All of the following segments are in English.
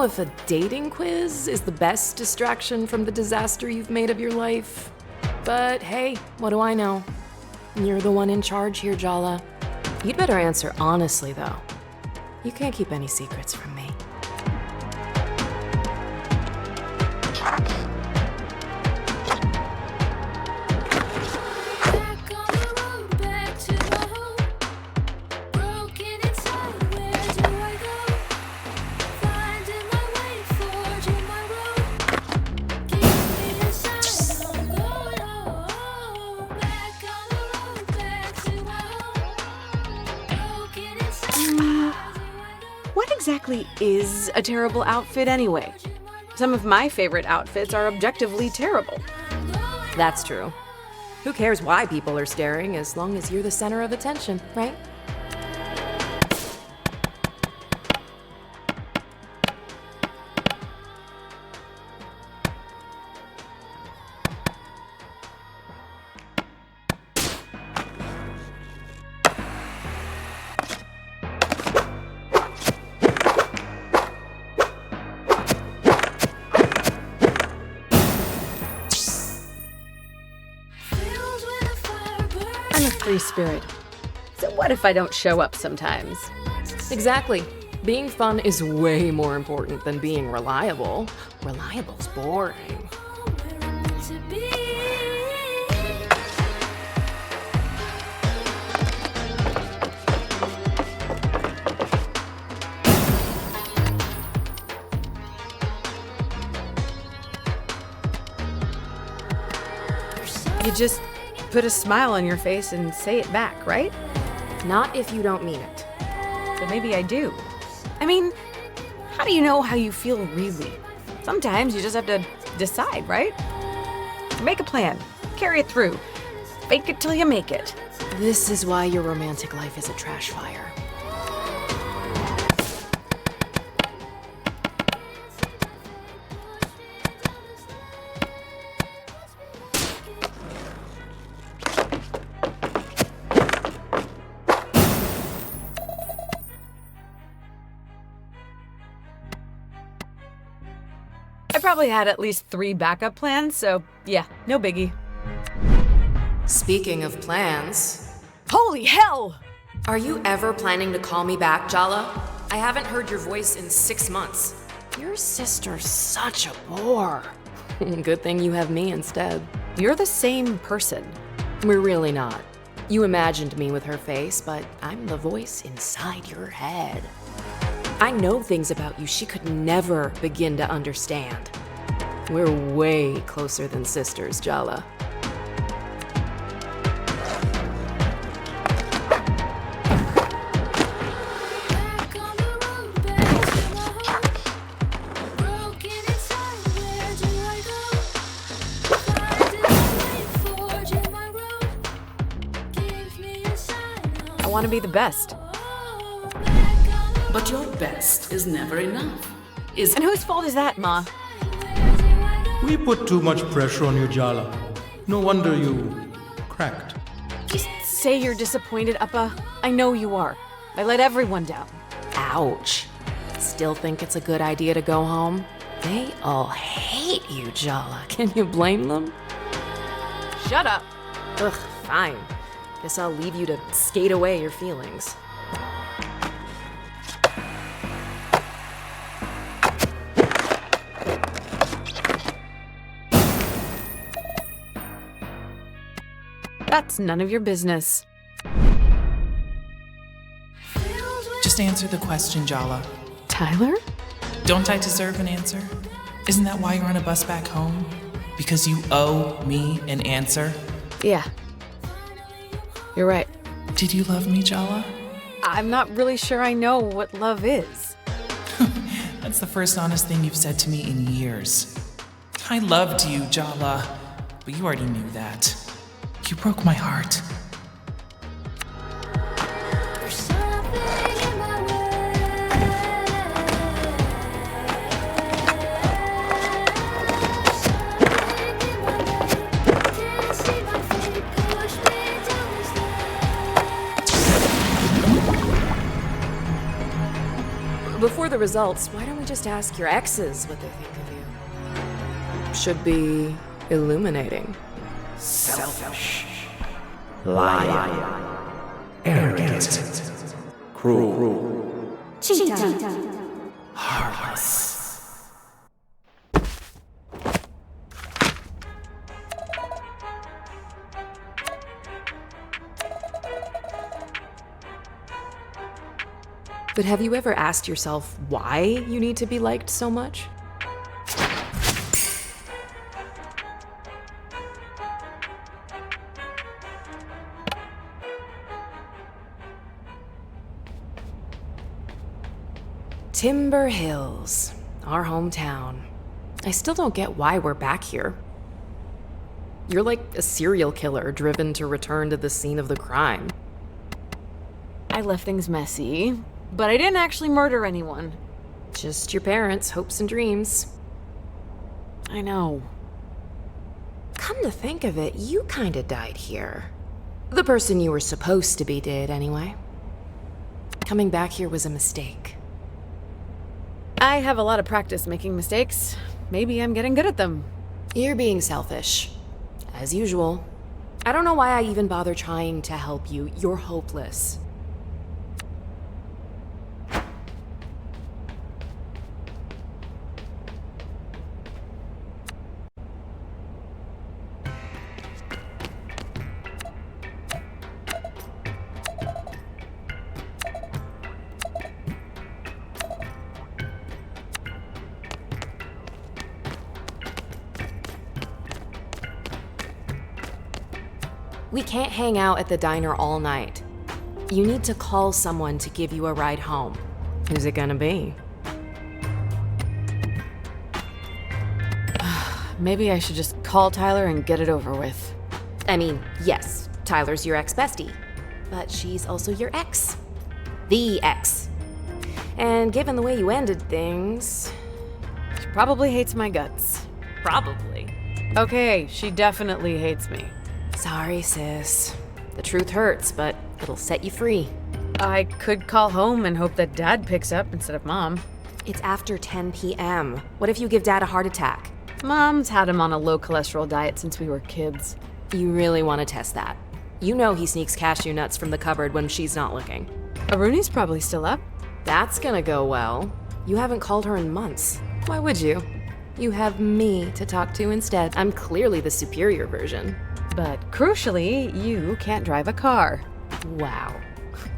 if a dating quiz is the best distraction from the disaster you've made of your life. But hey, what do I know? You're the one in charge here, Jala. You'd better answer honestly, though. You can't keep any secrets from me. What exactly is a terrible outfit anyway? Some of my favorite outfits are objectively terrible. That's true. Who cares why people are staring as long as you're the center of attention, right? I'm a free spirit. So what if I don't show up sometimes? Exactly. Being fun is way more important than being reliable. Reliable's boring. You just put a smile on your face and say it back, right? Not if you don't mean it. But maybe I do. I mean, how do you know how you feel really? Sometimes you just have to decide, right? Make a plan. Carry it through. Fake it till you make it. This is why your romantic life is a trash fire. I probably had at least 3 backup plans, so yeah, no biggie. Speaking of plans, Holy hell! are you ever planning to call me back, Jala? I haven't heard your voice in 6 months. Your sister's such a bore. Good thing you have me instead. You're the same person. We're really not. You imagined me with her face, but I'm the voice inside your head. I know things about you she could never begin to understand. We're way closer than sisters, Jala. I want to be the best. But your best is never enough. And whose fault is that, Ma? We put too much pressure on you, Jala. No wonder you cracked. Just say you're disappointed, Appa. I know you are. I let everyone down. Ouch. Still think it's a good idea to go home? They all hate you, Jala. Can you blame them? Shut up. Ugh, fine. Guess I'll leave you to skate away your feelings. That's none of your business. Just answer the question, Jala. Tyler? Don't I deserve an answer? Isn't that why you're on a bus back home? Because you owe me an answer? Yeah. You're right. Did you love me, Jala? I'm not really sure I know what love is. That's the first honest thing you've said to me in years. I loved you, Jala, but you already knew that. You broke my heart. Before the results, why don't we just ask your exes what they think of you? Should be illuminating. Selfish, lying, arrogant, cruel, heartless. But have you ever asked yourself why you need to be liked so much? Timber Hills, our hometown. I still don't get why we're back here. You're like a serial killer driven to return to the scene of the crime. I left things messy, but I didn't actually murder anyone. Just your parents' hopes and dreams. I know. Come to think of it, you kinda died here. The person you were supposed to be did, anyway. Coming back here was a mistake. I have a lot of practice making mistakes. Maybe I'm getting good at them. You're being selfish. As usual. I don't know why I even bother trying to help you. You're hopeless. We can't hang out at the diner all night. You need to call someone to give you a ride home. Who's it gonna be? Maybe I should just call Tyler and get it over with. I mean, yes, Tyler's your ex-bestie, but she's also your ex. The ex. And given the way you ended things... She probably hates my guts. Probably. Okay, she definitely hates me. Sorry, sis. The truth hurts, but it'll set you free. I could call home and hope that Dad picks up instead of Mom. It's after 10 p.m. What if you give Dad a heart attack? Mom's had him on a low-cholesterol diet since we were kids. You really want to test that. You know he sneaks cashew nuts from the cupboard when she's not looking. Aruni's probably still up. That's gonna go well. You haven't called her in months. Why would you? You have me to talk to instead. I'm clearly the superior version. But crucially, you can't drive a car. Wow.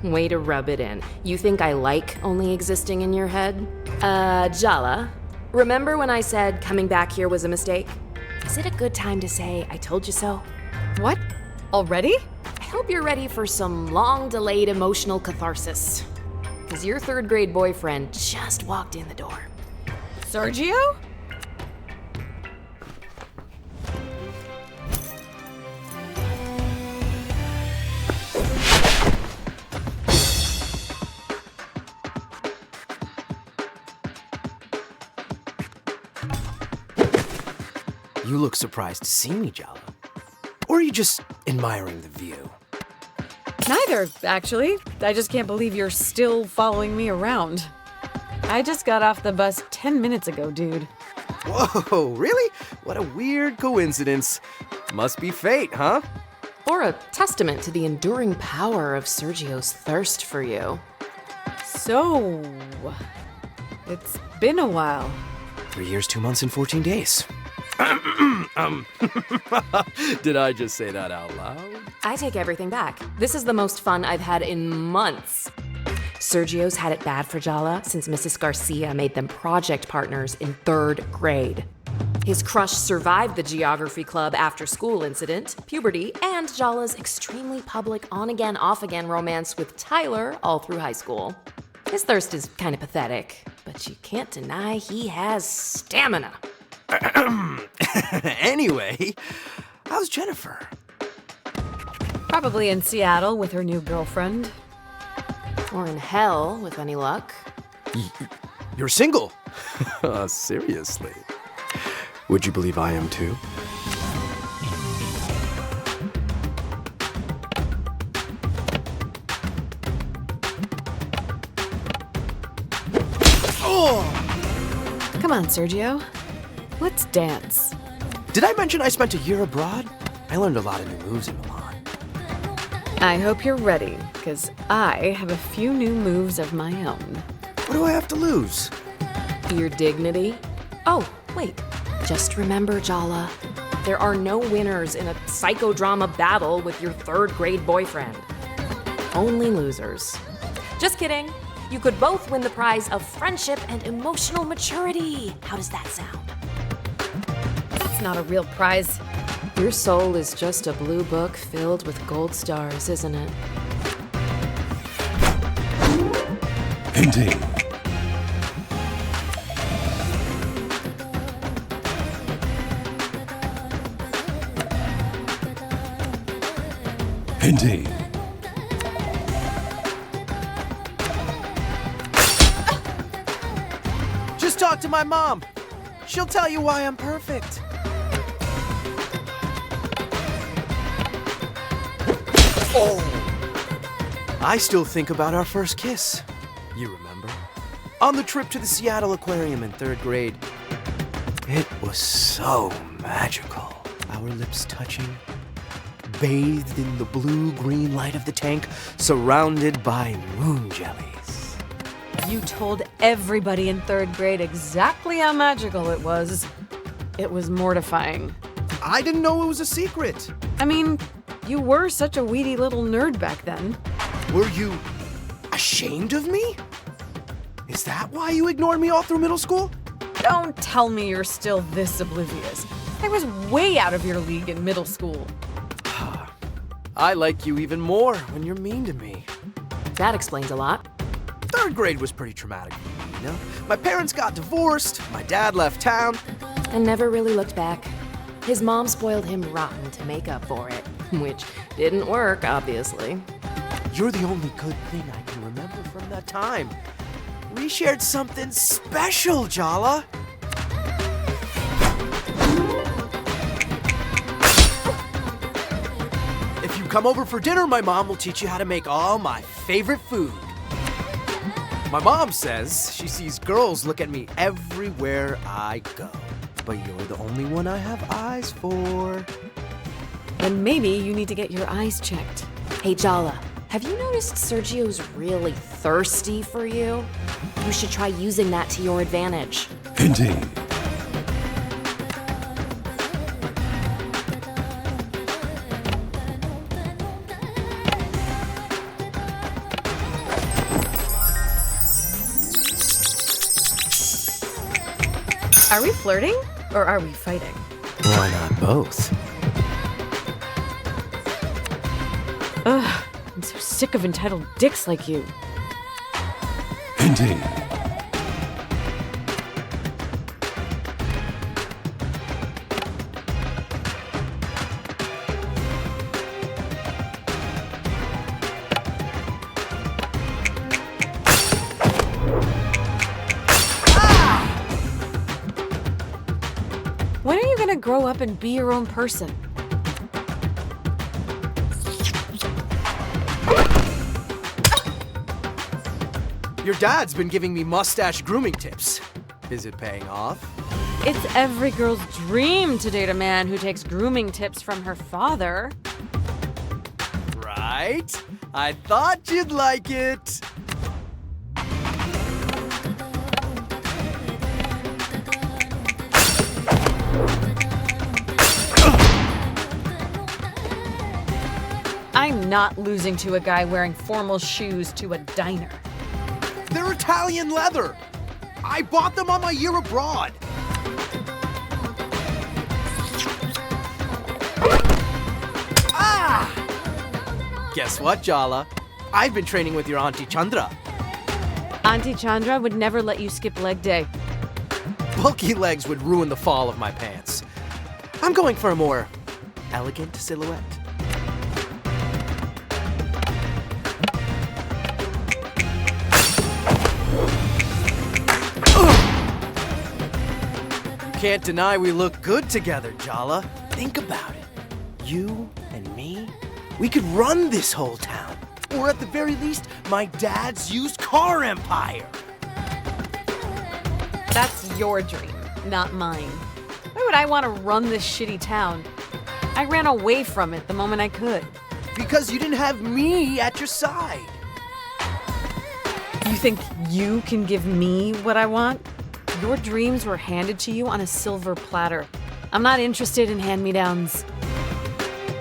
Way to rub it in. You think I like only existing in your head? Jala, remember when I said coming back here was a mistake? Is it a good time to say I told you so? What? Already? I hope you're ready for some long-delayed emotional catharsis. Because your third-grade boyfriend just walked in the door. Sergio? You look surprised to see me, Jala. Or are you just admiring the view? Neither, actually. I just can't believe you're still following me around. I just got off the bus 10 minutes ago, dude. Whoa, really? What a weird coincidence. Must be fate, huh? Or a testament to the enduring power of Sergio's thirst for you. So, it's been a while. 3 years, 2 months, and 14 days. Did I just say that out loud? I take everything back. This is the most fun I've had in months. Sergio's had it bad for Jala since Mrs. Garcia made them project partners in 3rd grade. His crush survived the geography club after-school incident, puberty, and Jala's extremely public on-again, off-again romance with Tyler all through high school. His thirst is kind of pathetic, but you can't deny he has stamina. Anyway, how's Jennifer? Probably in Seattle with her new girlfriend. Or in hell, with any luck. You're single? Seriously? Would you believe I am too? Come on, Sergio. Let's dance. Did I mention I spent a year abroad? I learned a lot of new moves in Milan. I hope you're ready, because I have a few new moves of my own. What do I have to lose? Your dignity? Oh, wait. Just remember, Jala, there are no winners in a psychodrama battle with your third-grade boyfriend. Only losers. Just kidding. You could both win the prize of friendship and emotional maturity. How does that sound? That's not a real prize. Your soul is just a blue book filled with gold stars, isn't it? Indeed. Indeed. Just talk to my mom. She'll tell you why I'm perfect. Oh! I still think about our first kiss. You remember? On the trip to the Seattle Aquarium in 3rd grade. It was so magical. Our lips touching, bathed in the blue-green light of the tank, surrounded by moon jellies. You told everybody in 3rd grade exactly how magical it was. It was mortifying. I didn't know it was a secret. I mean, you were such a weedy little nerd back then. Were you ashamed of me? Is that why you ignored me all through middle school? Don't tell me you're still this oblivious. I was way out of your league in middle school. I like you even more when you're mean to me. That explains a lot. 3rd grade was pretty traumatic for me, you know? My parents got divorced, my dad left town. And never really looked back. His mom spoiled him rotten to make up for it, which didn't work, obviously. You're the only good thing I can remember from that time. We shared something special, Jala. If you come over for dinner, my mom will teach you how to make all my favorite food. My mom says she sees girls look at me everywhere I go. But you're the only one I have eyes for. Then maybe you need to get your eyes checked. Hey, Jala, have you noticed Sergio's really thirsty for you? You should try using that to your advantage. Indeed. Are we flirting or are we fighting? Why not both? Ugh, I'm so sick of entitled dicks like you. Indeed. When are you gonna grow up and be your own person? Your dad's been giving me mustache grooming tips. Is it paying off? It's every girl's dream to date a man who takes grooming tips from her father. Right? I thought you'd like it. I'm not losing to a guy wearing formal shoes to a diner. They're Italian leather. I bought them on my year abroad. Ah! Guess what, Jala? I've been training with your Auntie Chandra. Auntie Chandra would never let you skip leg day. Bulky legs would ruin the fall of my pants. I'm going for a more elegant silhouette. Can't deny we look good together, Jala. Think about it. You and me, we could run this whole town. Or at the very least, my dad's used car empire. That's your dream, not mine. Why would I want to run this shitty town? I ran away from it the moment I could. Because you didn't have me at your side. You think you can give me what I want? Your dreams were handed to you on a silver platter. I'm not interested in hand-me-downs.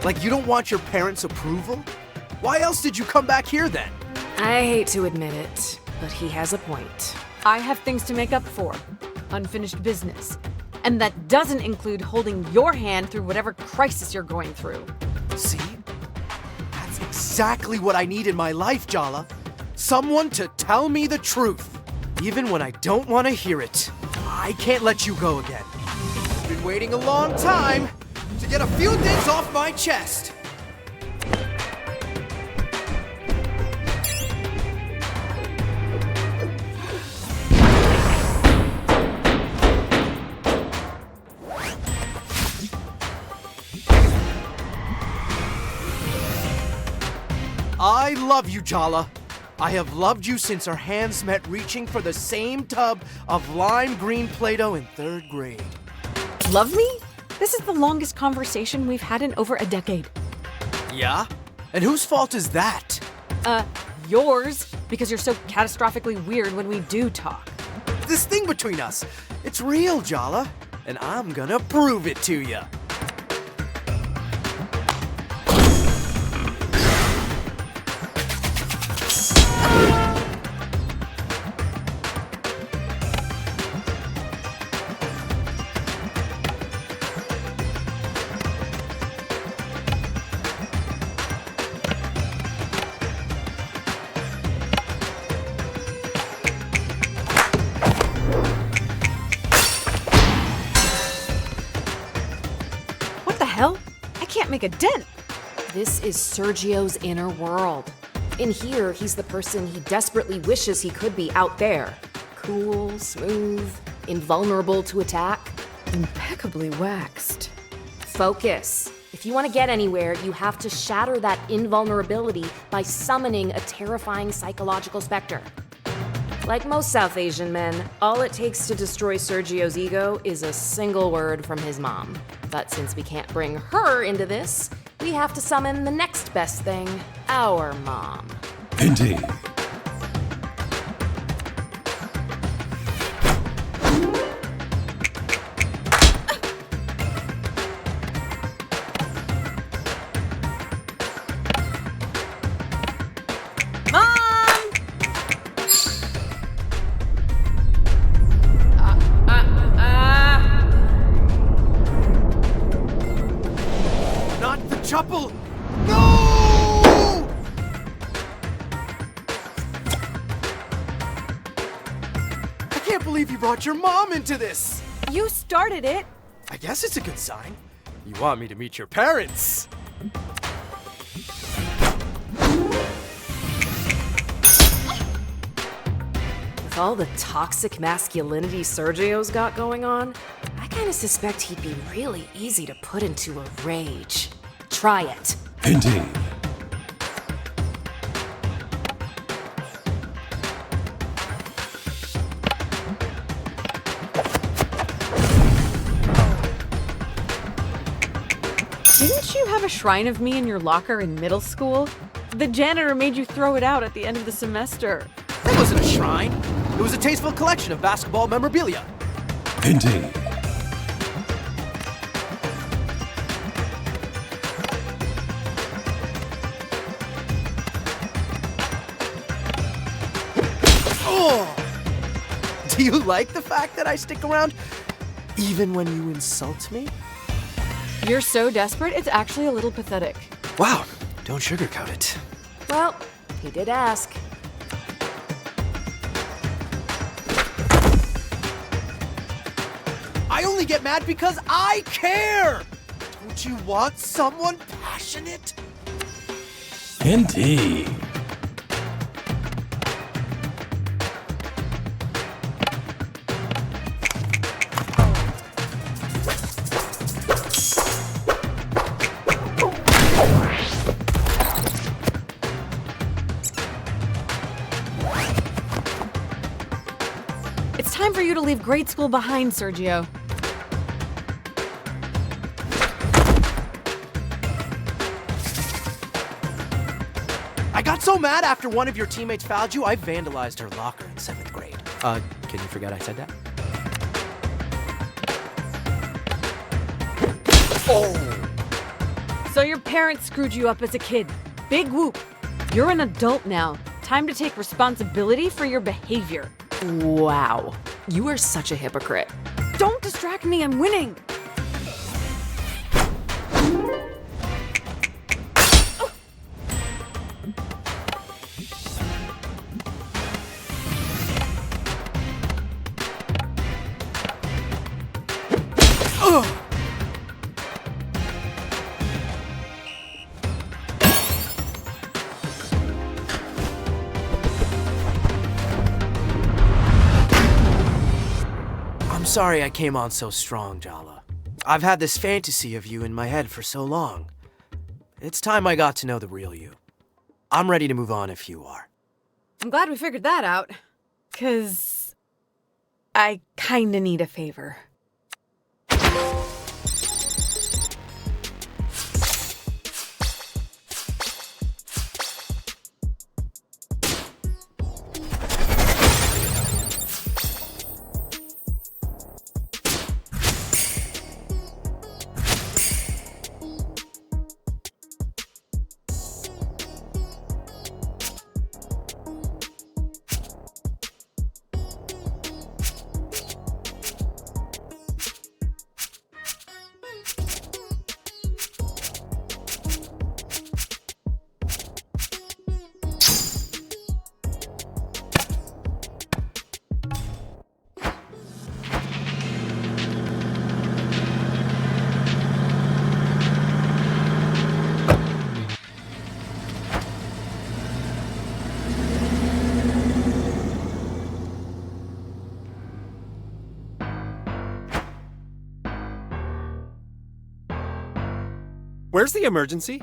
Like you don't want your parents' approval? Why else did you come back here then? I hate to admit it, but he has a point. I have things to make up for. Unfinished business. And that doesn't include holding your hand through whatever crisis you're going through. See? That's exactly what I need in my life, Jala. Someone to tell me the truth. Even when I don't want to hear it. I can't let you go again. I've been waiting a long time to get a few things off my chest. I love you, Jala. I have loved you since our hands met reaching for the same tub of lime green Play-Doh in 3rd grade. Love me? This is the longest conversation we've had in over a decade. Yeah? And whose fault is that? Yours, because you're so catastrophically weird when we do talk. This thing between us, it's real, Jala. And I'm gonna prove it to you. I can't make a dent. This is Sergio's inner world. In here, he's the person he desperately wishes he could be out there. Cool, smooth, invulnerable to attack. Impeccably waxed. Focus. If you want to get anywhere, you have to shatter that invulnerability by summoning a terrifying psychological specter. Like most South Asian men, all it takes to destroy Sergio's ego is a single word from his mom. But since we can't bring her into this, we have to summon the next best thing, our mom. Indeed. Chapel! No! I can't believe you brought your mom into this! You started it! I guess it's a good sign. You want me to meet your parents! With all the toxic masculinity Sergio's got going on, I kinda suspect he'd be really easy to put into a rage. Try it. Indeed. Didn't you have a shrine of me in your locker in middle school? The janitor made you throw it out at the end of the semester. That wasn't a shrine. It was a tasteful collection of basketball memorabilia. Indeed. Do you like the fact that I stick around even when you insult me? You're so desperate, it's actually a little pathetic. Wow, don't sugarcoat it. Well, he did ask. I only get mad because I care! Don't you want someone passionate? Indeed. It's time for you to leave grade school behind, Sergio. I got so mad after one of your teammates fouled you, I vandalized her locker in 7th grade. Can you forget I said that? Oh! So your parents screwed you up as a kid. Big whoop. You're an adult now. Time to take responsibility for your behavior. Wow. You are such a hypocrite. Don't distract me, I'm winning! I'm sorry I came on so strong, Jala. I've had this fantasy of you in my head for so long. It's time I got to know the real you. I'm ready to move on if you are. I'm glad we figured that out. 'Cause I kinda need a favor. Where's the emergency?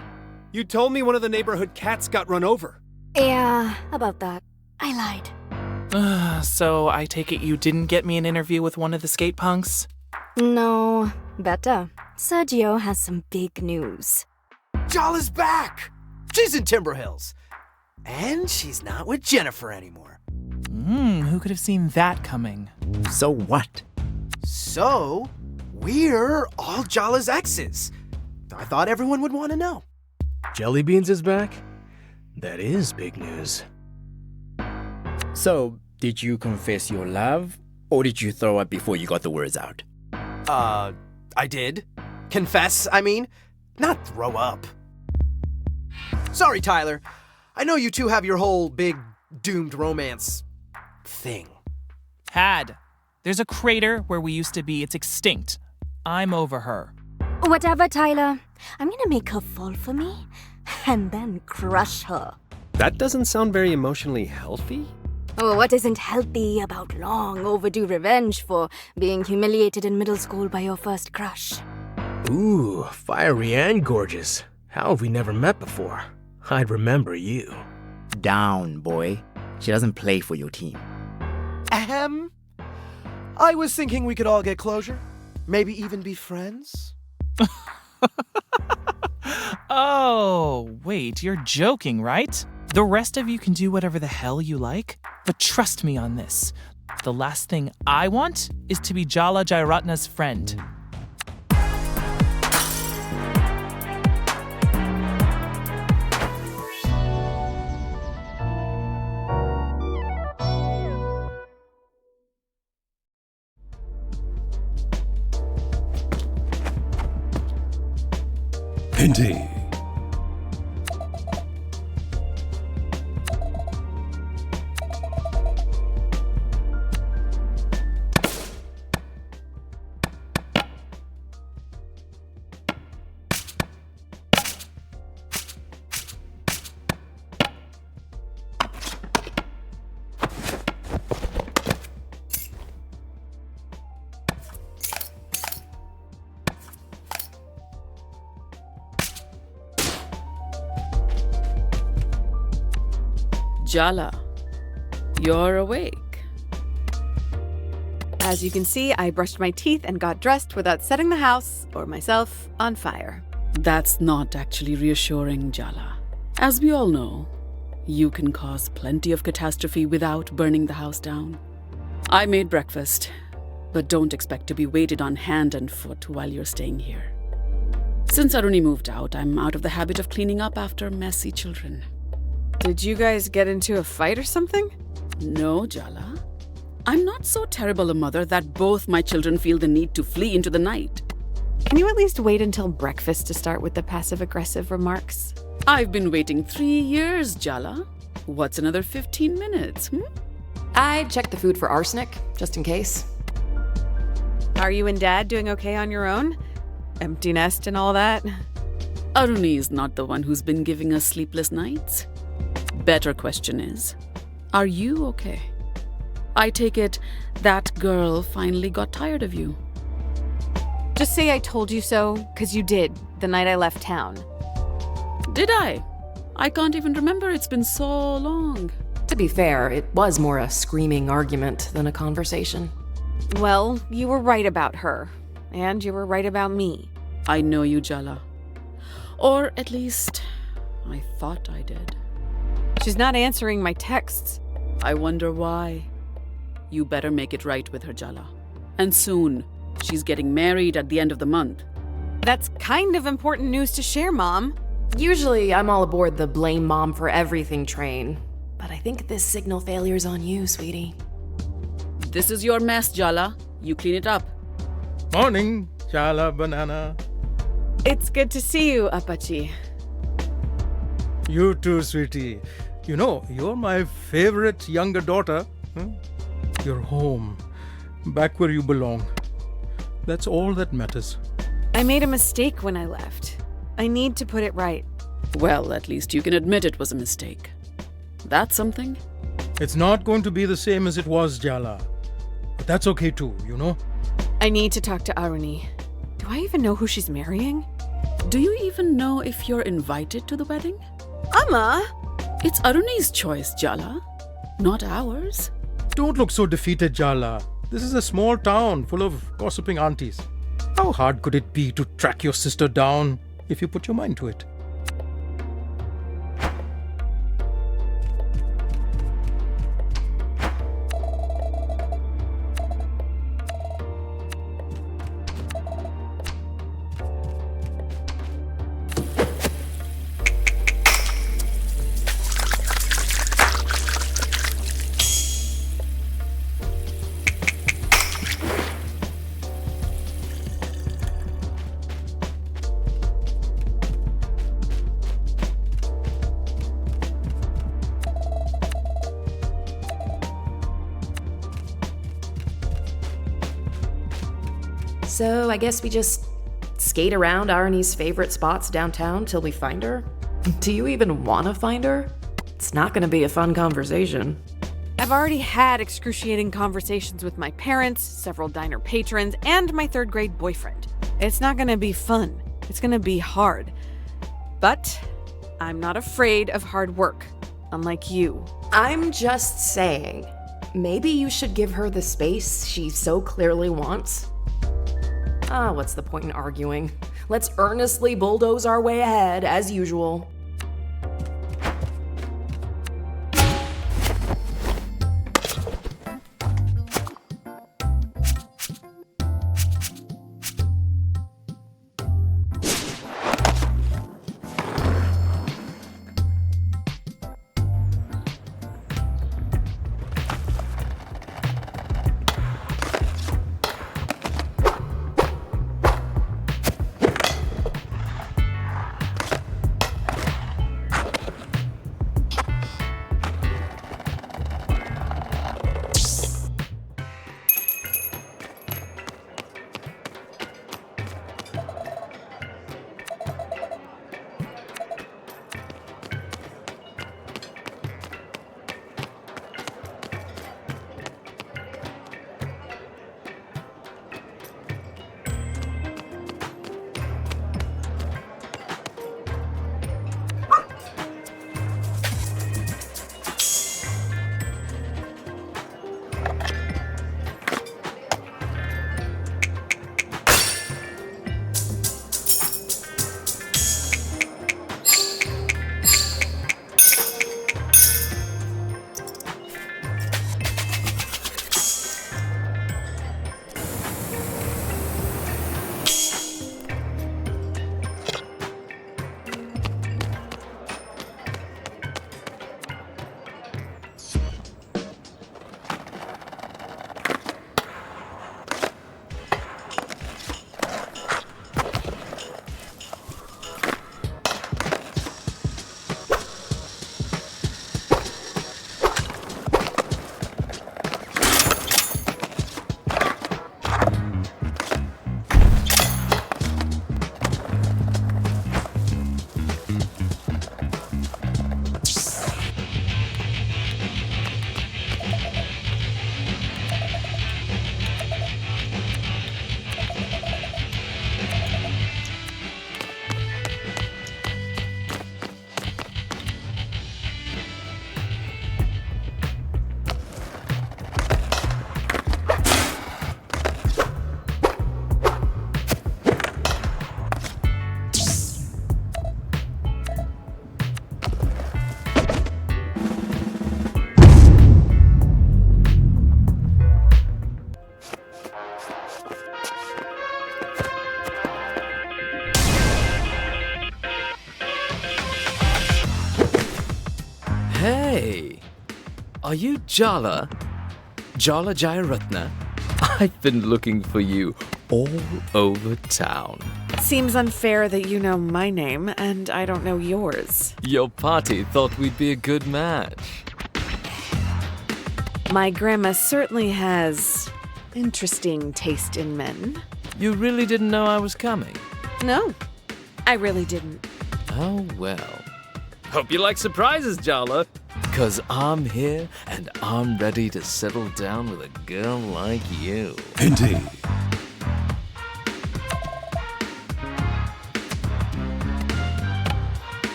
You told me one of the neighborhood cats got run over. Yeah, about that. I lied. So I take it you didn't get me an interview with one of the skate punks? No, better. Sergio has some big news. Jala's back! She's in Timber Hills. And she's not with Jennifer anymore. Who could have seen that coming? So what? So, we're all Jala's exes. I thought everyone would want to know. Jellybeans is back? That is big news. So, did you confess your love, or did you throw up before you got the words out? I did. Confess, I mean. Not throw up. Sorry, Tyler. I know you two have your whole big doomed romance thing. There's a crater where we used to be. It's extinct. I'm over her. Whatever, Tyler. I'm gonna make her fall for me, and then crush her. That doesn't sound very emotionally healthy. Oh, what isn't healthy about long overdue revenge for being humiliated in middle school by your first crush? Ooh, fiery and gorgeous. How have we never met before? I'd remember you. Down, boy. She doesn't play for your team. I was thinking we could all get closure. Maybe even be friends. Oh, wait, you're joking, right? The rest of you can do whatever the hell you like, but trust me on this. The last thing I want is to be Jala Jairatna's friend. Indeed. Jala, you're awake. As you can see, I brushed my teeth and got dressed without setting the house or myself on fire. That's not actually reassuring, Jala. As we all know, you can cause plenty of catastrophe without burning the house down. I made breakfast, but don't expect to be waited on hand and foot while you're staying here. Since Aruni moved out, I'm out of the habit of cleaning up after messy children. Did you guys get into a fight or something? No, Jala. I'm not so terrible a mother that both my children feel the need to flee into the night. Can you at least wait until breakfast to start with the passive-aggressive remarks? I've been waiting 3 years, Jala. What's another 15 minutes, I checked the food for arsenic, just in case. Are you and Dad doing okay on your own? Empty nest and all that? Aruni is not the one who's been giving us sleepless nights. Better question is, are you okay? I take it that girl finally got tired of you. Just say I told you so, 'cause you did, the night I left town. Did I? I can't even remember, it's been so long. To be fair, it was more a screaming argument than a conversation. Well, you were right about her. And you were right about me. I know you, Jala. Or at least, I thought I did. She's not answering my texts. I wonder why. You better make it right with her, Jala. And soon. She's getting married at the end of the month. That's kind of important news to share, Mom. Usually, I'm all aboard the blame mom for everything train. But I think this signal failure's on you, sweetie. This is your mess, Jala. You clean it up. Morning, Jala Banana. It's good to see you, Apache. You too, sweetie. You know, you're my favorite younger daughter. You're home, back where you belong. That's all that matters. I made a mistake when I left. I need to put it right. Well, at least you can admit it was a mistake. That's something. It's not going to be the same as it was, Jala. But that's okay too, you know? I need to talk to Aruni. Do I even know who she's marrying? Do you even know if you're invited to the wedding? Amma! It's Aruni's choice, Jala, not ours. Don't look so defeated, Jala. This is a small town full of gossiping aunties. How hard could it be to track your sister down if you put your mind to it? So I guess we just skate around Arnie's favorite spots downtown till we find her? Do you even want to find her? It's not going to be a fun conversation. I've already had excruciating conversations with my parents, several diner patrons, and my third grade boyfriend. It's not going to be fun. It's going to be hard. But I'm not afraid of hard work, unlike you. I'm just saying, maybe you should give her the space she so clearly wants. What's the point in arguing? Let's earnestly bulldoze our way ahead, as usual. Are you Jala? Jala Jayaratna? I've been looking for you all over town. Seems unfair that you know my name and I don't know yours. Your party thought we'd be a good match. My grandma certainly has interesting taste in men. You really didn't know I was coming? No, I really didn't. Oh, well. Hope you like surprises, Jala. 'Cause I'm here and I'm ready to settle down with a girl like you. Indeed.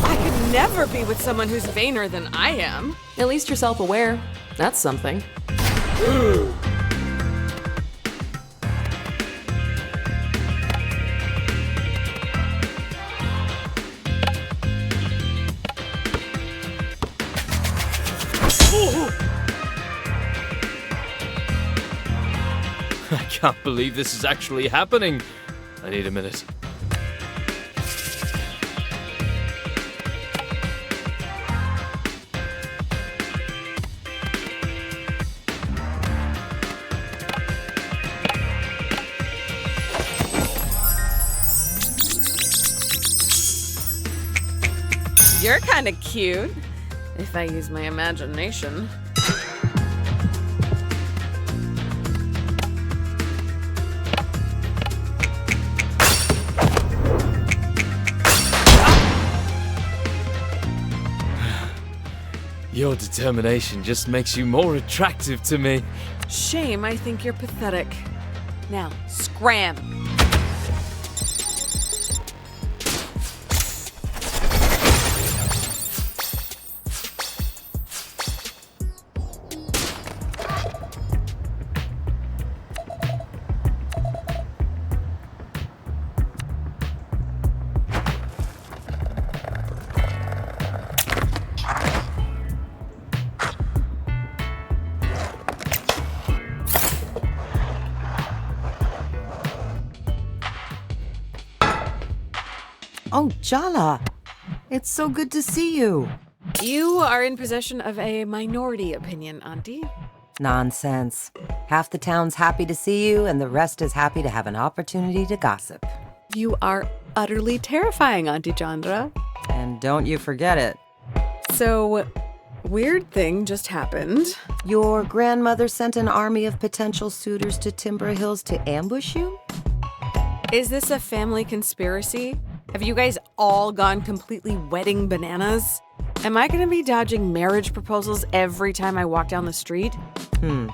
I could never be with someone who's vainer than I am. At least you're self-aware. That's something. I can't believe this is actually happening. I need a minute. You're kind of cute, if I use my imagination. Your determination just makes you more attractive to me. Shame, I think you're pathetic. Now, scram. Oh, Jala. It's so good to see you. You are in possession of a minority opinion, Auntie. Nonsense. Half the town's happy to see you, and the rest is happy to have an opportunity to gossip. You are utterly terrifying, Auntie Chandra. And don't you forget it. So, weird thing just happened. Your grandmother sent an army of potential suitors to Timber Hills to ambush you? Is this a family conspiracy? Have you guys all gone completely wedding bananas? Am I gonna be dodging marriage proposals every time I walk down the street? Do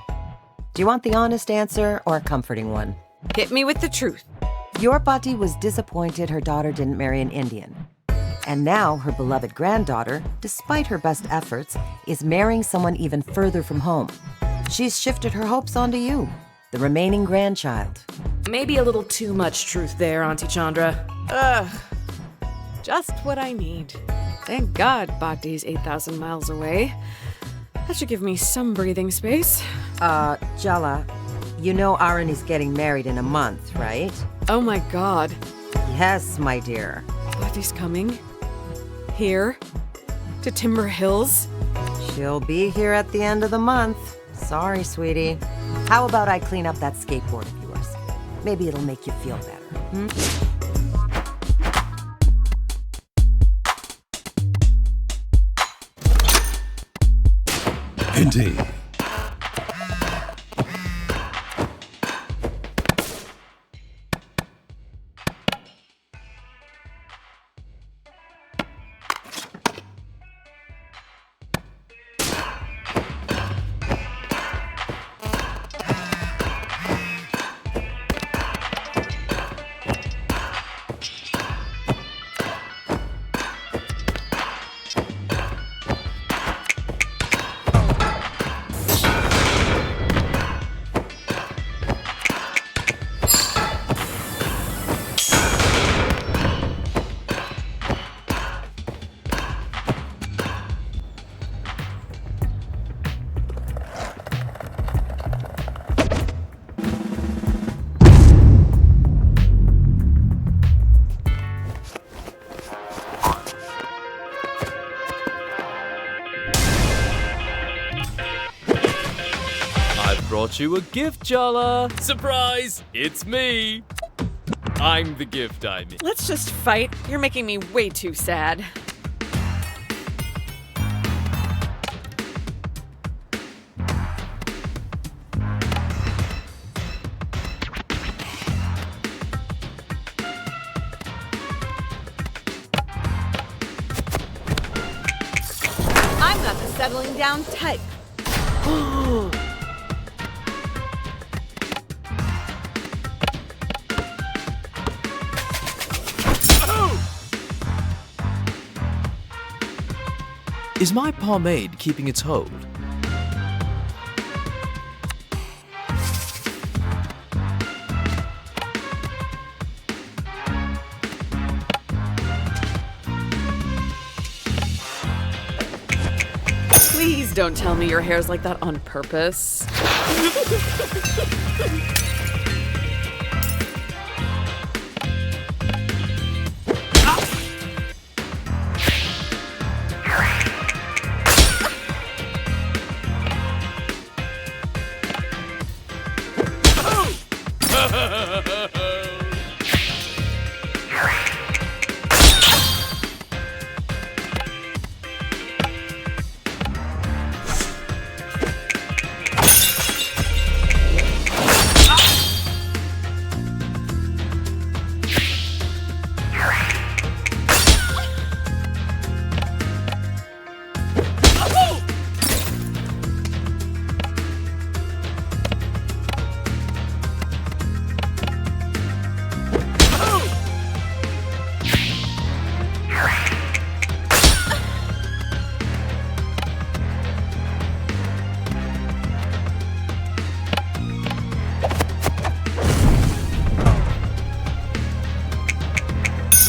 you want the honest answer or a comforting one? Hit me with the truth. Your Pati was disappointed her daughter didn't marry an Indian. And now her beloved granddaughter, despite her best efforts, is marrying someone even further from home. She's shifted her hopes onto you, the remaining grandchild. Maybe a little too much truth there, Auntie Chandra. Ugh. Just what I need. Thank God Bhakti's 8,000 miles away. That should give me some breathing space. Jala, you know Arani's getting married in a month, right? Oh my God. Yes, my dear. Bhakti's coming? Here? To Timber Hills? She'll be here at the end of the month. Sorry, sweetie. How about I clean up that skateboard of yours? Maybe it'll make you feel better. Indeed. brought you a gift, Jala. Surprise! It's me. I'm the gift, I mean. Let's just fight. You're making me way too sad. I'm not the settling down type. Is my pomade keeping its hold? Please don't tell me your hair's like that on purpose.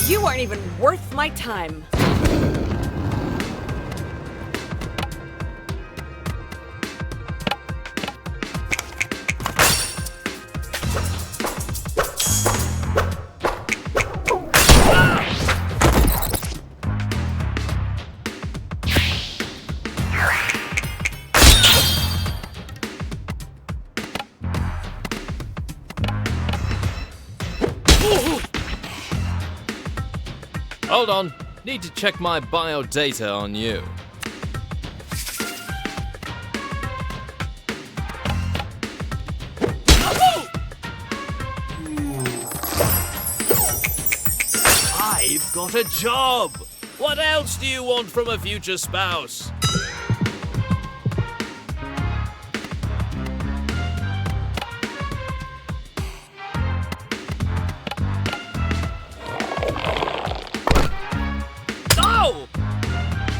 You aren't even worth my time. Hold on. Need to check my biodata on you. I've got a job! What else do you want from a future spouse?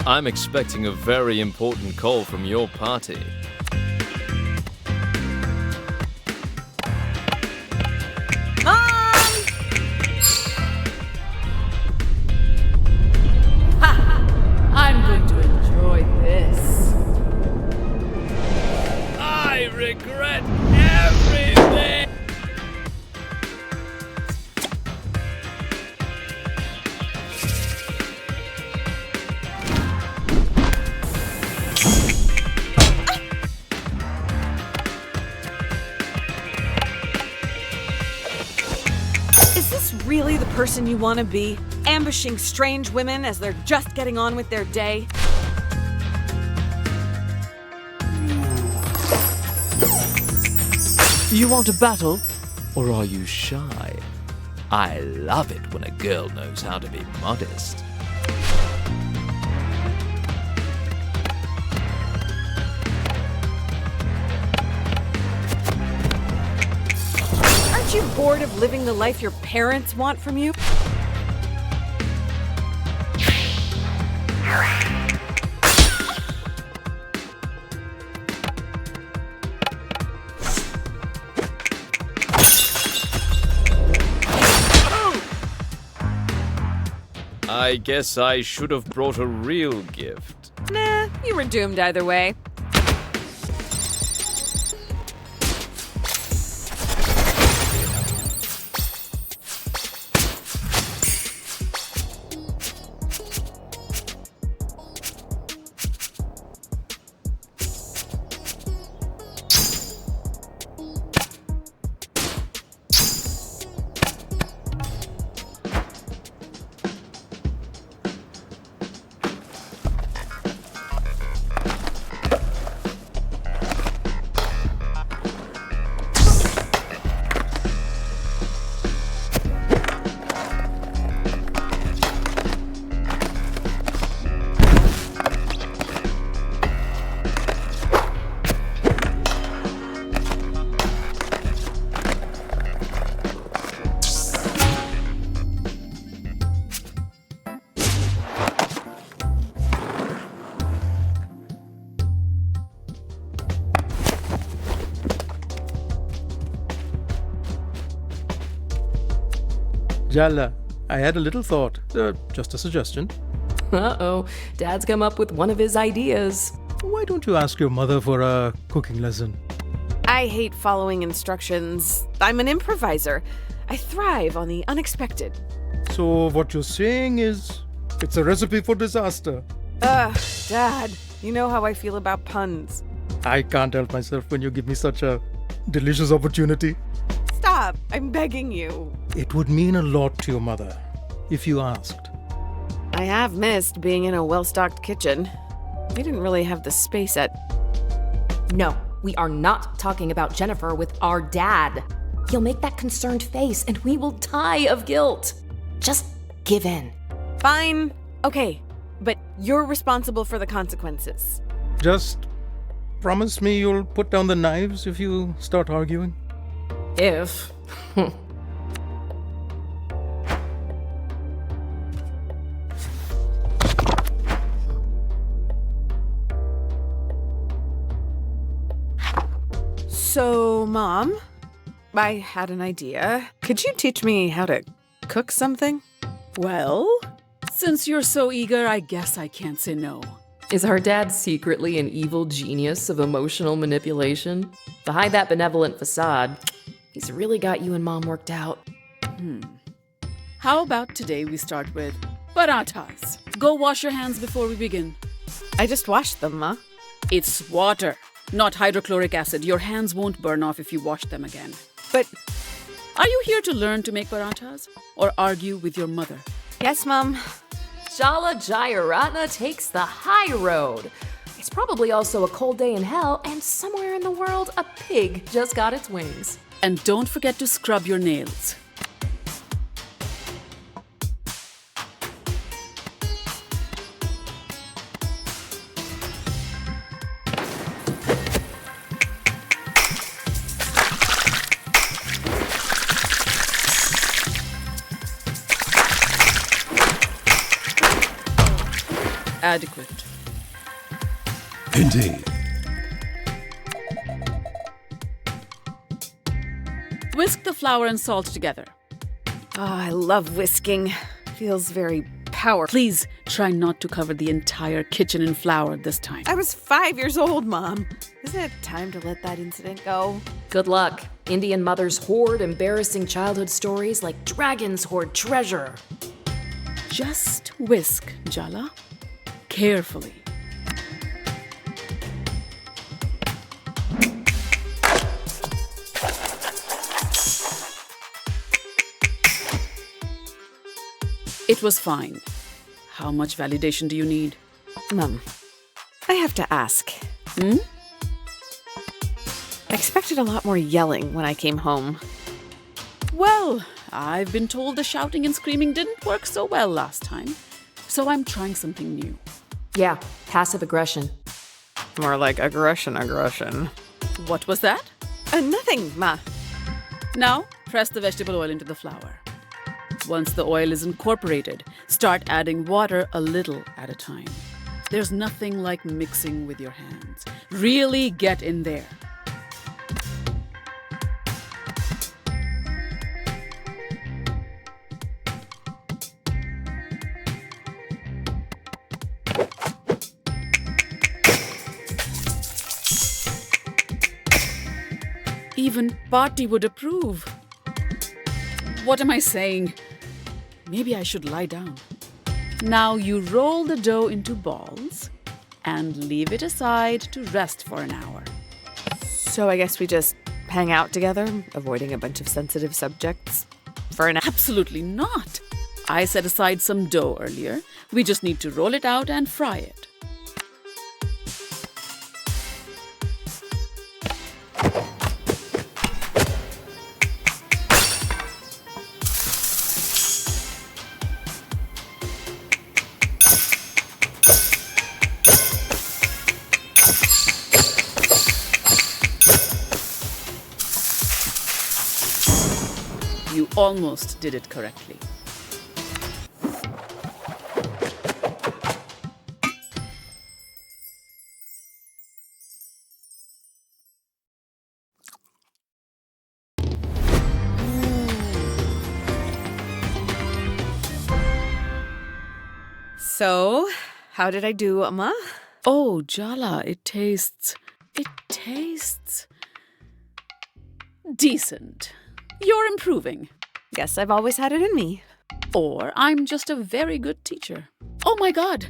I'm expecting a very important call from your party. Mom! Ha! I'm going to enjoy this. I regret everything! Really the person you want to be? Ambushing strange women as they're just getting on with their day? You want a battle? Or are you shy? I love it when a girl knows how to be modest. Aren't you bored of living the life your parents want from you? I guess I should have brought a real gift. Nah, you were doomed either way. Jala, I had a little thought. Just a suggestion. Uh-oh, Dad's come up with one of his ideas. Why don't you ask your mother for a cooking lesson? I hate following instructions. I'm an improviser. I thrive on the unexpected. So what you're saying is, it's a recipe for disaster. Dad, you know how I feel about puns. I can't help myself when you give me such a delicious opportunity. Stop, I'm begging you. It would mean a lot to your mother if you asked. I have missed being in a well-stocked kitchen. We didn't really have the space at... No, we are not talking about Jennifer with our dad. He'll make that concerned face and we will die of guilt. Just give in. Fine. Okay, but you're responsible for the consequences. Just promise me you'll put down the knives if you start arguing. If. So, Mom, I had an idea. Could you teach me how to cook something? Well, since you're so eager, I guess I can't say no. Is our dad secretly an evil genius of emotional manipulation? Behind that benevolent facade, he's really got you and Mom worked out. How about today we start with parathas? Go wash your hands before we begin. I just washed them, Ma. It's water, not hydrochloric acid. Your hands won't burn off if you wash them again. But are you here to learn to make parathas or argue with your mother? Yes, Mom. Jala Jayaratna takes the high road. It's probably also a cold day in hell, and somewhere in the world, a pig just got its wings. And don't forget to scrub your nails. Adequate. Indeed. Whisk the flour and salt together. Oh, I love whisking. Feels very powerful. Please try not to cover the entire kitchen in flour this time. I was 5 years old, Mom. Isn't it time to let that incident go? Good luck. Indian mothers hoard embarrassing childhood stories like dragons hoard treasure. Just whisk, Jala. Carefully. It was fine. How much validation do you need? Mom, I have to ask. I expected a lot more yelling when I came home. Well, I've been told the shouting and screaming didn't work so well last time, so I'm trying something new. Yeah, passive aggression. More like aggression. What was that? Nothing, Ma. Now, press the vegetable oil into the flour. Once the oil is incorporated, start adding water a little at a time. There's nothing like mixing with your hands. Really get in there. Even Party would approve. What am I saying? Maybe I should lie down. Now you roll the dough into balls and leave it aside to rest for an hour. So I guess we just hang out together, avoiding a bunch of sensitive subjects for an hour? Absolutely not. I set aside some dough earlier. We just need to roll it out and fry it. You almost did it correctly. So, how did I do, Amma? Oh, Jala, it tastes decent. You're improving. Guess I've always had it in me. Or I'm just a very good teacher. Oh my god!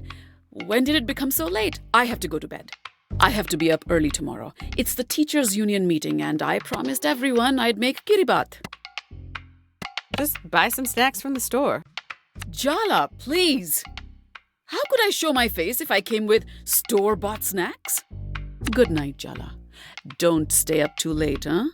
When did it become so late? I have to go to bed. I have to be up early tomorrow. It's the teachers' union meeting and I promised everyone I'd make kiribat. Just buy some snacks from the store. Jala, please! How could I show my face if I came with store-bought snacks? Good night, Jala. Don't stay up too late, huh?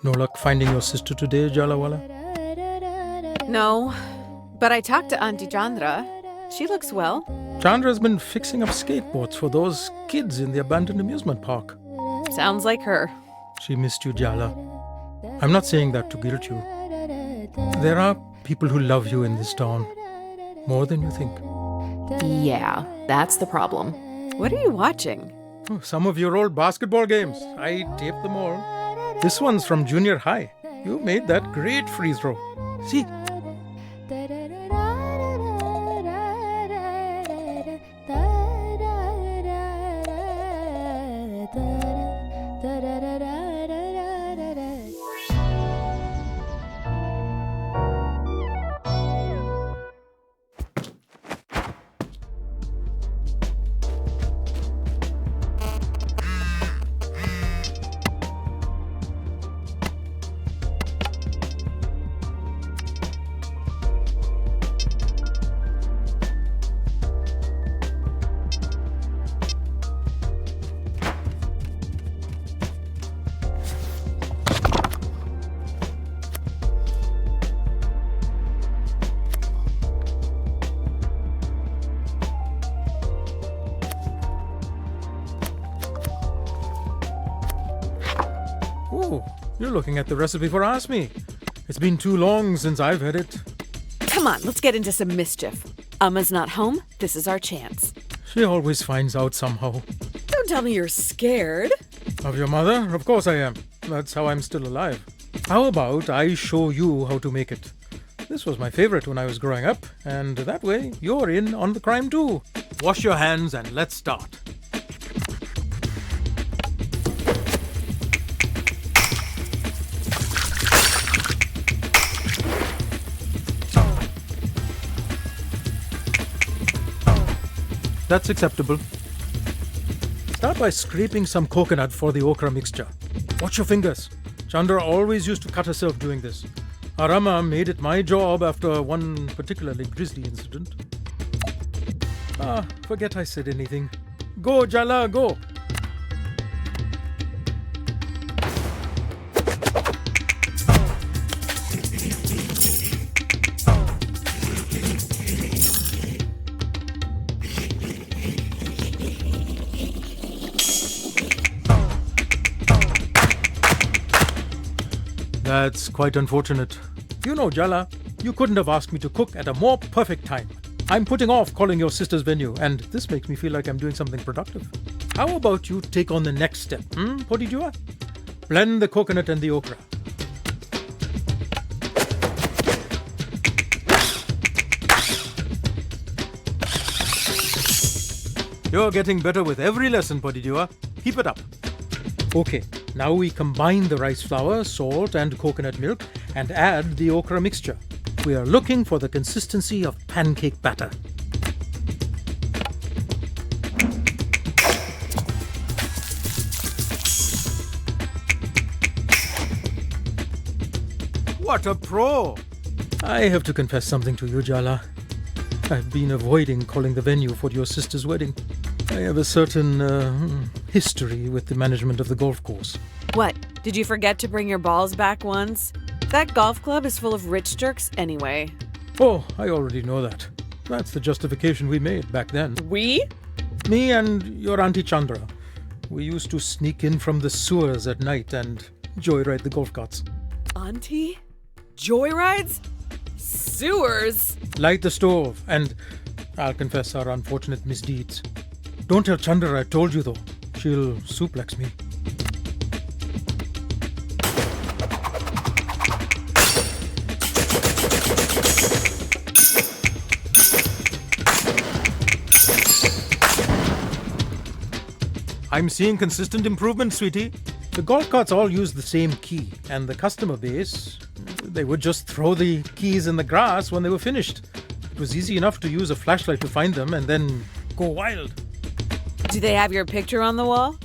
No luck finding your sister today, Jalawala? No, but I talked to Auntie Chandra. She looks well. Chandra's been fixing up skateboards for those kids in the abandoned amusement park. Sounds like her. She missed you, Jala. I'm not saying that to guilt you. There are people who love you in this town. More than you think. Yeah, that's the problem. What are you watching? Oh, some of your old basketball games. I taped them all. This one's from junior high. You made that great free throw. See? Oh, you're looking at the recipe for Ask Me. It's been too long since I've had it. Come on, let's get into some mischief. Amma's not home. This is our chance. She always finds out somehow. Don't tell me you're scared. Of your mother? Of course I am. That's how I'm still alive. How about I show you how to make it? This was my favorite when I was growing up, and that way you're in on the crime too. Wash your hands and let's start. That's acceptable. Start by scraping some coconut for the okra mixture. Watch your fingers. Chandra always used to cut herself doing this. Arama made it my job after one particularly grisly incident. Forget I said anything. Go, Jala, go! That's quite unfortunate. You know, Jala, you couldn't have asked me to cook at a more perfect time. I'm putting off calling your sister's venue, and this makes me feel like I'm doing something productive. How about you take on the next step, Podijua? Blend the coconut and the okra. You're getting better with every lesson, Podijua. Keep it up. Okay, now we combine the rice flour, salt, and coconut milk and add the okra mixture. We are looking for the consistency of pancake batter. What a pro! I have to confess something to you, Jala. I've been avoiding calling the venue for your sister's wedding. I have a certain history with the management of the golf course. What? Did you forget to bring your balls back once? That golf club is full of rich jerks anyway. Oh, I already know that. That's the justification we made back then. We? Me and your Auntie Chandra. We used to sneak in from the sewers at night and joyride the golf carts. Auntie? Joyrides? Sewers? Light the stove and I'll confess our unfortunate misdeeds. Don't tell Chandra I told you though. She'll suplex me. I'm seeing consistent improvement, sweetie. The golf carts all use the same key, and the customer base, they would just throw the keys in the grass when they were finished. It was easy enough to use a flashlight to find them and then go wild. Do they have your picture on the wall?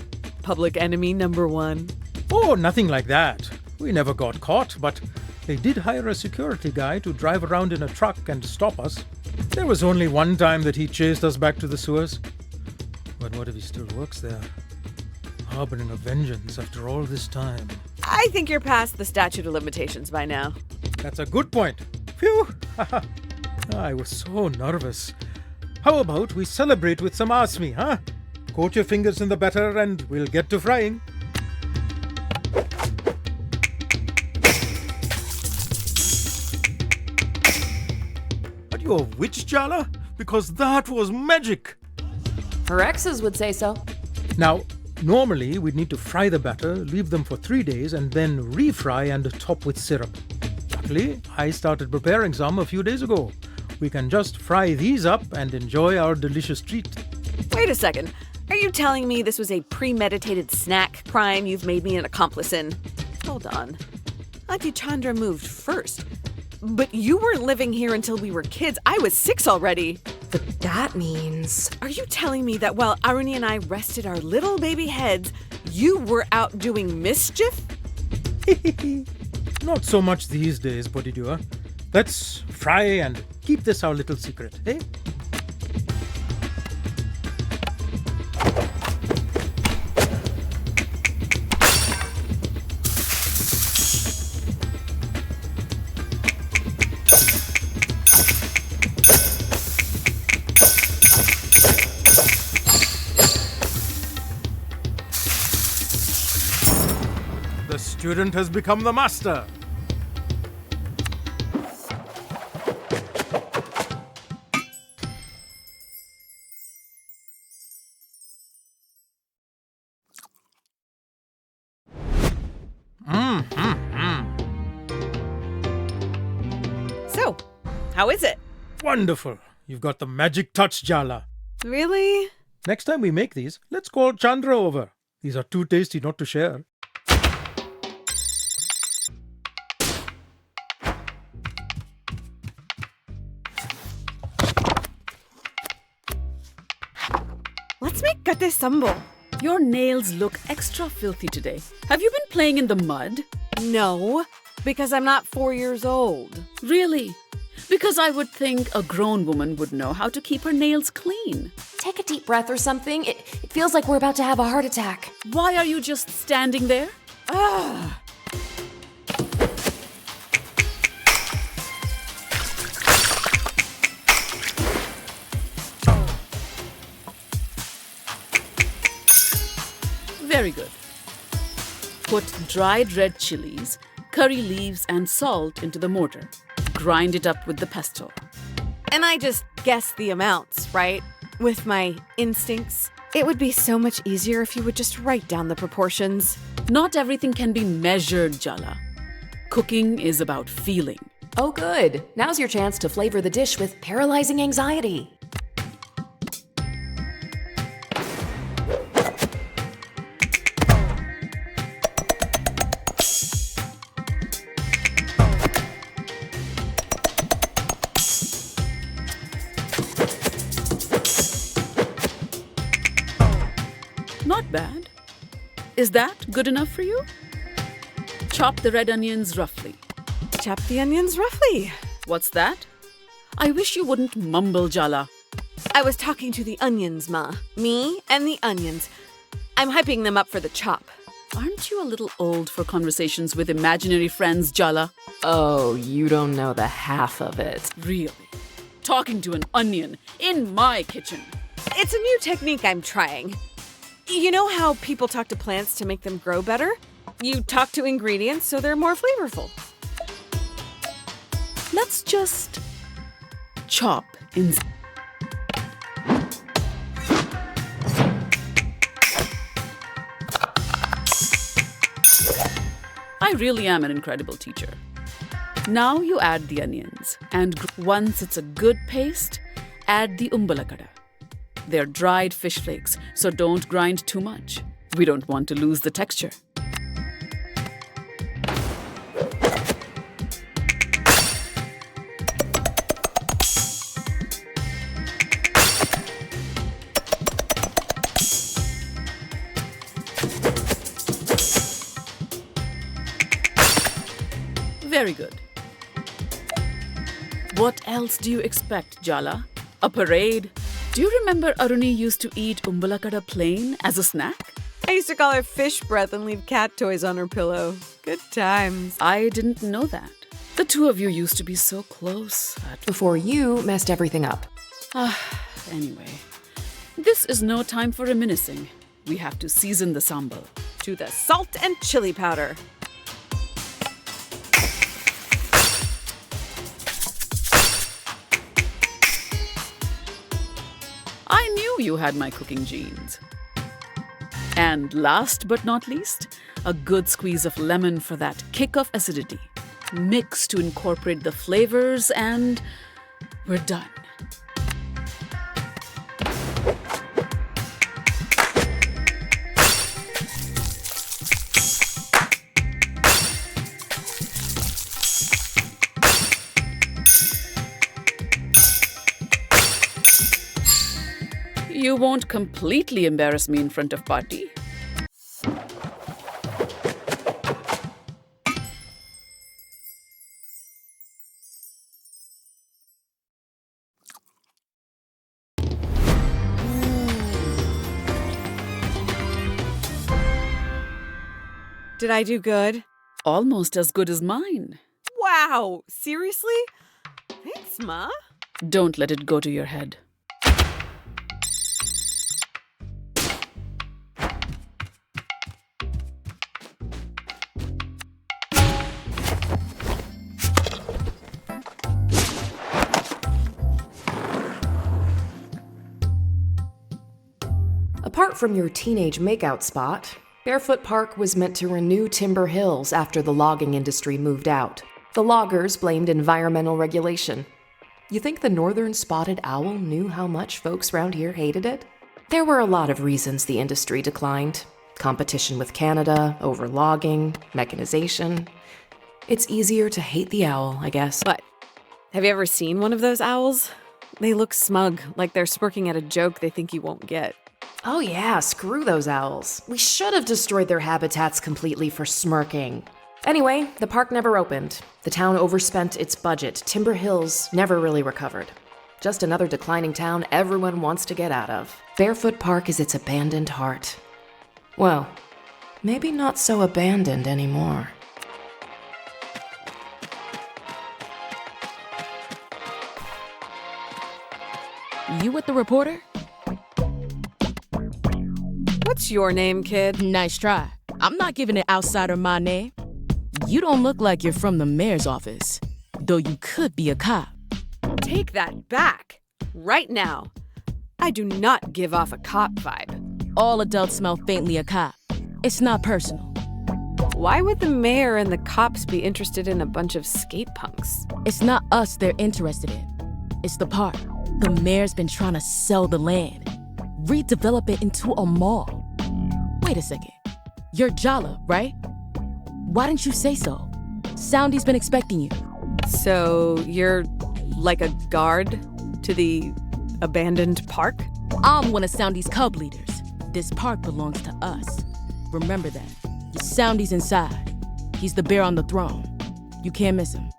Public enemy number 1? Oh, nothing like that. We never got caught, but they did hire a security guy to drive around in a truck and stop us. There was only one time that he chased us back to the sewers. But what if he still works there? Harboring a vengeance after all this time. I think you're past the statute of limitations by now. That's a good point. Phew! I was so nervous. How about we celebrate with some asmi, huh? Coat your fingers in the batter and we'll get to frying. Are you a witch, Jala? Because that was magic! Her exes would say so. Now, normally we'd need to fry the batter, leave them for 3 days, and then refry and top with syrup. Luckily, I started preparing some a few days ago. We can just fry these up and enjoy our delicious treat. Wait a second. Are you telling me this was a premeditated snack crime you've made me an accomplice in? Hold on. Auntie Chandra moved first. But you weren't living here until we were kids. I was 6 already. But that means... Are you telling me that while Aruni and I rested our little baby heads, you were out doing mischief? Not so much these days, Bodhidua. Let's fry and keep this our little secret, eh? The student has become the master. So, how is it? Wonderful. You've got the magic touch, Jala. Really? Next time we make these, let's call Chandra over. These are too tasty not to share. Let's make gate sambo. Your nails look extra filthy today. Have you been playing in the mud? No, because I'm not 4 years old. Really? Because I would think a grown woman would know how to keep her nails clean. Take a deep breath or something. It feels like we're about to have a heart attack. Why are you just standing there? Ugh. Very good. Put dried red chilies, curry leaves, and salt into the mortar. Grind it up with the pesto. And I just guessed the amounts, right? With my instincts. It would be so much easier if you would just write down the proportions. Not everything can be measured, Jala. Cooking is about feeling. Oh, good. Now's your chance to flavor the dish with paralyzing anxiety. Not bad. Is that good enough for you? Chop the red onions roughly. Chop the onions roughly. What's that? I wish you wouldn't mumble, Jala. I was talking to the onions, Ma. Me and the onions. I'm hyping them up for the chop. Aren't you a little old for conversations with imaginary friends, Jala? Oh, you don't know the half of it. Really? Talking to an onion in my kitchen. It's a new technique I'm trying. You know how people talk to plants to make them grow better? You talk to ingredients so they're more flavorful. Let's just chop in. I really am an incredible teacher. Now you add the onions, and once it's a good paste, add the umbalakada. They're dried fish flakes, so don't grind too much. We don't want to lose the texture. Very good. What else do you expect, Jala? A parade? Do you remember Aruni used to eat umbalakada plain as a snack? I used to call her fish breath and leave cat toys on her pillow. Good times. I didn't know that. The two of you used to be so close. Before you messed everything up. Anyway, this is no time for reminiscing. We have to season the sambal. To the salt and chili powder. I knew you had my cooking genes. And last but not least, a good squeeze of lemon for that kick of acidity. Mix to incorporate the flavors, and we're done. You won't completely embarrass me in front of Party. Did I do good? Almost as good as mine. Wow! Seriously? Thanks, Ma. Don't let it go to your head. Apart from your teenage makeout spot, Barefoot Park was meant to renew Timber Hills after the logging industry moved out. The loggers blamed environmental regulation. You think the northern spotted owl knew how much folks around here hated it? There were a lot of reasons the industry declined. Competition with Canada, over logging, mechanization. It's easier to hate the owl, I guess. But have you ever seen one of those owls? They look smug, like they're smirking at a joke they think you won't get. Oh yeah, screw those owls. We should have destroyed their habitats completely for smirking. Anyway, the park never opened. The town overspent its budget. Timber Hills never really recovered. Just another declining town everyone wants to get out of. Barefoot Park is its abandoned heart. Well, maybe not so abandoned anymore. You with the reporter? What's your name, kid? Nice try. I'm not giving an outsider my name. You don't look like you're from the mayor's office, though you could be a cop. Take that back. Right now. I do not give off a cop vibe. All adults smell faintly a cop. It's not personal. Why would the mayor and the cops be interested in a bunch of skate punks? It's not us they're interested in. It's the park. The mayor's been trying to sell the land, redevelop it into a mall. Wait a second. You're Jala, right? Why didn't you say so? Soundy's been expecting you. So you're like a guard to the abandoned park? I'm one of Soundy's cub leaders. This park belongs to us. Remember that. Soundy's inside. He's the bear on the throne. You can't miss him.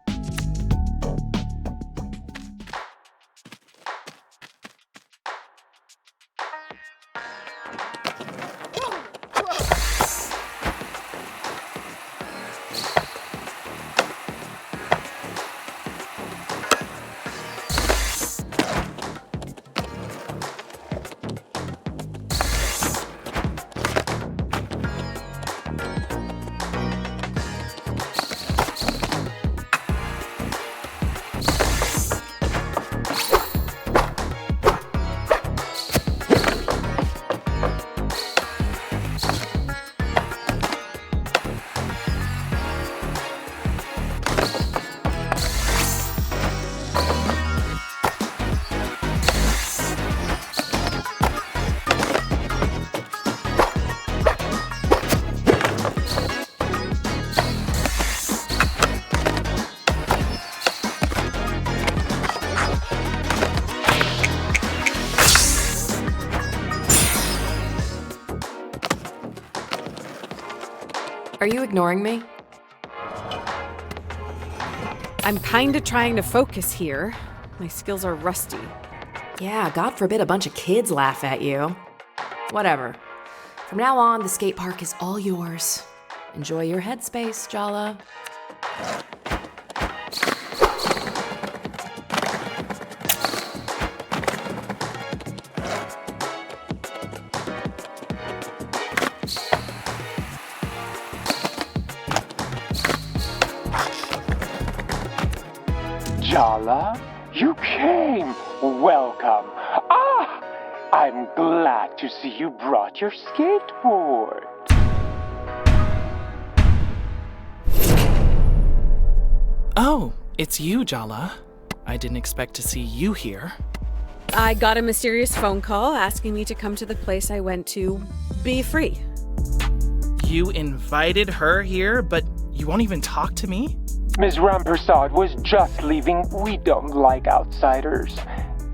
Are you ignoring me? I'm kinda trying to focus here. My skills are rusty. Yeah, God forbid a bunch of kids laugh at you. Whatever. From now on, the skate park is all yours. Enjoy your headspace, Jala. Jala, you came. Welcome. I'm glad to see you brought your skateboard. Oh, it's you, Jala. I didn't expect to see you here. I got a mysterious phone call asking me to come to the place I went to be free. You invited her here, but you won't even talk to me? Ms. Rampersad was just leaving. We don't like outsiders.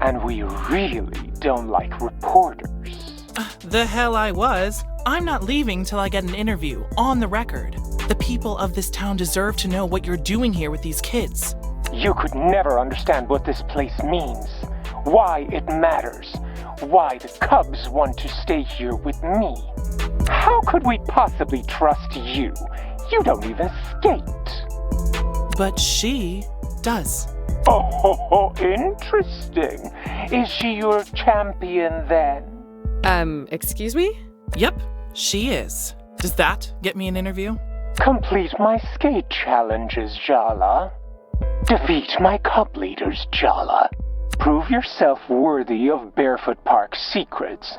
And we really don't like reporters. The hell I was. I'm not leaving till I get an interview, on the record. The people of this town deserve to know what you're doing here with these kids. You could never understand what this place means, why it matters, why the Cubs want to stay here with me. How could we possibly trust you? You don't even skate. But she does. Oh, interesting. Is she your champion then? Excuse me? Yep, she is. Does that get me an interview? Complete my skate challenges, Jala. Defeat my Cub leaders, Jala. Prove yourself worthy of Barefoot Park's secrets,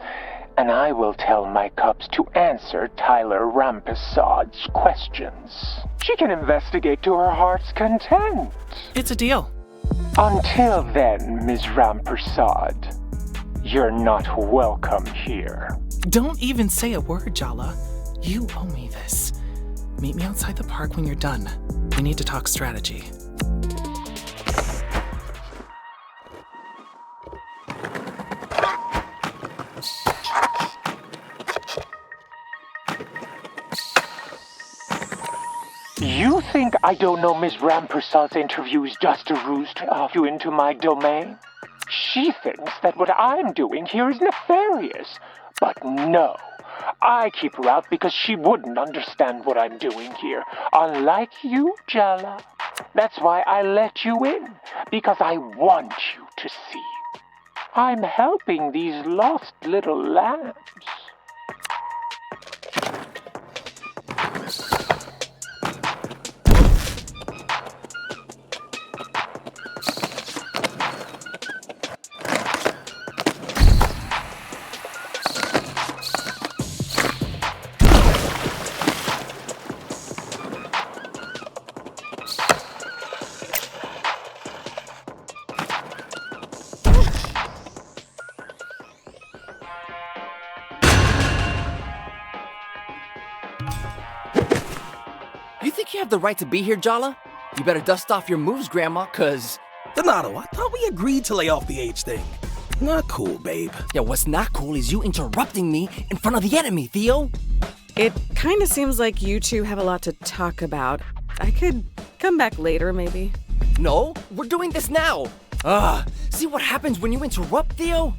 and I will tell my Cubs to answer Tyler Rampesad's questions. She can investigate to her heart's content. It's a deal. Until then, Ms. Rampersad, you're not welcome here. Don't even say a word, Jala. You owe me this. Meet me outside the park when you're done. We need to talk strategy. You think I don't know Ms. Rampersad's interview is just a ruse to off you into my domain? She thinks that what I'm doing here is nefarious. But no, I keep her out because she wouldn't understand what I'm doing here. Unlike you, Jala. That's why I let you in, because I want you to see. I'm helping these lost little lambs. You think you have the right to be here, Jala? You better dust off your moves, Grandma, cause... Donato, I thought we agreed to lay off the age thing. Not cool, babe. Yeah, what's not cool is you interrupting me in front of the enemy, Theo. It kinda seems like you two have a lot to talk about. I could come back later, maybe. No, we're doing this now. See what happens when you interrupt, Theo?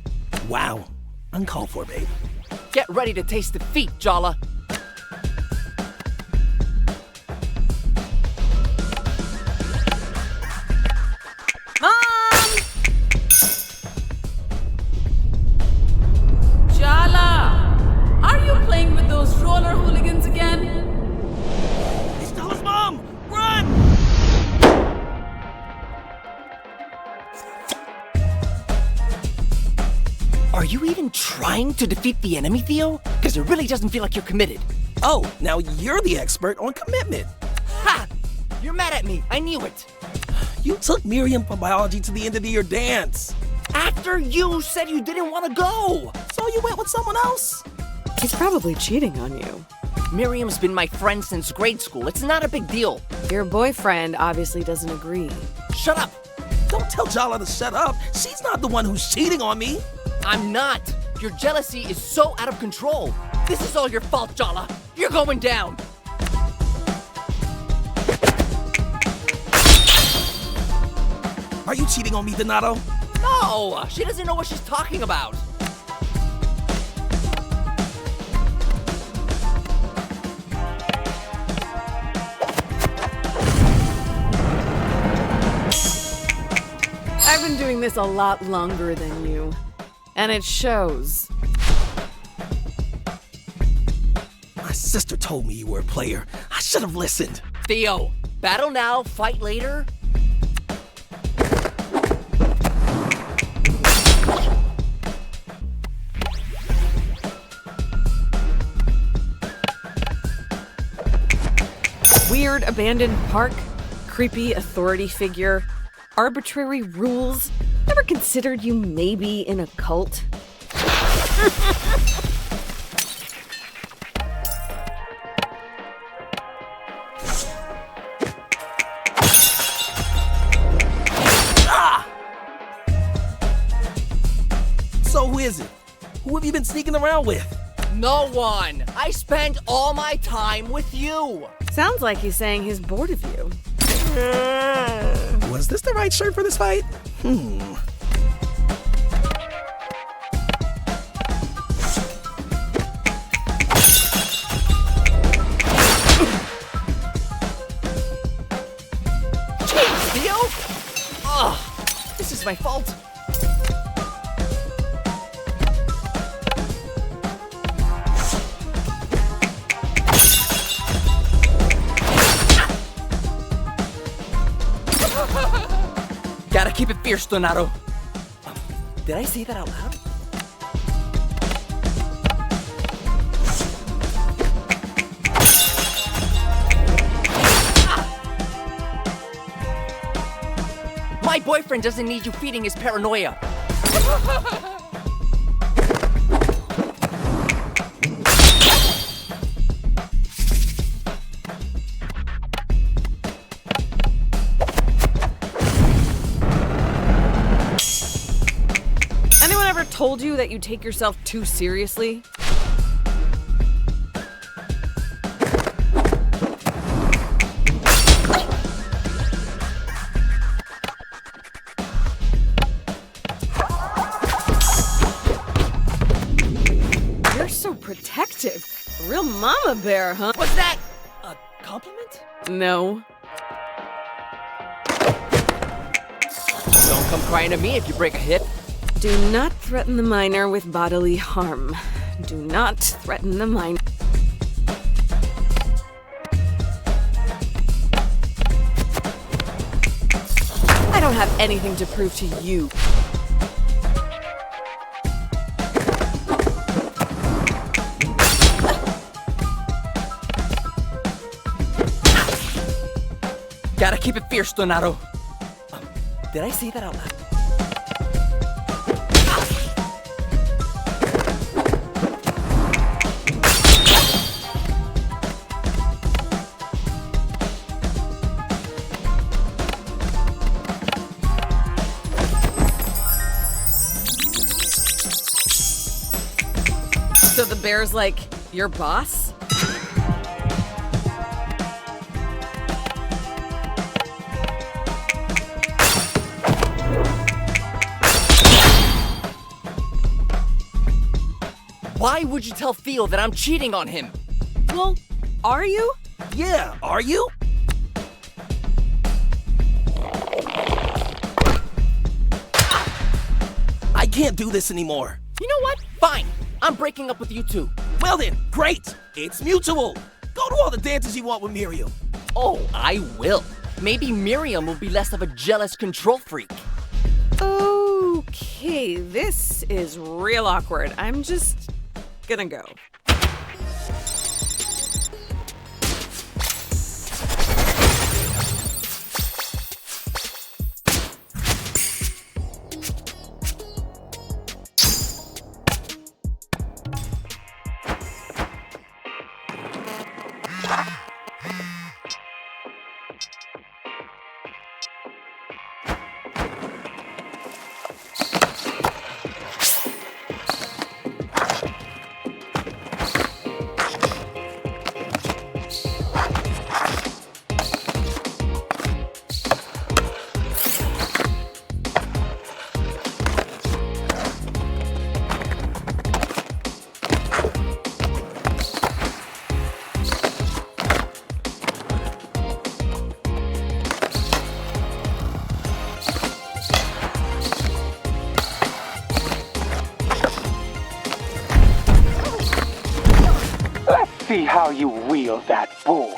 Wow, uncalled for, babe. Get ready to taste defeat, Jala. Are you even trying to defeat the enemy, Theo? Because it really doesn't feel like you're committed. Oh, now you're the expert on commitment. Ha! You're mad at me. I knew it. You took Miriam from biology to the end of the year dance. After you said you didn't want to go. So you went with someone else? He's probably cheating on you. Miriam's been my friend since grade school. It's not a big deal. Your boyfriend obviously doesn't agree. Shut up. Don't tell Jala to shut up. She's not the one who's cheating on me. I'm not. Your jealousy is so out of control. This is all your fault, Jala. You're going down. Are you cheating on me, Donato? No! She doesn't know what she's talking about. I've been doing this a lot longer than you, and it shows. My sister told me you were a player. I should have listened. Theo, battle now, fight later? Weird abandoned park, creepy authority figure, arbitrary rules. Ever considered you maybe in a cult? So who is it? Who have you been sneaking around with? No one! I spent all my time with you! Sounds like he's saying he's bored of you. Was this the right shirt for this fight? Jeez, Theo! Ugh, this is my fault. Gotta keep it fierce, Donato. Did I say that out loud? My boyfriend doesn't need you feeding his paranoia. Anyone ever told you that you take yourself too seriously? You're so protective. A real mama bear, huh? What's that? A compliment? No. Don't come crying to me if you break a hip. Do not threaten the minor with bodily harm. Do not threaten the minor. I don't have anything to prove to you. Gotta keep it fierce, Donato. Did I say that out loud? So the bear's like your boss? Why would you tell Theo that I'm cheating on him? Well, are you? Yeah, are you? I can't do this anymore. You know what? Fine. I'm breaking up with you two. Well then, great. It's mutual. Go to all the dances you want with Miriam. Oh, I will. Maybe Miriam will be less of a jealous control freak. Okay, this is real awkward. I'm just gonna go. how you wield that board.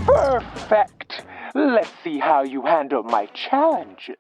Perfect. Let's see how you handle my challenges.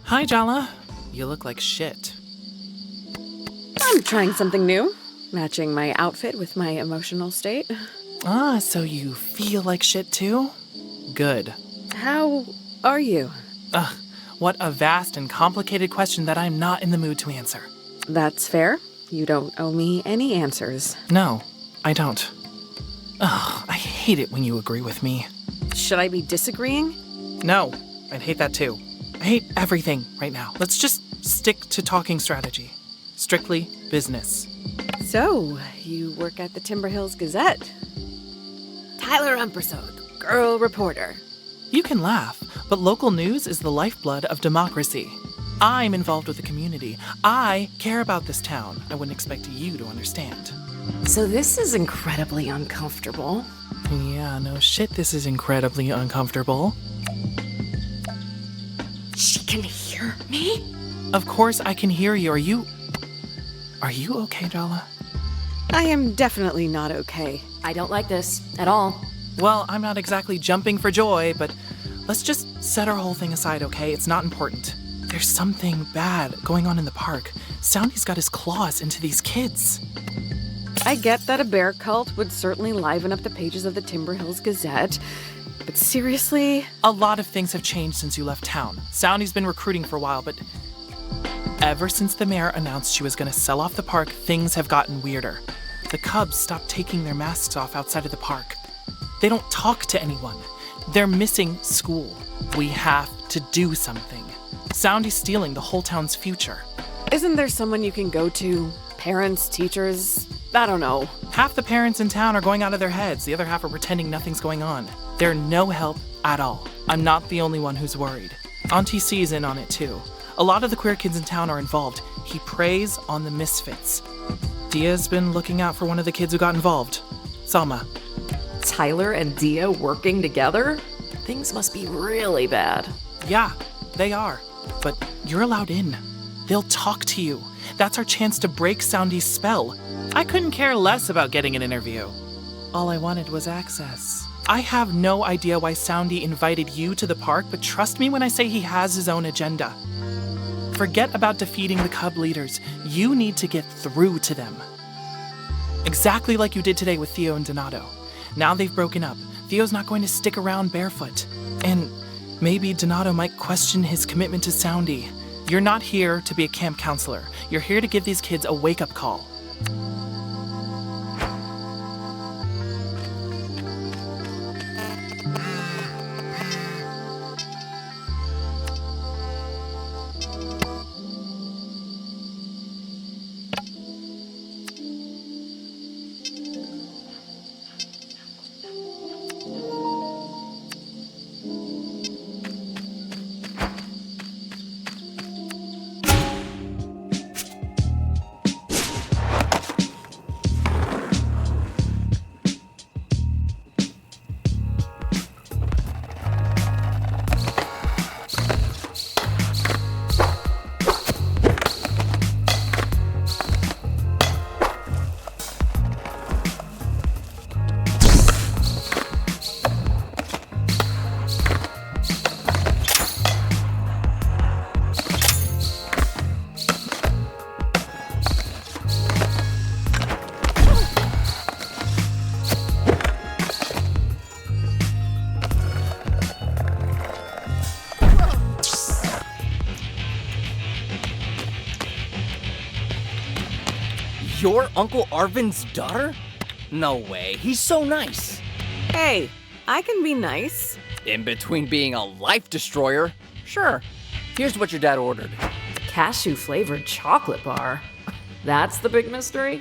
Hi, Jala. You look like shit. I'm trying something new, matching my outfit with my emotional state. Ah, so you feel like shit too? Good. How are you? Ugh, what a vast and complicated question that I'm not in the mood to answer. That's fair. You don't owe me any answers. No, I don't. Ugh, I hate it when you agree with me. Should I be disagreeing? No, I'd hate that too. I hate everything right now. Let's just stick to talking strategy. Strictly business. So, you work at the Timber Hills Gazette. Tyler Umpersode, girl reporter. You can laugh, but local news is the lifeblood of democracy. I'm involved with the community. I care about this town. I wouldn't expect you to understand. So this is incredibly uncomfortable. Yeah, no shit, this is incredibly uncomfortable. She can hear me? Of course I can hear you. Are you okay, Jala? I am definitely not okay. I don't like this at all. Well, I'm not exactly jumping for joy, but let's just set our whole thing aside, okay? It's not important. There's something bad going on in the park. Soundy's got his claws into these kids. I get that a bear cult would certainly liven up the pages of the Timber Hills Gazette, but seriously? A lot of things have changed since you left town. Soundy's been recruiting for a while, but ever since the mayor announced she was going to sell off the park, things have gotten weirder. The Cubs stopped taking their masks off outside of the park. They don't talk to anyone. They're missing school. We have to do something. Soundy's stealing the whole town's future. Isn't there someone you can go to? Parents, teachers? I don't know. Half the parents in town are going out of their heads. The other half are pretending nothing's going on. They're no help at all. I'm not the only one who's worried. Auntie C's in on it too. A lot of the queer kids in town are involved. He preys on the misfits. Dia's been looking out for one of the kids who got involved. Salma. Tyler and Dia working together? Things must be really bad. Yeah, they are. But you're allowed in. They'll talk to you. That's our chance to break Soundy's spell. I couldn't care less about getting an interview. All I wanted was access. I have no idea why Soundy invited you to the park, but trust me when I say he has his own agenda. Forget about defeating the Cub leaders. You need to get through to them. Exactly like you did today with Theo and Donato. Now they've broken up. Theo's not going to stick around barefoot. And maybe Donato might question his commitment to Soundy. You're not here to be a camp counselor. You're here to give these kids a wake-up call. You're Uncle Arvin's daughter? No way, he's so nice. Hey, I can be nice. In between being a life destroyer, sure. Here's what your dad ordered. Cashew-flavored chocolate bar. That's the big mystery?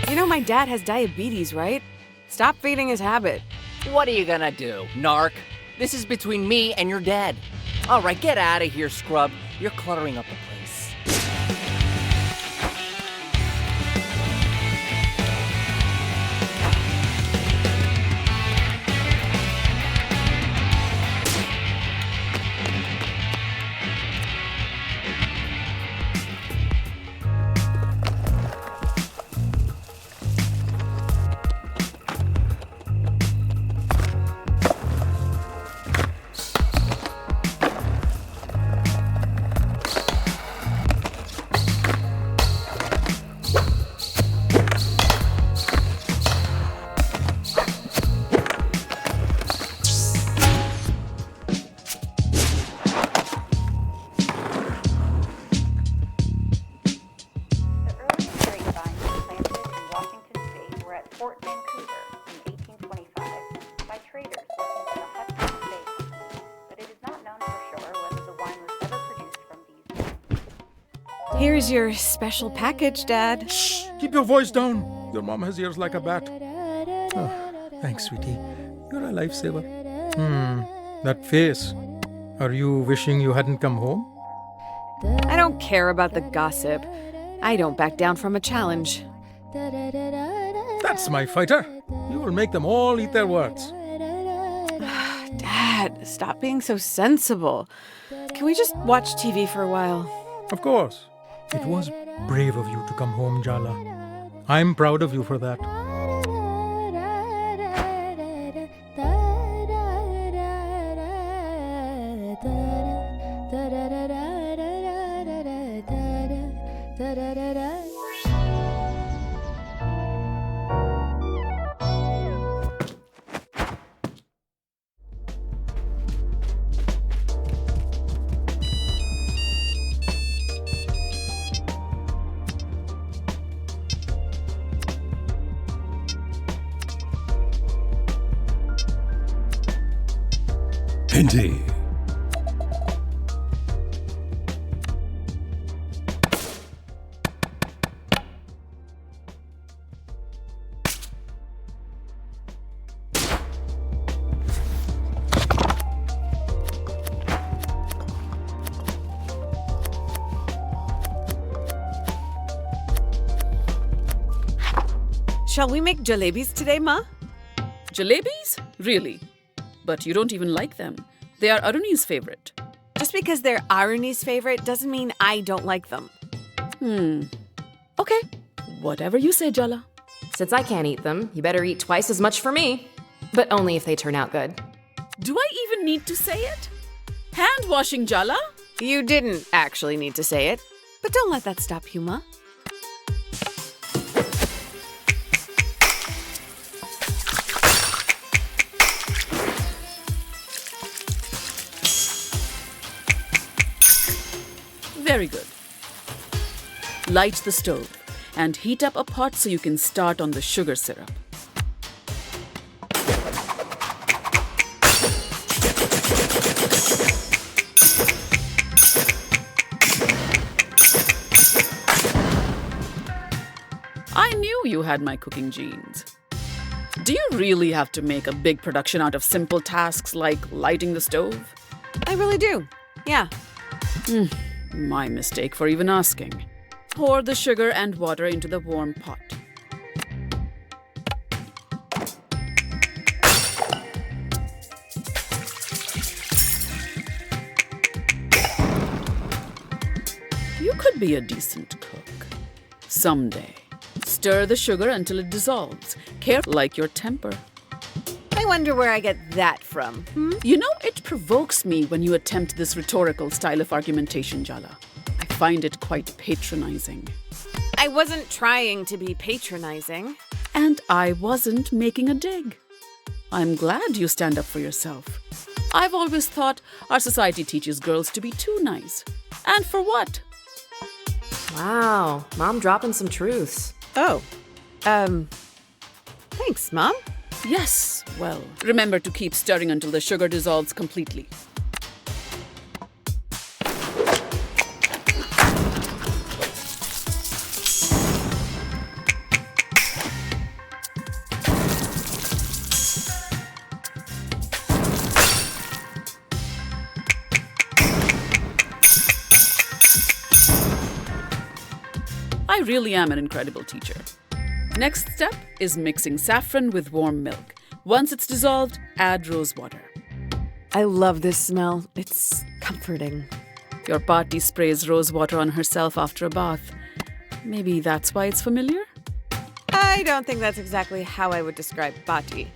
You know my dad has diabetes, right? Stop feeding his habit. What are you gonna do, narc? This is between me and your dad. All right, get out of here, scrub. You're cluttering up the place. Here's your special package, Dad. Shh! Keep your voice down. Your mom has ears like a bat. Oh, thanks, sweetie. You're a lifesaver. That face. Are you wishing you hadn't come home? I don't care about the gossip. I don't back down from a challenge. That's my fighter. You will make them all eat their words. Dad, stop being so sensible. Can we just watch TV for a while? Of course. It was brave of you to come home, Jala. I'm proud of you for that. Indeed. Shall we make jalebis today, Ma? Jalebis? Really? But you don't even like them. They are Aruni's favorite. Just because they're Aruni's favorite doesn't mean I don't like them. Okay. Whatever you say, Jala. Since I can't eat them, you better eat twice as much for me. But only if they turn out good. Do I even need to say it? Hand washing, Jala? You didn't actually need to say it. But don't let that stop you, Ma. Very good. Light the stove and heat up a pot so you can start on the sugar syrup. I knew you had my cooking genes. Do you really have to make a big production out of simple tasks like lighting the stove? I really do. Yeah. My mistake for even asking. Pour the sugar and water into the warm pot. You could be a decent cook. Someday. Stir the sugar until it dissolves. Care like your temper. I wonder where I get that from. You know, it provokes me when you attempt this rhetorical style of argumentation, Jala. I find it quite patronizing. I wasn't trying to be patronizing. And I wasn't making a dig. I'm glad you stand up for yourself. I've always thought our society teaches girls to be too nice. And for what? Wow, Mom dropping some truths. Oh. Thanks, Mom. Yes, well, remember to keep stirring until the sugar dissolves completely. I really am an incredible teacher. Next step is mixing saffron with warm milk. Once it's dissolved, add rose water. I love this smell. It's comforting. Your Bati sprays rose water on herself after a bath. Maybe that's why it's familiar? I don't think that's exactly how I would describe Bati.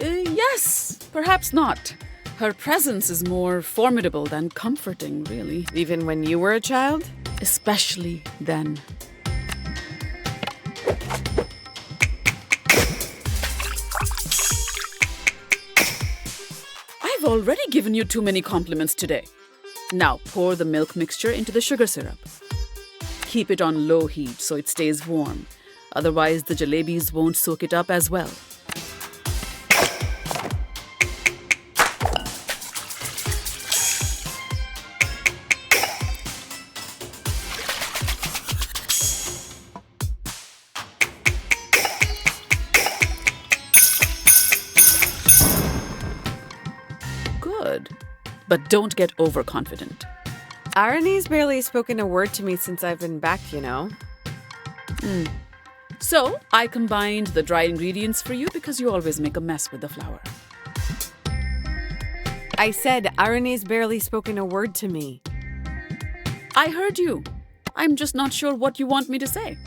Yes, perhaps not. Her presence is more formidable than comforting, really. Even when you were a child? Especially then. I've already given you too many compliments today. Now pour the milk mixture into the sugar syrup. Keep it on low heat so it stays warm. Otherwise, the jalebis won't soak it up as well. Good, but don't get overconfident. Arnie's barely spoken a word to me since I've been back, you know. So, I combined the dry ingredients for you because you always make a mess with the flour. I said Arnie's barely spoken a word to me. I heard you. I'm just not sure what you want me to say.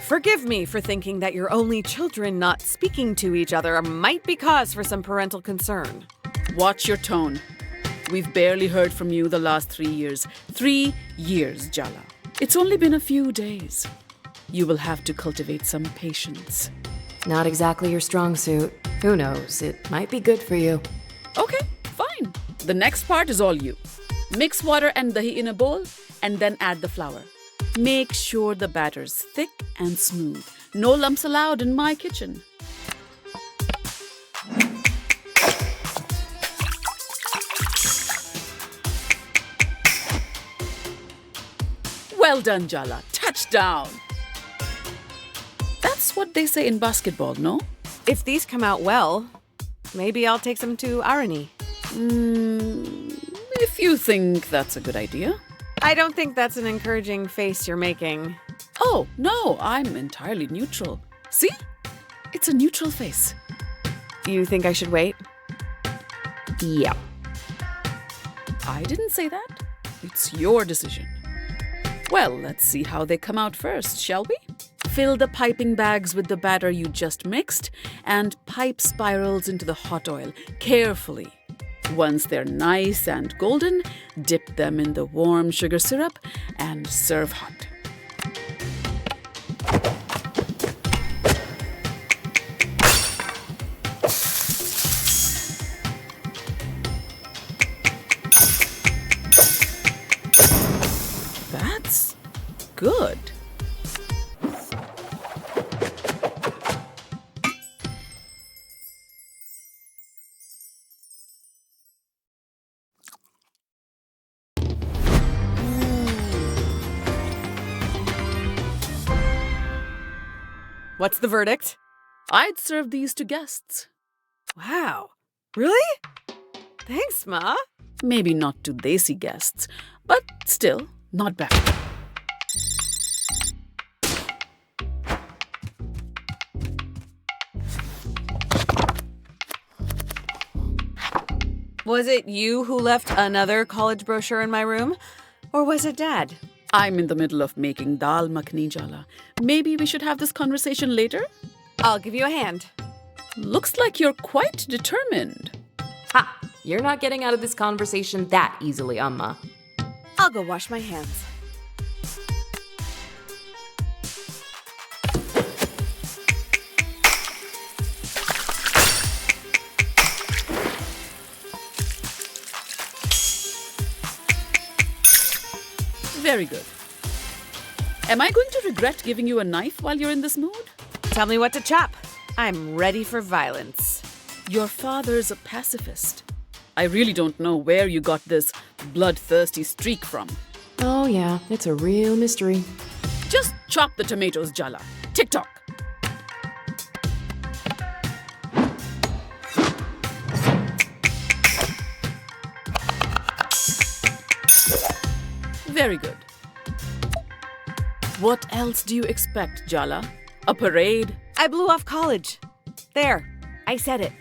Forgive me for thinking that your only children not speaking to each other might be cause for some parental concern. Watch your tone. We've barely heard from you the last 3 years. 3 years, Jala. It's only been a few days. You will have to cultivate some patience. Not exactly your strong suit. Who knows? It might be good for you. Okay, fine. The next part is all you. Mix water and dahi in a bowl and then add the flour. Make sure the batter's thick and smooth. No lumps allowed in my kitchen. Well done, Jala. Touchdown. That's what they say in basketball, no? If these come out well, maybe I'll take some to Arnie. If you think that's a good idea. I don't think that's an encouraging face you're making. Oh, no, I'm entirely neutral. See? It's a neutral face. You think I should wait? Yeah. I didn't say that. It's your decision. Well, let's see how they come out first, shall we? Fill the piping bags with the batter you just mixed and pipe spirals into the hot oil carefully. Once they're nice and golden, dip them in the warm sugar syrup and serve hot. That's good. What's the verdict? I'd serve these to guests. Wow. Really? Thanks, Ma. Maybe not to desi guests, but still, not bad. Was it you who left another college brochure in my room? Or was it Dad? I'm in the middle of making dal makhani, Jala. Maybe we should have this conversation later? I'll give you a hand. Looks like you're quite determined. Ha! You're not getting out of this conversation that easily, Amma. I'll go wash my hands. Very good. Am I going to regret giving you a knife while you're in this mood? Tell me what to chop. I'm ready for violence. Your father's a pacifist. I really don't know where you got this bloodthirsty streak from. Oh yeah, it's a real mystery. Just chop the tomatoes, Jala. Tick-tock. Very good. What else do you expect, Jala? A parade? I blew off college. There, I said it.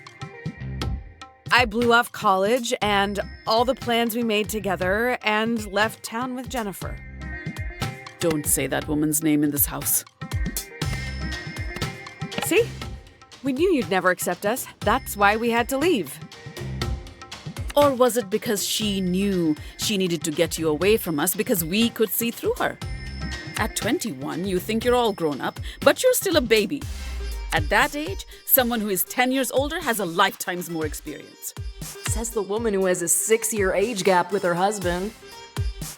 I blew off college and all the plans we made together and left town with Jennifer. Don't say that woman's name in this house. See? We knew you'd never accept us. That's why we had to leave. Or was it because she knew she needed to get you away from us because we could see through her? At 21, you think you're all grown up, but you're still a baby. At that age, someone who is 10 years older has a lifetime's more experience. Says the woman who has a 6-year age gap with her husband.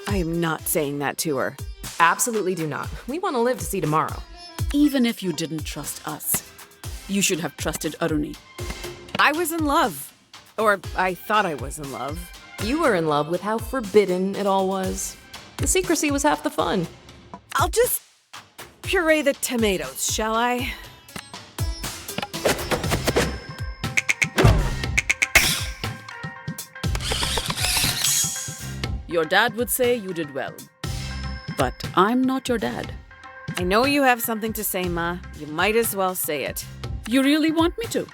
I am not saying that to her. Absolutely do not. We want to live to see tomorrow. Even if you didn't trust us, you should have trusted Aruni. I was in love. Or I thought I was in love. You were in love with how forbidden it all was. The secrecy was half the fun. I'll just puree the tomatoes, shall I? Your dad would say you did well. But I'm not your dad. I know you have something to say, Ma. You might as well say it. You really want me to?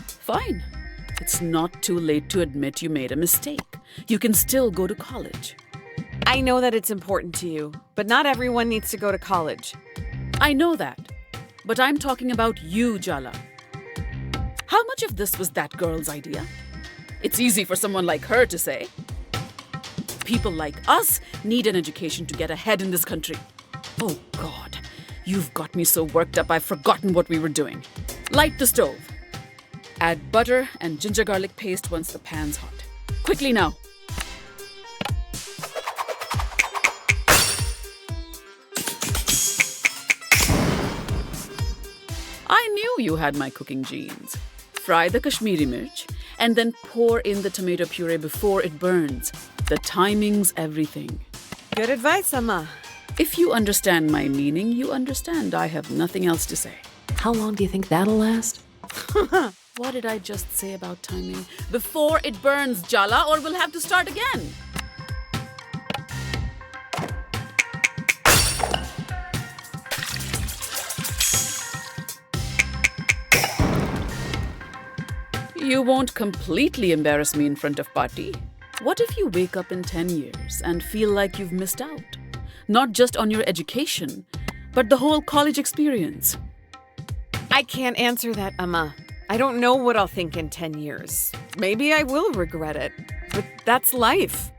Fine. It's not too late to admit you made a mistake. You can still go to college. I know that it's important to you, but not everyone needs to go to college. I know that. But I'm talking about you, Jala. How much of this was that girl's idea? It's easy for someone like her to say. People like us need an education to get ahead in this country. Oh, God. You've got me so worked up I've forgotten what we were doing. Light the stove. Add butter and ginger garlic paste once the pan's hot. Quickly now. I knew you had my cooking genes. Fry the Kashmiri mirch and then pour in the tomato puree before it burns. The timing's everything. Good advice, Amma. If you understand my meaning, you understand I have nothing else to say. How long do you think that'll last? What did I just say about timing? Before it burns, Jala, or we'll have to start again. You won't completely embarrass me in front of Pati. What if you wake up in 10 years and feel like you've missed out? Not just on your education, but the whole college experience. I can't answer that, Amma. I don't know what I'll think in 10 years. Maybe I will regret it. But that's life.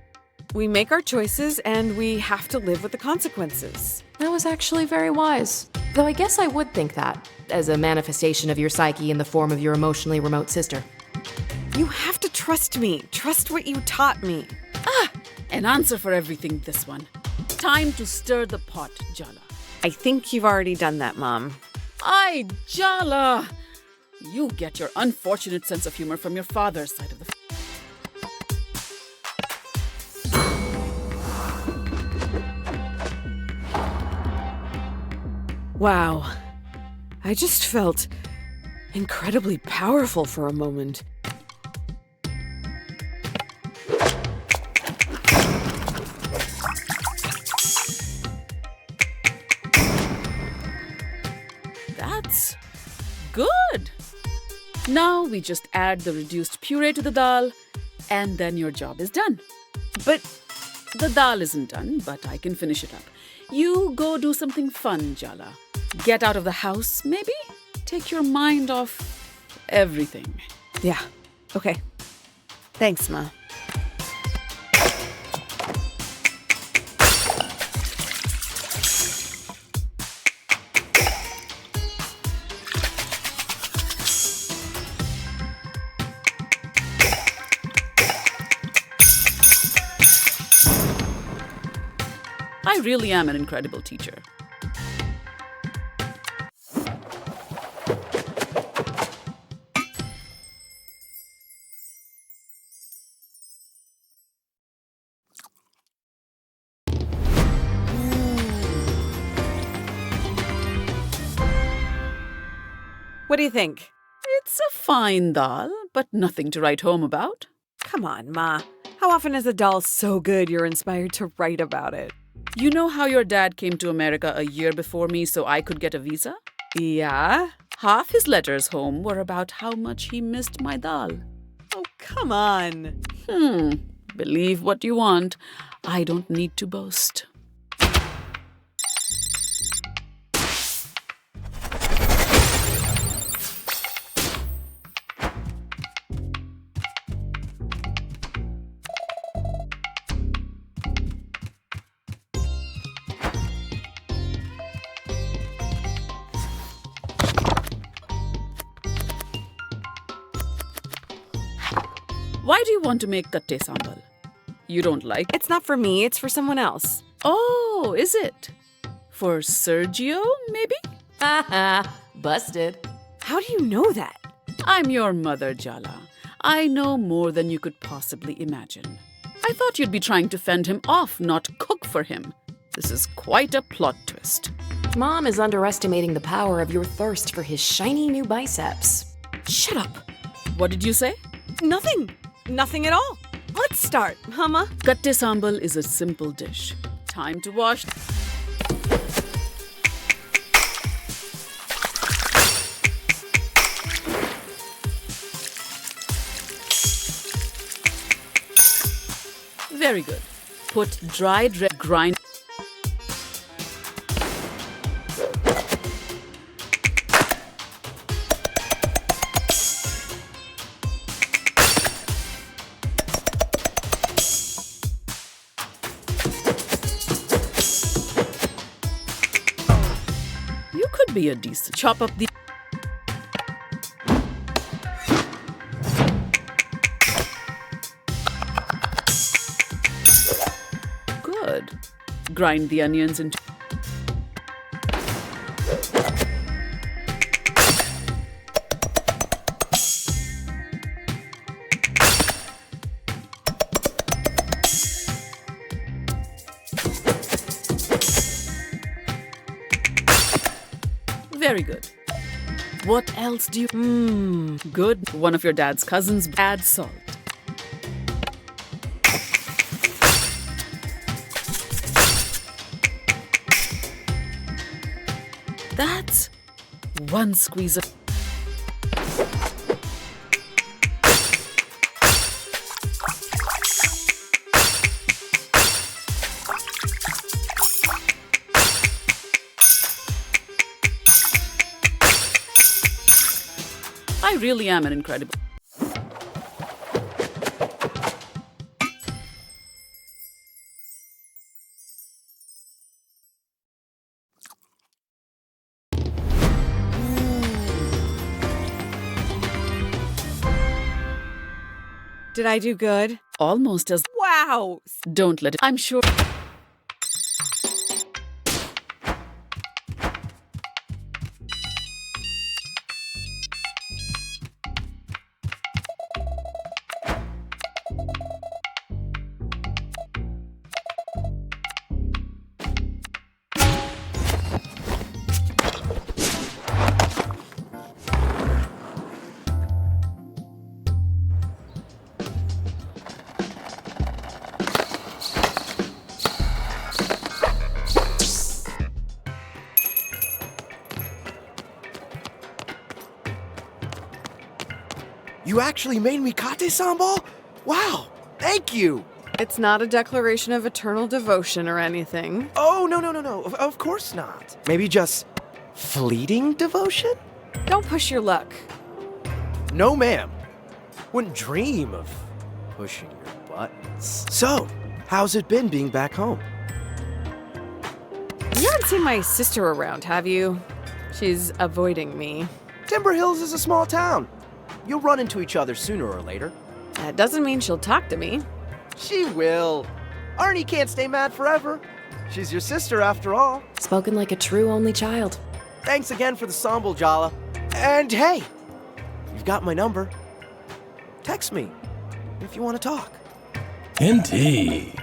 We make our choices and we have to live with the consequences. That was actually very wise. Though I guess I would think that, as a manifestation of your psyche in the form of your emotionally remote sister. You have to trust me. Trust what you taught me. An answer for everything, this one. time to stir the pot, Jala. I think you've already done that, Mom. Ay, Jala! You get your unfortunate sense of humor from your father's side of the Wow. I just felt incredibly powerful for a moment. That's good. Now we just add the reduced puree to the dal, and then your job is done. But the dal isn't done, but I can finish it up. You go do something fun, Jala. Get out of the house, maybe? Take your mind off everything. Yeah, okay. Thanks, Ma. I really am an incredible teacher. What do you think? It's a fine dal, but nothing to write home about. Come on, Ma. How often is a dal so good you're inspired to write about it? You know how your dad came to America a year before me so I could get a visa? Yeah? Half his letters home were about how much he missed my dal. Oh, come on. Believe what you want. I don't need to boast. Why do you want to make katte sambal? You don't like it? It's not for me, it's for someone else. Oh, is it? For Sergio, maybe? Haha, busted. How do you know that? I'm your mother, Jala. I know more than you could possibly imagine. I thought you'd be trying to fend him off, not cook for him. This is quite a plot twist. Mom is underestimating the power of your thirst for his shiny new biceps. Shut up. What did you say? Nothing. Nothing at all. Let's start, Ma? Katte sambal is a simple dish. Time to wash. Very good. Put dried red grind. You could be a decent. Chop up the. Good. Grind the onions into. Very good. What else do you... Good. One of your dad's cousins. Add salt. That's one squeeze of... I really am an incredible... Did I do good? Almost as... Wow! Don't let it... I'm sure... You actually made me kate sambal? Wow, thank you! It's not a declaration of eternal devotion or anything. Oh, no. Of course not. Maybe just fleeting devotion? Don't push your luck. No, ma'am. Wouldn't dream of pushing your buttons. So, how's it been being back home? You haven't seen my sister around, have you? She's avoiding me. Timber Hills is a small town. You'll run into each other sooner or later. That doesn't mean she'll talk to me. She will. Arnie can't stay mad forever. She's your sister after all. Spoken like a true only child. Thanks again for the sambal, Jala. And hey, you've got my number. Text me if you want to talk. Indeed.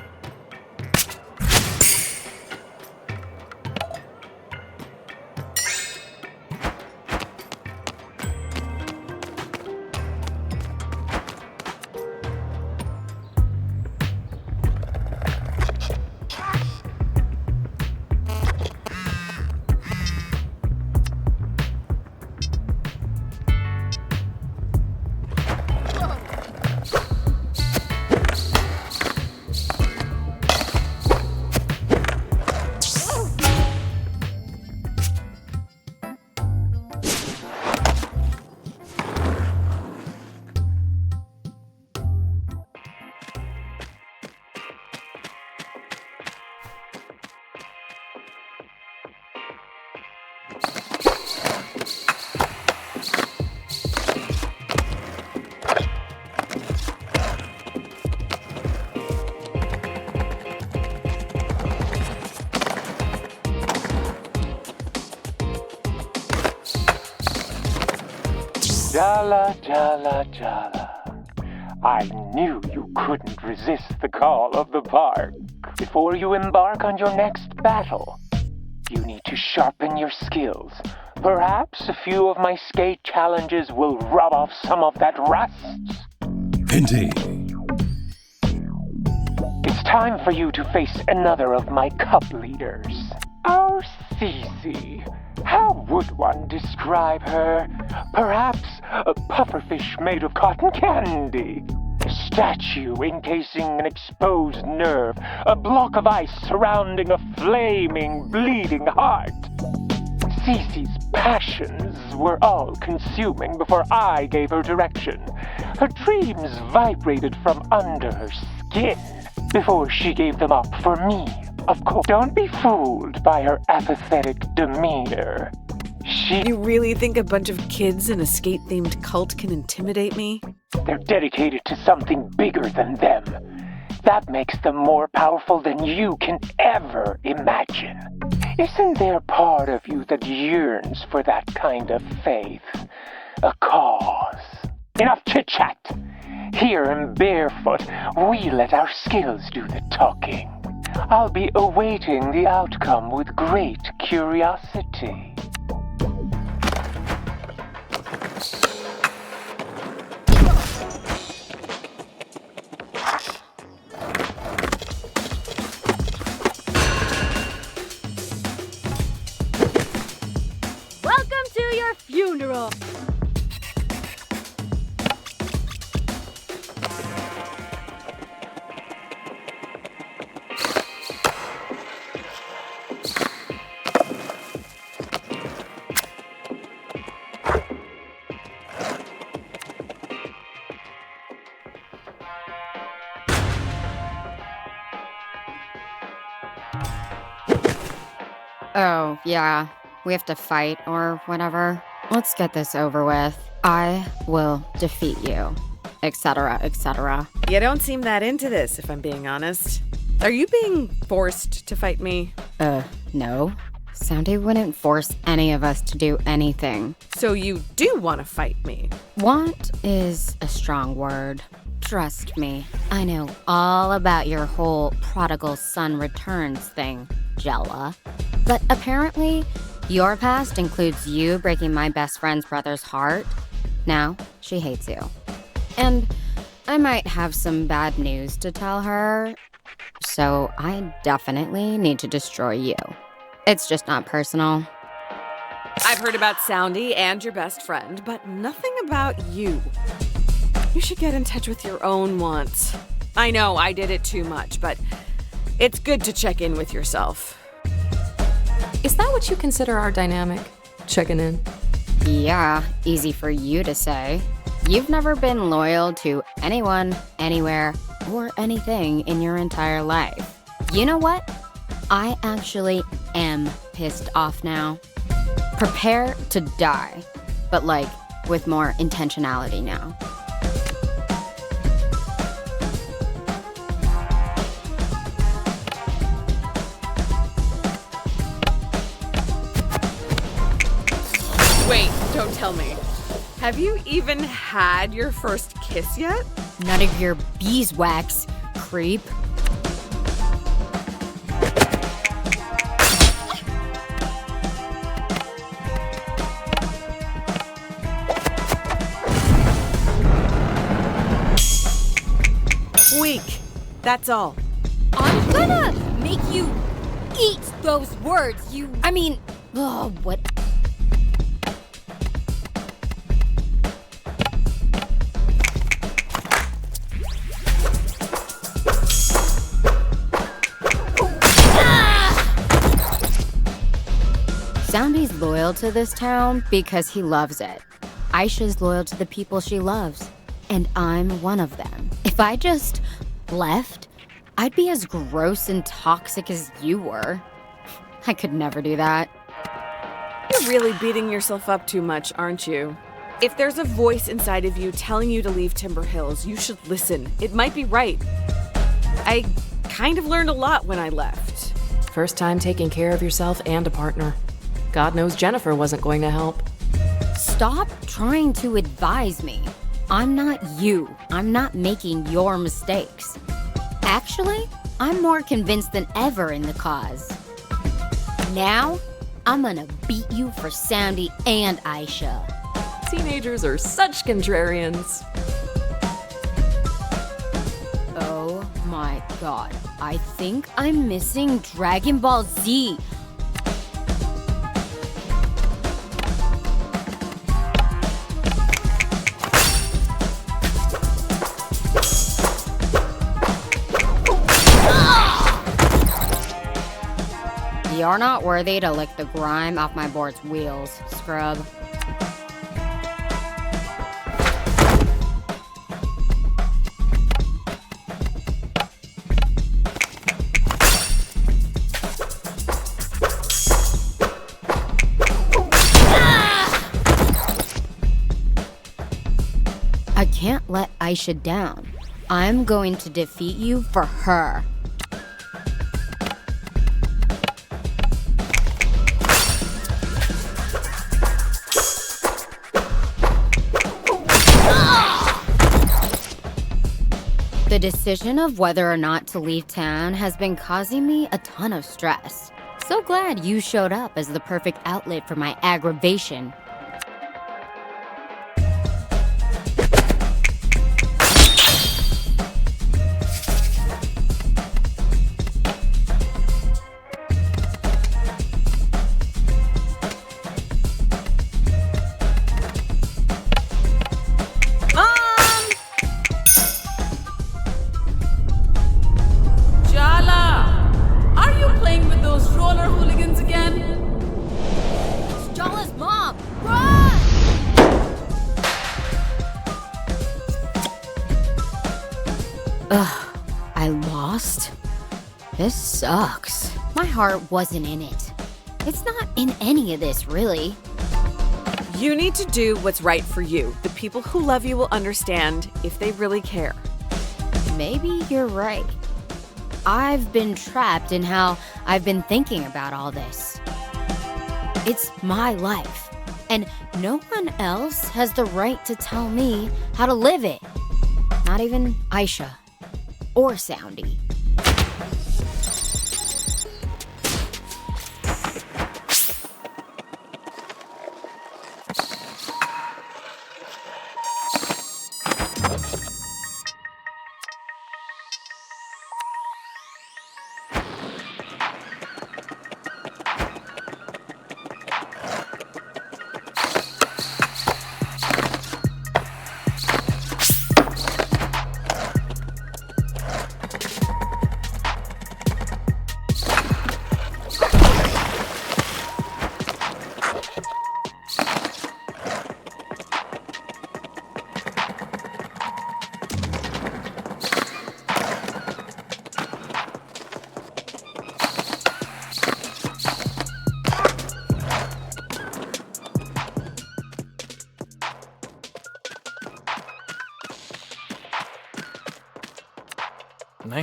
Jala, Jala, Jala. I knew you couldn't resist the call of the park. Before you embark on your next battle, you need to sharpen your skills. Perhaps a few of my skate challenges will rub off some of that rust. Indeed. It's time for you to face another of my cup leaders. Our Cece. How would one describe her? Perhaps a pufferfish made of cotton candy. A statue encasing an exposed nerve. A block of ice surrounding a flaming, bleeding heart. Cece's passions were all-consuming before I gave her direction. Her dreams vibrated from under her skin before she gave them up for me. Of course, don't be fooled by her apathetic demeanor. You really think a bunch of kids in a skate-themed cult can intimidate me? They're dedicated to something bigger than them. That makes them more powerful than you can ever imagine. Isn't there part of you that yearns for that kind of faith? A cause? Enough chit-chat. Here in Barefoot, we let our skills do the talking. I'll be awaiting the outcome with great curiosity. Welcome to your funeral. Oh, yeah. We have to fight or whatever. Let's get this over with. I will defeat you. Etc., etc. You don't seem that into this, if I'm being honest. Are you being forced to fight me? No. Soundy wouldn't force any of us to do anything. So you do want to fight me? Want is a strong word. Trust me, I know all about your whole prodigal son returns thing, Jella. But apparently, your past includes you breaking my best friend's brother's heart. Now, she hates you. And I might have some bad news to tell her, so I definitely need to destroy you. It's just not personal. I've heard about Soundy and your best friend, but nothing about you. You should get in touch with your own wants. I know I did it too much, but it's good to check in with yourself. Is that what you consider our dynamic? Checking in? Yeah, easy for you to say. You've never been loyal to anyone, anywhere, or anything in your entire life. You know what? I actually am pissed off now. Prepare to die, but like with more intentionality now. Wait, don't tell me. Have you even had your first kiss yet? None of your beeswax, creep. Weak. That's all. I'm gonna make you eat those words. What? Soundy's loyal to this town because he loves it. Aisha's loyal to the people she loves, and I'm one of them. If I just left, I'd be as gross and toxic as you were. I could never do that. You're really beating yourself up too much, aren't you? If there's a voice inside of you telling you to leave Timber Hills, you should listen. It might be right. I kind of learned a lot when I left. First time taking care of yourself and a partner. God knows Jennifer wasn't going to help. Stop trying to advise me. I'm not you. I'm not making your mistakes. Actually, I'm more convinced than ever in the cause. Now, I'm gonna beat you for Soundy and Aisha. Teenagers are such contrarians. Oh my god. I think I'm missing Dragon Ball Z. You're not worthy to lick the grime off my board's wheels, scrub. I can't let Aisha down. I'm going to defeat you for her. The decision of whether or not to leave town has been causing me a ton of stress. So glad you showed up as the perfect outlet for my aggravation. Ugh, I lost? This sucks. My heart wasn't in it. It's not in any of this, really. You need to do what's right for you. The people who love you will understand if they really care. Maybe you're right. I've been trapped in how I've been thinking about all this. It's my life, and no one else has the right to tell me how to live it. Not even Aisha or Soundy.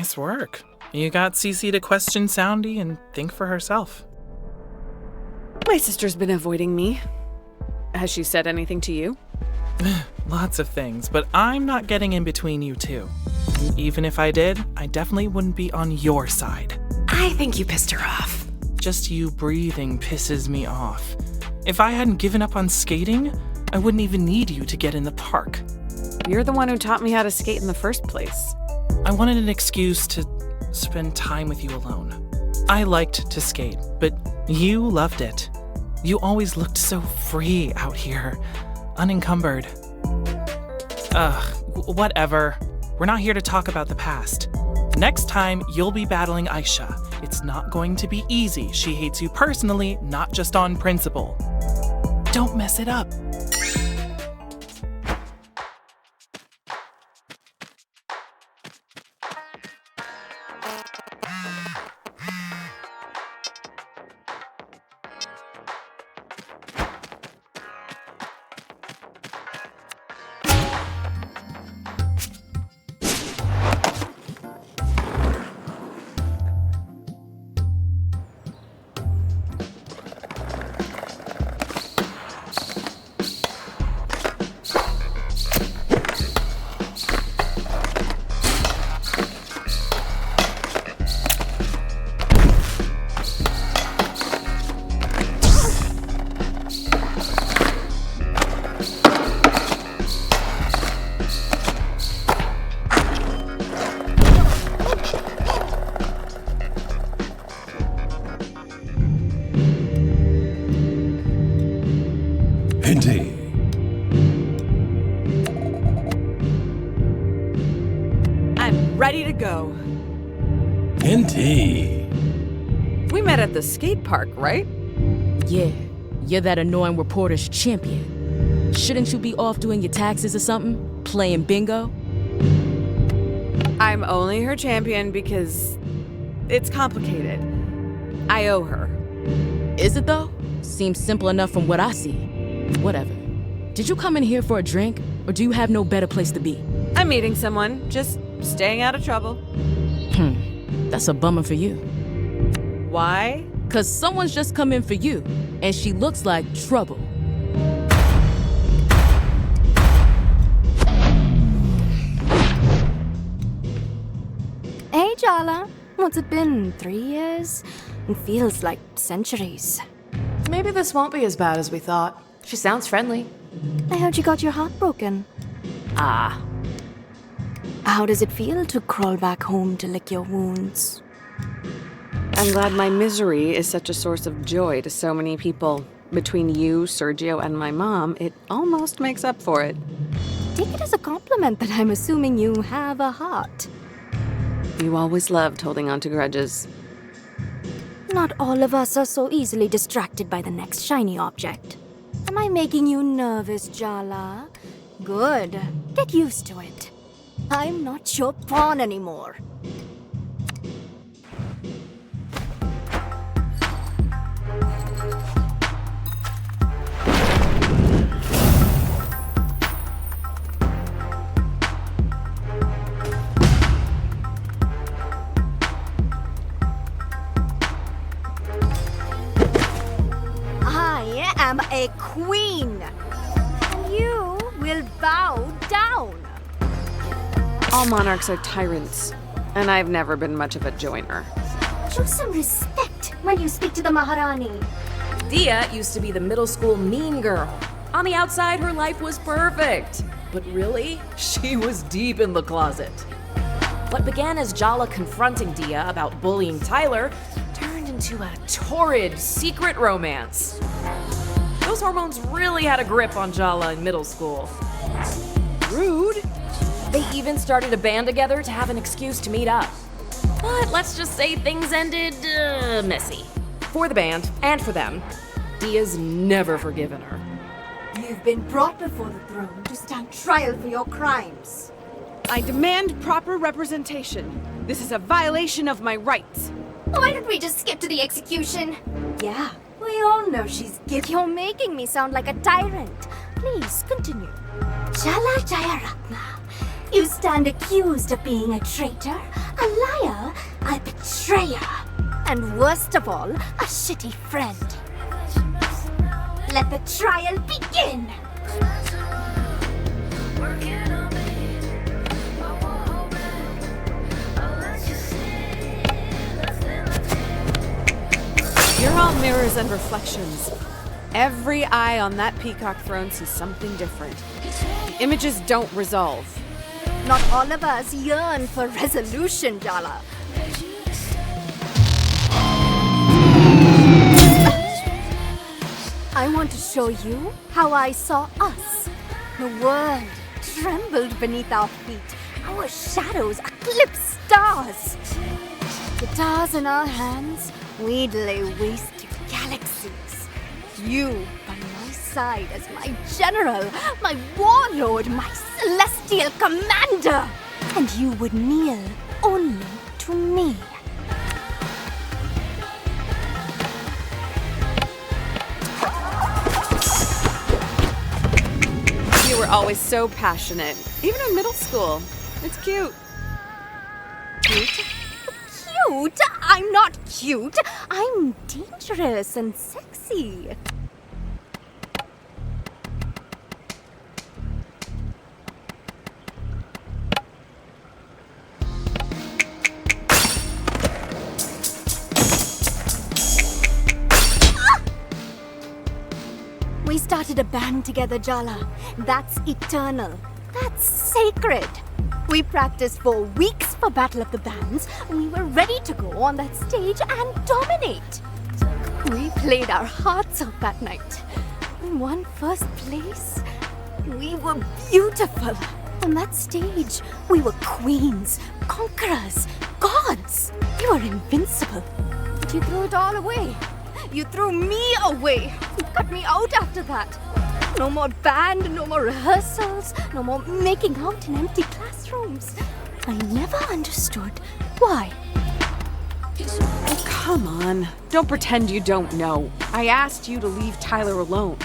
Nice work. You got Cece to question Soundy and think for herself. My sister's been avoiding me. Has she said anything to you? Lots of things, but I'm not getting in between you two. Even if I did, I definitely wouldn't be on your side. I think you pissed her off. Just you breathing pisses me off. If I hadn't given up on skating, I wouldn't even need you to get in the park. You're the one who taught me how to skate in the first place. I wanted an excuse to spend time with you alone. I liked to skate, but you loved it. You always looked so free out here, unencumbered. Whatever. We're not here to talk about the past. Next time, you'll be battling Aisha. It's not going to be easy. She hates you personally, not just on principle. Don't mess it up. Indeed. I'm ready to go. Indeed. We met at the skate park, right? Yeah, you're that annoying reporter's champion. Shouldn't you be off doing your taxes or something? Playing bingo? I'm only her champion because it's complicated. I owe her. Is it though? Seems simple enough from what I see. Whatever. Did you come in here for a drink, or do you have no better place to be? I'm meeting someone, just staying out of trouble. That's a bummer for you. Why? 'Cause someone's just come in for you, and she looks like trouble. Hey, Jala. What's it been? 3 years? It feels like centuries. Maybe this won't be as bad as we thought. She sounds friendly. I heard you got your heart broken. Ah. How does it feel to crawl back home to lick your wounds? I'm glad my misery is such a source of joy to so many people. Between you, Sergio, and my mom, it almost makes up for it. Take it as a compliment that I'm assuming you have a heart. You always loved holding on to grudges. Not all of us are so easily distracted by the next shiny object. Am I making you nervous, Jala? Good. Get used to it. I'm not your pawn anymore. I am a queen. And you will bow down. All monarchs are tyrants, and I've never been much of a joiner. Show some respect when you speak to the Maharani. Dia used to be the middle school mean girl. On the outside, her life was perfect. But really, she was deep in the closet. What began as Jala confronting Dia about bullying Tyler turned into a torrid secret romance. Those hormones really had a grip on Jala in middle school. Rude. They even started a band together to have an excuse to meet up. But let's just say things ended messy. For the band, and for them. Dia's never forgiven her. You've been brought before the throne to stand trial for your crimes. I demand proper representation. This is a violation of my rights. Why don't we just skip to the execution? Yeah, we all know she's guilty. You're making me sound like a tyrant. Please, continue. Jala Jayaratna, you stand accused of being a traitor, a liar, a betrayer, and worst of all, a shitty friend. Let the trial begin! You're all mirrors and reflections. Every eye on that peacock throne sees something different. The images don't resolve. Not all of us yearn for resolution, Jala. I want to show you how I saw us. The world trembled beneath our feet. Our shadows eclipsed stars. Guitars in our hands, we'd lay waste to galaxies. You by my side as my general, my warlord, my celestial commander. And you would kneel only to me. You were always so passionate, even in middle school. It's cute. Cute? Cute? I'm not cute. I'm dangerous and sexy. We started a band together, Jala. That's eternal. That's sacred. We practiced for weeks for Battle of the Bands. We were ready to go on that stage and dominate. We played our hearts out that night. We won first place. We were beautiful. On that stage, we were queens, conquerors, gods. We were invincible. But you threw it all away. You threw me away. You cut me out after that. No more band, no more rehearsals, no more making out in empty classrooms. I never understood why. Oh, come on. Don't pretend you don't know. I asked you to leave Tyler alone.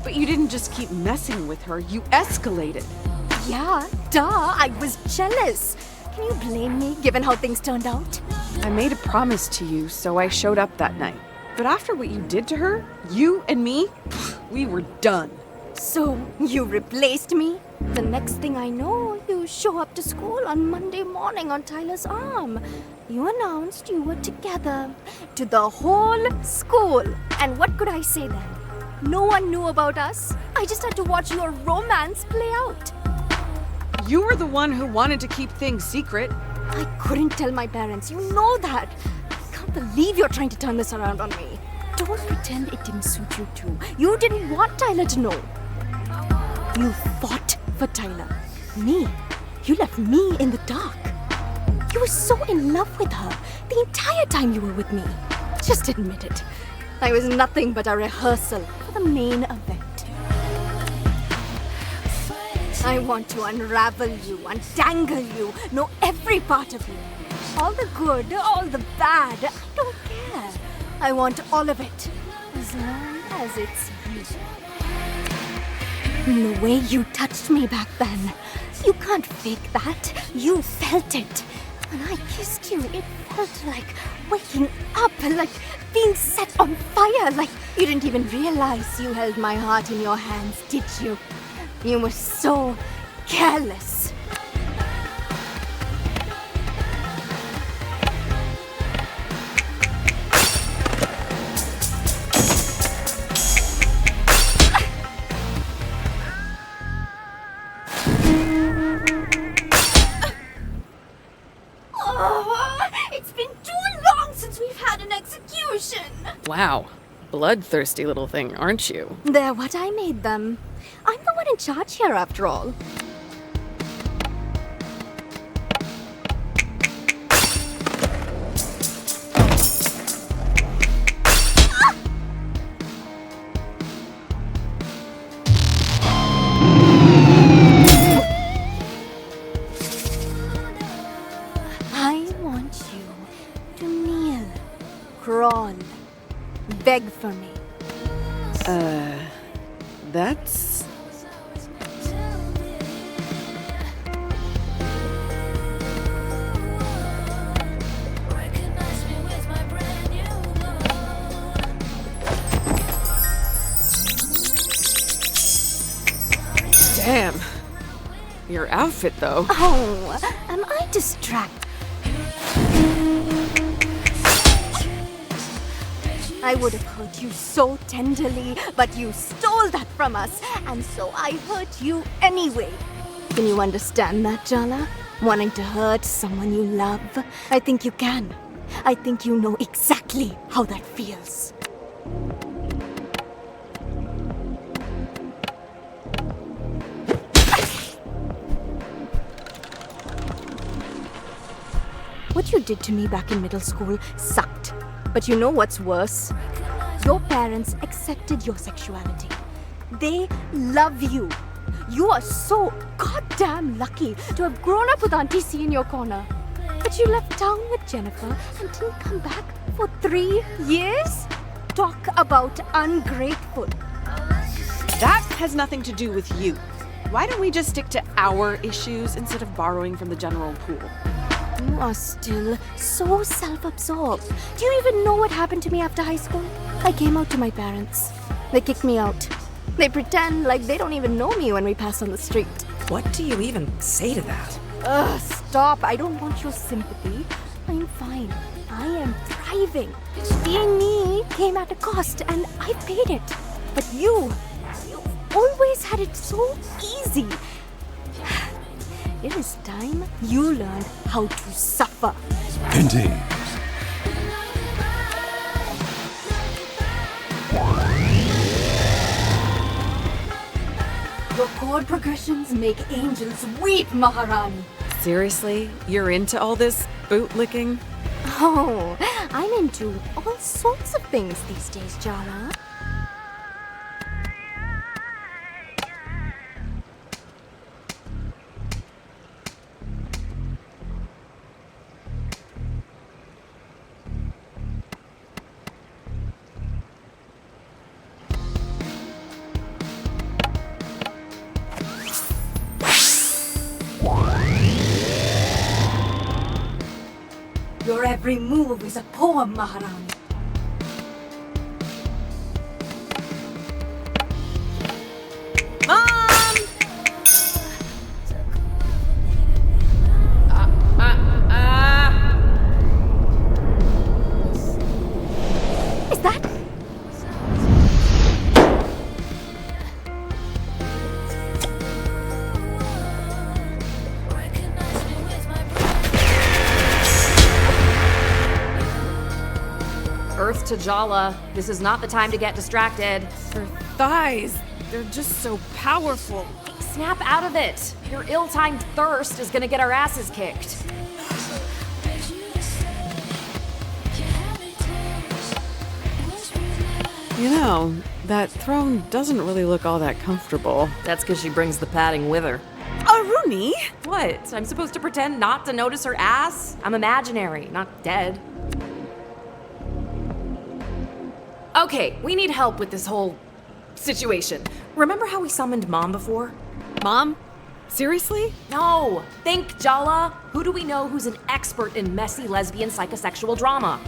But you didn't just keep messing with her, you escalated. Yeah, duh, I was jealous. Can you blame me, given how things turned out? I made a promise to you, so I showed up that night. But after what you did to her, you and me, we were done. So, you replaced me? The next thing I know, you show up to school on Monday morning on Tyler's arm. You announced you were together to the whole school. And what could I say then? No one knew about us. I just had to watch your romance play out. You were the one who wanted to keep things secret. I couldn't tell my parents. You know that. I can't believe you're trying to turn this around on me. Don't pretend it didn't suit you too. You didn't want Tyler to know. You fought for Tyler. Me. You left me in the dark. You were so in love with her the entire time you were with me. Just admit it. I was nothing but a rehearsal for the main event. I want to unravel you, untangle you, know every part of you. All the good, all the bad, I don't care. I want all of it, as long as it's you. The way you touched me back then, you can't fake that. You felt it. When I kissed you, it felt like waking up, like being set on fire, like you didn't even realize you held my heart in your hands, did you? You were so careless. It's been too long since we've had an execution. Wow. Bloodthirsty little thing, aren't you? They're what I made them. I'm the one in charge here, after all. I want you to kneel, crawl, beg for me. That's... outfit, though. Oh, am I distracted? I would have hurt you so tenderly, but you stole that from us, and so I hurt you anyway. Can you understand that, Jala? Wanting to hurt someone you love? I think you can. I think you know exactly how that feels. What you did to me back in middle school sucked. But you know what's worse? Your parents accepted your sexuality. They love you. You are so goddamn lucky to have grown up with Auntie C in your corner. But you left town with Jennifer and didn't come back for 3 years? Talk about ungrateful. That has nothing to do with you. Why don't we just stick to our issues instead of borrowing from the general pool? You are still so self-absorbed. Do you even know what happened to me after high school? I came out to my parents. They kicked me out. They pretend like they don't even know me when we pass on the street. What do you even say to that? Ugh, stop. I don't want your sympathy. I'm fine. I am thriving. Being me came at a cost, and I paid it. But you always had it so easy. It is time you learned how to suffer. Indeed. Your chord progressions make angels weep, Maharani. Seriously? You're into all this bootlicking? Oh, I'm into all sorts of things these days, Jala. Your every move is a poem, Maharani. Mom! Is that? Earth to Jala. This is not the time to get distracted. Her thighs, they're just so powerful. Snap out of it. Your ill-timed thirst is gonna get our asses kicked. You know, that throne doesn't really look all that comfortable. That's because she brings the padding with her. Aruni? What? I'm supposed to pretend not to notice her ass? I'm imaginary, not dead. Okay, we need help with this whole situation. Remember how we summoned Mom before? Mom? Seriously? No! Think, Jala! Who do we know who's an expert in messy lesbian psychosexual drama?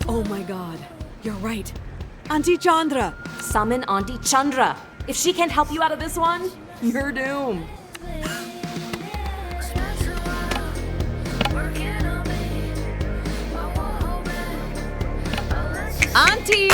Oh my god, you're right. Auntie Chandra! Summon Auntie Chandra. If she can't help you out of this one, you're doomed. Auntie!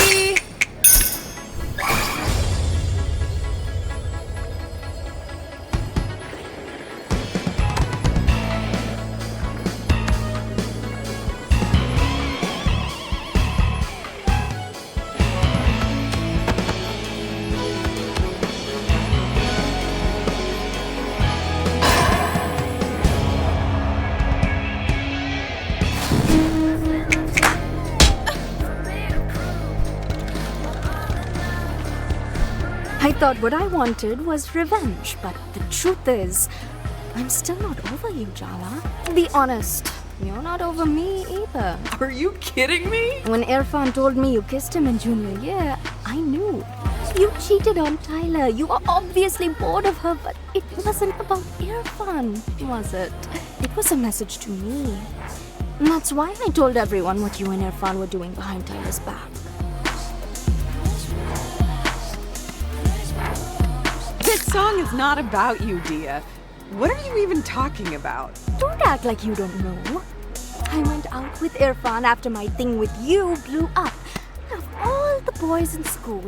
I thought what I wanted was revenge, but the truth is, I'm still not over you, Jala. Be honest, you're not over me either. Are you kidding me? When Irfan told me you kissed him in junior year, I knew. You cheated on Tyler. You were obviously bored of her, but it wasn't about Irfan, was it? It was a message to me. And that's why I told everyone what you and Irfan were doing behind Tyler's back. This song is not about you, Dia. What are you even talking about? Don't act like you don't know. I went out with Irfan after my thing with you blew up. Of all the boys in school,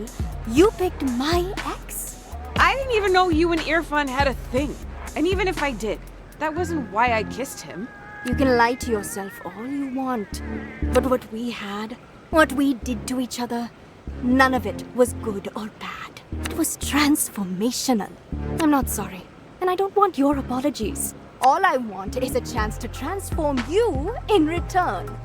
you picked my ex? I didn't even know you and Irfan had a thing. And even if I did, that wasn't why I kissed him. You can lie to yourself all you want. But what we had, what we did to each other, none of it was good or bad. It was transformational. I'm not sorry, and I don't want your apologies. All I want is a chance to transform you in return.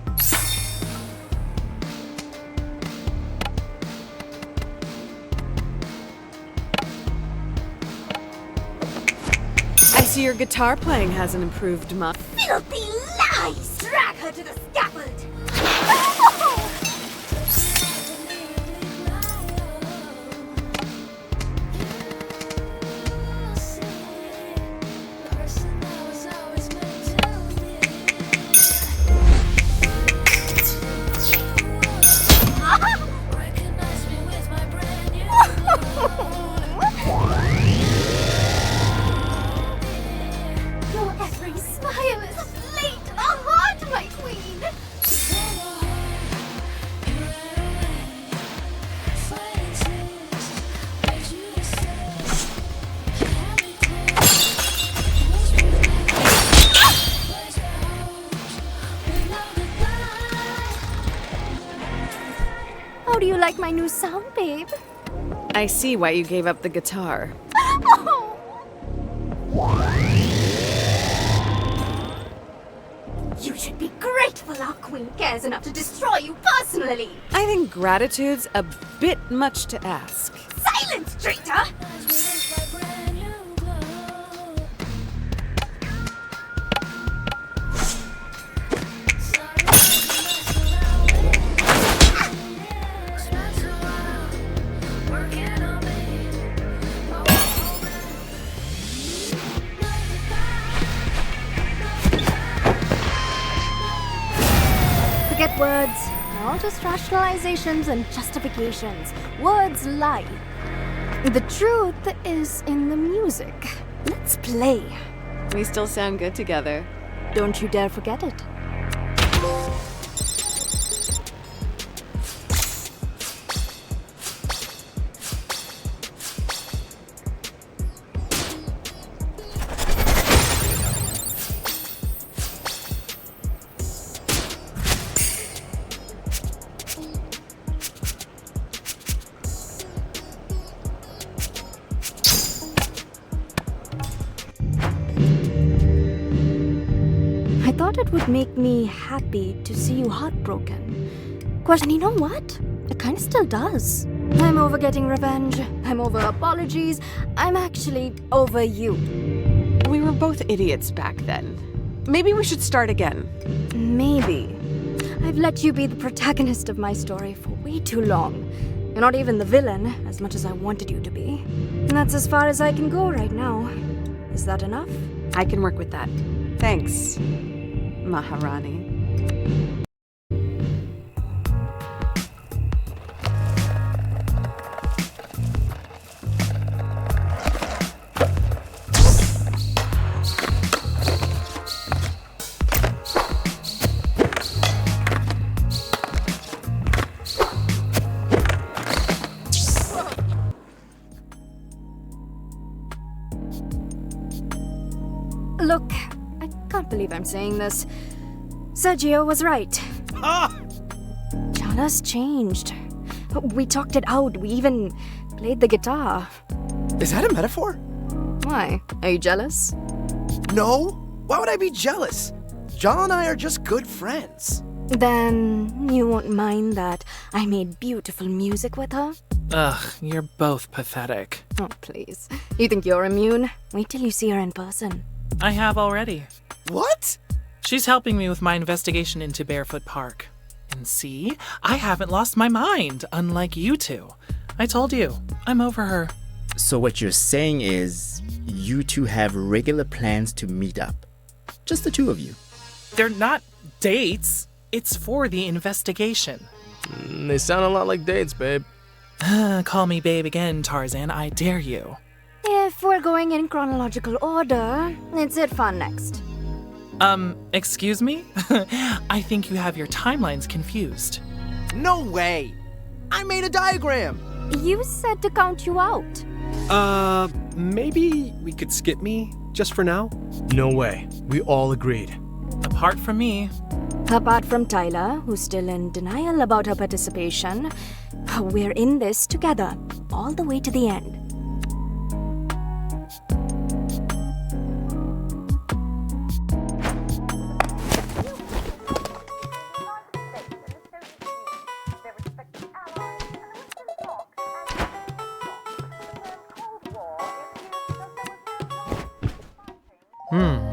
I see your guitar playing hasn't improved much. Filthy lies! Drag her to the scaffold! Your every smile is a blade to the heart, my queen! How do you like my new sound, babe? I see why you gave up the guitar. You should be grateful our queen cares enough to destroy you personally! I think gratitude's a bit much to ask. Silence, traitor! Forget words. They're all just rationalizations and justifications. Words lie. The truth is in the music. Let's play. We still sound good together. Don't you dare forget it. I thought it would make me happy to see you heartbroken. Question, you know what? It kind of still does. I'm over getting revenge. I'm over apologies. I'm actually over you. We were both idiots back then. Maybe we should start again. Maybe. I've let you be the protagonist of my story for way too long. You're not even the villain, as much as I wanted you to be. And that's as far as I can go right now. Is that enough? I can work with that. Thanks, Maharani. Look, I can't believe I'm saying this. Sergio was right. Jala's changed. We talked it out. We even played the guitar. Is that a metaphor? Why? Are you jealous? No. Why would I be jealous? John and I are just good friends. Then you won't mind that I made beautiful music with her? Ugh, you're both pathetic. Oh, please. You think you're immune? Wait till you see her in person. I have already. What? She's helping me with my investigation into Barefoot Park. And see, I haven't lost my mind, unlike you two. I told you, I'm over her. So what you're saying is you two have regular plans to meet up? Just the two of you? They're not dates. It's for the investigation. They sound a lot like dates, babe. Call me babe again, Tarzan. I dare you. If If we're going in chronological order, it's Irfan next. Excuse me? I think you have your timelines confused. No way! I made a diagram! You said to count you out. Maybe we could skip me, just for now? No way. We all agreed. Apart from me. Apart from Tyler, who's still in denial about her participation, we're in this together, all the way to the end.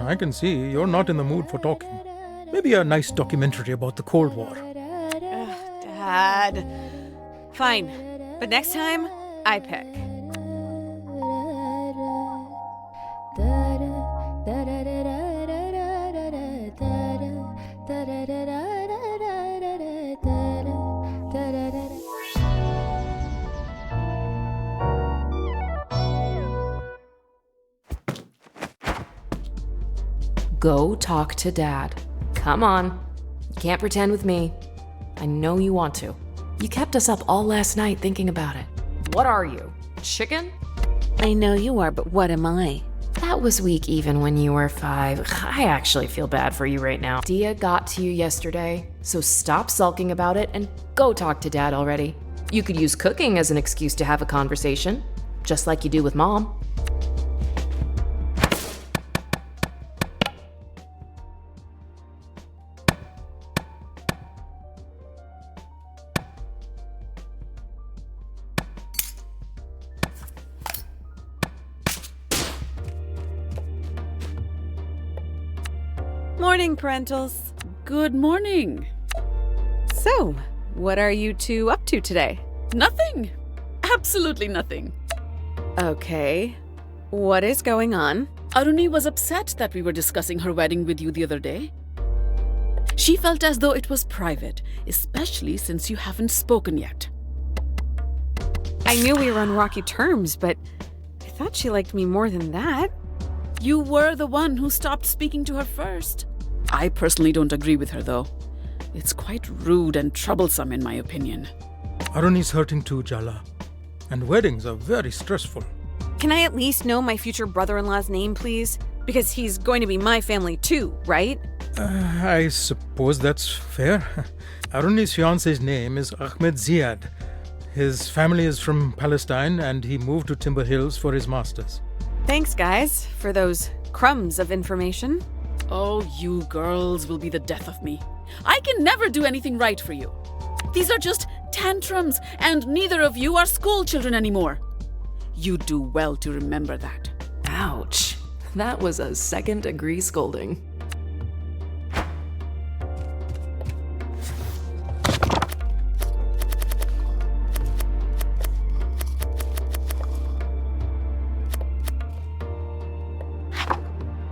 I can see you're not in the mood for talking. Maybe a nice documentary about the Cold War. Dad. Fine. But next time, I pick. Go talk to Dad. Come on. You can't pretend with me. I know you want to. You kept us up all last night thinking about it. What are you? Chicken? I know you are, but what am I? That was weak even when you were 5. I actually feel bad for you right now. Dia got to you yesterday, so stop sulking about it and go talk to Dad already. You could use cooking as an excuse to have a conversation, just like you do with Mom. Morning, parentals. Good morning. So, what are you two up to today? Nothing. Absolutely nothing. Okay. What is going on? Aruni was upset that we were discussing her wedding with you the other day. She felt as though it was private, especially since you haven't spoken yet. I knew we were on rocky terms, but I thought she liked me more than that. You were the one who stopped speaking to her first. I personally don't agree with her, though. It's quite rude and troublesome, in my opinion. Aruni's hurting too, Jala. And weddings are very stressful. Can I at least know my future brother-in-law's name, please? Because he's going to be my family too, right? I suppose that's fair. Aruni's fiance's name is Ahmed Ziad. His family is from Palestine and he moved to Timber Hills for his master's. Thanks, guys, for those crumbs of information. Oh, you girls will be the death of me. I can never do anything right for you. These are just tantrums, and neither of you are school children anymore. You do well to remember that. Ouch. That was a second-degree scolding.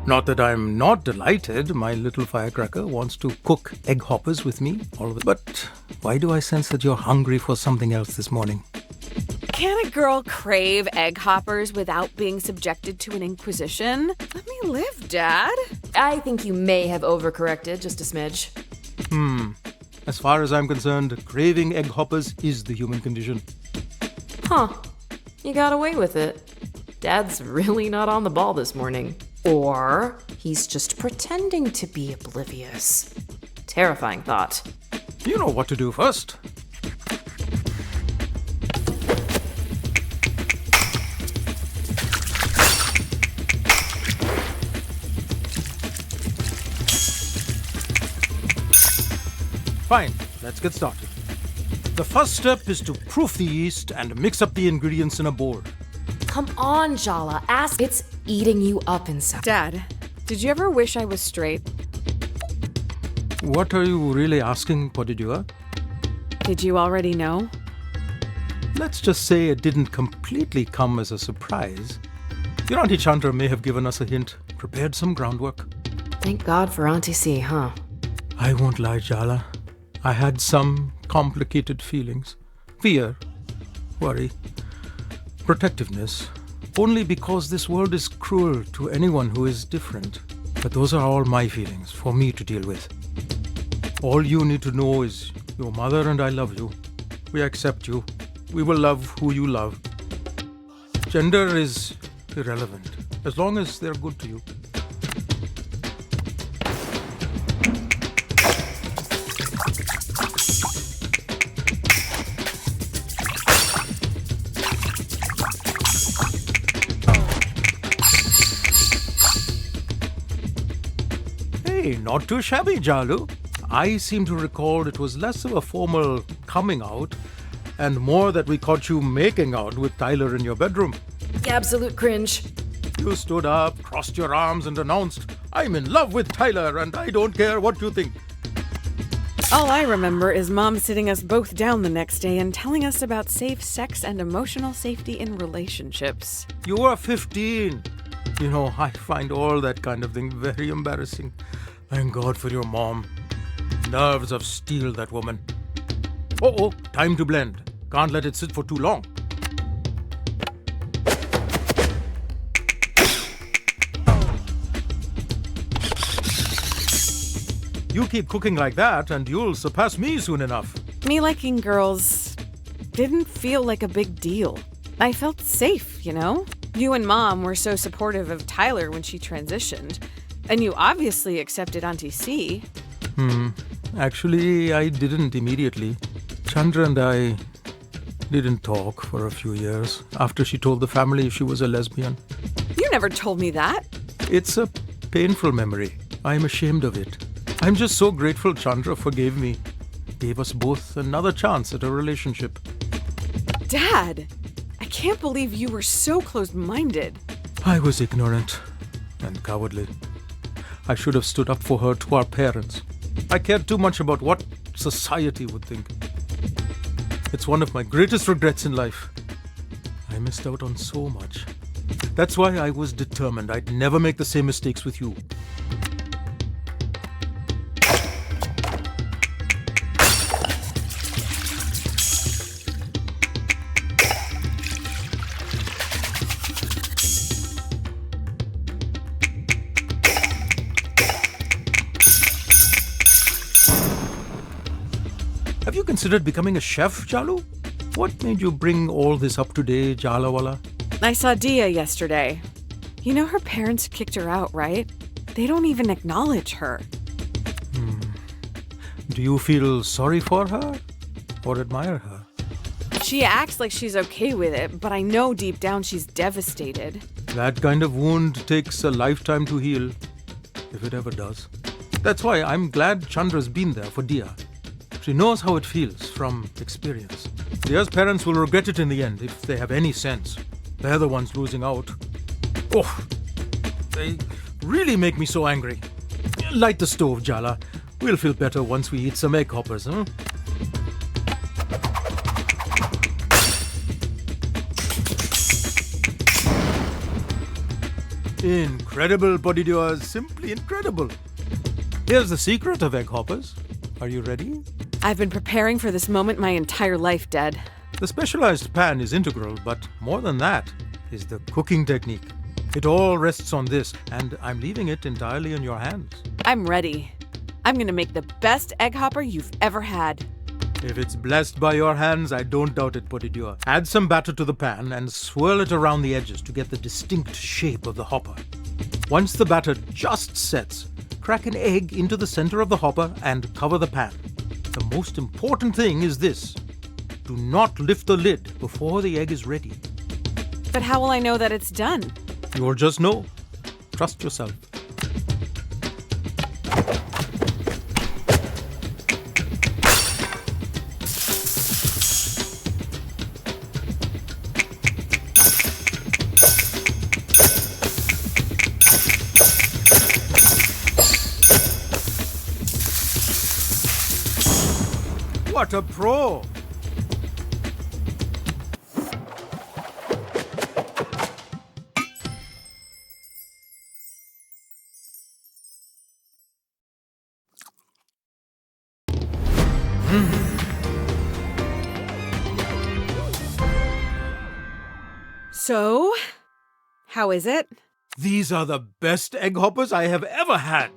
Not that I'm not delighted my little firecracker wants to cook egg hoppers with me, all of it. But why do I sense that you're hungry for something else this morning? Can a girl crave egg hoppers without being subjected to an inquisition? Let me live, Dad. I think you may have overcorrected just a smidge. As far as I'm concerned, craving egg hoppers is the human condition. Huh. You got away with it. Dad's really not on the ball this morning. Or he's just pretending to be oblivious. Terrifying thought. You know what to do first. Fine, let's get started. The first step is to proof the yeast and mix up the ingredients in a bowl. Come on, Jala. Ask. It's eating you up inside. Dad, did you ever wish I was straight? What are you really asking, Podidua? Did you already know? Let's just say it didn't completely come as a surprise. Your Auntie Chandra may have given us a hint, prepared some groundwork. Thank God for Auntie C, huh? I won't lie, Jala. I had some complicated feelings. Fear, worry, protectiveness, only because this world is cruel to anyone who is different. But those are all my feelings for me to deal with. All you need to know is your mother and I love you. We accept you. We will love who you love. Gender is irrelevant, as long as they're good to you. Hey, not too shabby, Jalu. I seem to recall it was less of a formal coming out and more that we caught you making out with Tyler in your bedroom. Absolute cringe. You stood up, crossed your arms, and announced, "I'm in love with Tyler, and I don't care what you think." All I remember is Mom sitting us both down the next day and telling us about safe sex and emotional safety in relationships. You were 15. You know, I find all that kind of thing very embarrassing. Thank God for your mom. Nerves of steel, that woman. Oh, time to blend. Can't let it sit for too long. You keep cooking like that and you'll surpass me soon enough. Me liking girls didn't feel like a big deal. I felt safe, you know? You and Mom were so supportive of Tyler when she transitioned. And you obviously accepted Auntie C. Actually, I didn't immediately. Chandra and I didn't talk for a few years after she told the family she was a lesbian. You never told me that. It's a painful memory. I'm ashamed of it. I'm just so grateful Chandra forgave me. Gave us both another chance at a relationship. Dad, I can't believe you were so closed-minded. I was ignorant and cowardly. I should have stood up for her to our parents. I cared too much about what society would think. It's one of my greatest regrets in life. I missed out on so much. That's why I was determined I'd never make the same mistakes with you. Have you considered becoming a chef, Jalu? What made you bring all this up today, Jalawala? I saw Dia yesterday. You know her parents kicked her out, right? They don't even acknowledge her. Do you feel sorry for her or admire her? She acts like she's okay with it, but I know deep down she's devastated. That kind of wound takes a lifetime to heal, if it ever does. That's why I'm glad Chandra's been there for Dia. She knows how it feels from experience. Dia's parents will regret it in the end if they have any sense. They're the ones losing out. Oh, they really make me so angry. Light the stove, Jala. We'll feel better once we eat some egg hoppers, huh? Incredible, Bodidua. Simply incredible. Here's the secret of egg hoppers. Are you ready? I've been preparing for this moment my entire life, Dad. The specialized pan is integral, but more than that is the cooking technique. It all rests on this, and I'm leaving it entirely in your hands. I'm ready. I'm gonna make the best egg hopper you've ever had. If it's blessed by your hands, I don't doubt it, Bodidua. Add some batter to the pan and swirl it around the edges to get the distinct shape of the hopper. Once the batter just sets, crack an egg into the center of the hopper and cover the pan. The most important thing is this. Do not lift the lid before the egg is ready. But how will I know that it's done? You'll just know. Trust yourself. What a pro! So, How is it? These are the best egg hoppers I have ever had.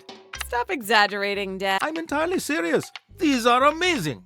Stop exaggerating, Dad. I'm entirely serious. These are amazing.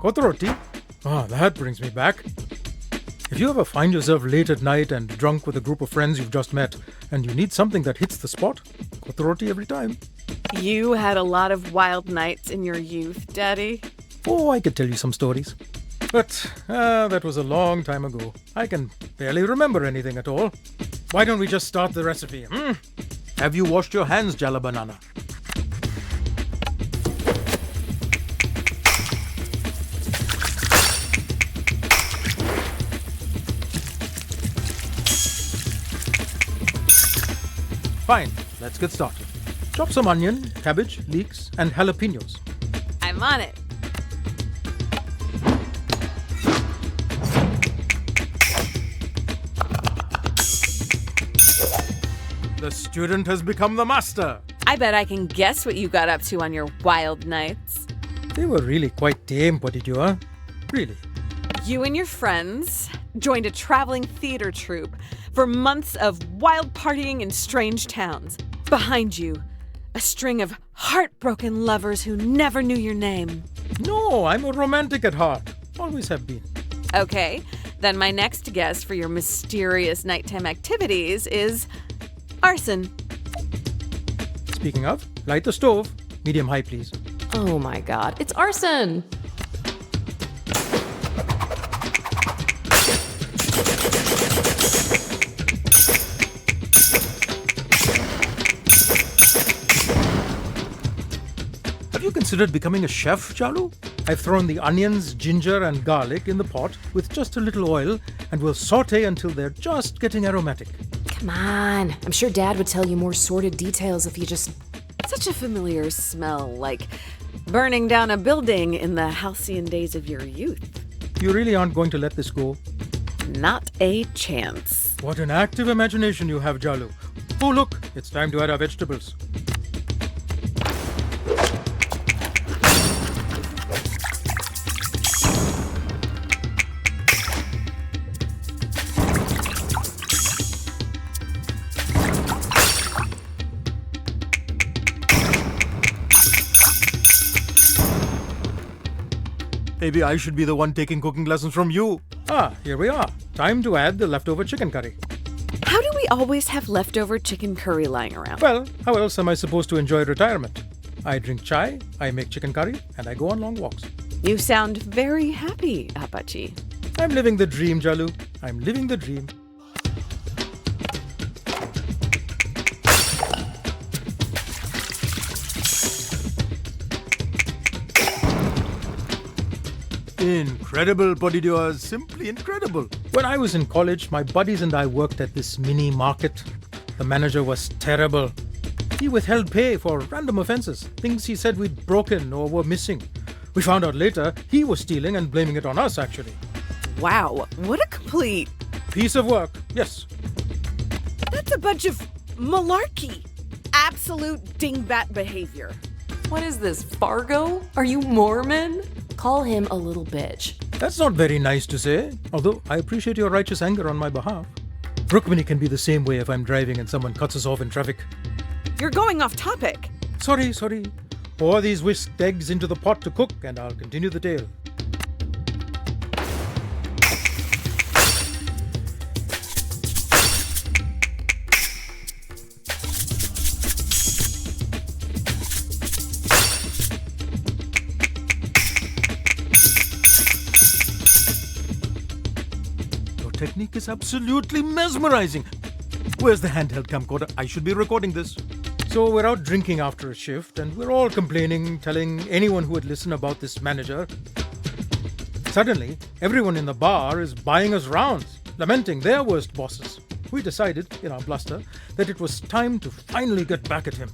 Kotoroti? Ah, that brings me back. If you ever find yourself late at night and drunk with a group of friends you've just met, and you need something that hits the spot, Kotoroti every time. You had a lot of wild nights in your youth, Daddy. Oh, I could tell you some stories. But that was a long time ago. I can barely remember anything at all. Why don't we just start the recipe? Have you washed your hands, Jala Banana? Fine, let's get started. Chop some onion, cabbage, leeks, and jalapenos. I'm on it. The student has become the master. I bet I can guess what you got up to on your wild nights. They were really quite tame, Potidua. Really. You and your friends joined a traveling theater troupe for months of wild partying in strange towns. Behind you, a string of heartbroken lovers who never knew your name. No, I'm a romantic at heart. Always have been. Okay, then my next guess for your mysterious nighttime activities is arson. Speaking of, light the stove. Medium high, please. Oh my god, it's arson! Have you considered becoming a chef, Jalu? I've thrown the onions, ginger, and garlic in the pot with just a little oil, and we'll saute until they're just getting aromatic. Come on, I'm sure Dad would tell you more sordid details if you just... Such a familiar smell, like burning down a building in the halcyon days of your youth. You really aren't going to let this go? Not a chance. What an active imagination you have, Jalu. Oh, look, it's time to add our vegetables. Maybe I should be the one taking cooking lessons from you. Ah, here we are. Time to add the leftover chicken curry. How do we always have leftover chicken curry lying around? Well, how else am I supposed to enjoy retirement? I drink chai, I make chicken curry, and I go on long walks. You sound very happy, Apache. I'm living the dream, Jalu. I'm living the dream. Incredible, Bodidua, simply incredible. When I was in college, my buddies and I worked at this mini market. The manager was terrible. He withheld pay for random offenses, things he said we'd broken or were missing. We found out later he was stealing and blaming it on us, actually. Wow, what a complete... piece of work, yes. That's a bunch of malarkey. Absolute dingbat behavior. What is this, Fargo? Are you Mormon? Call him a little bitch. That's not very nice to say, although I appreciate your righteous anger on my behalf. Rukmini can be the same way if I'm driving and someone cuts us off in traffic. You're going off topic. Sorry. Pour these whisked eggs into the pot to cook and I'll continue the tale. technique is absolutely mesmerizing. Where's the handheld camcorder? I should be recording this. So we're out drinking after a shift, and we're all complaining, telling anyone who would listen about this manager. Suddenly, everyone in the bar is buying us rounds, lamenting their worst bosses. We decided, in our bluster, that it was time to finally get back at him.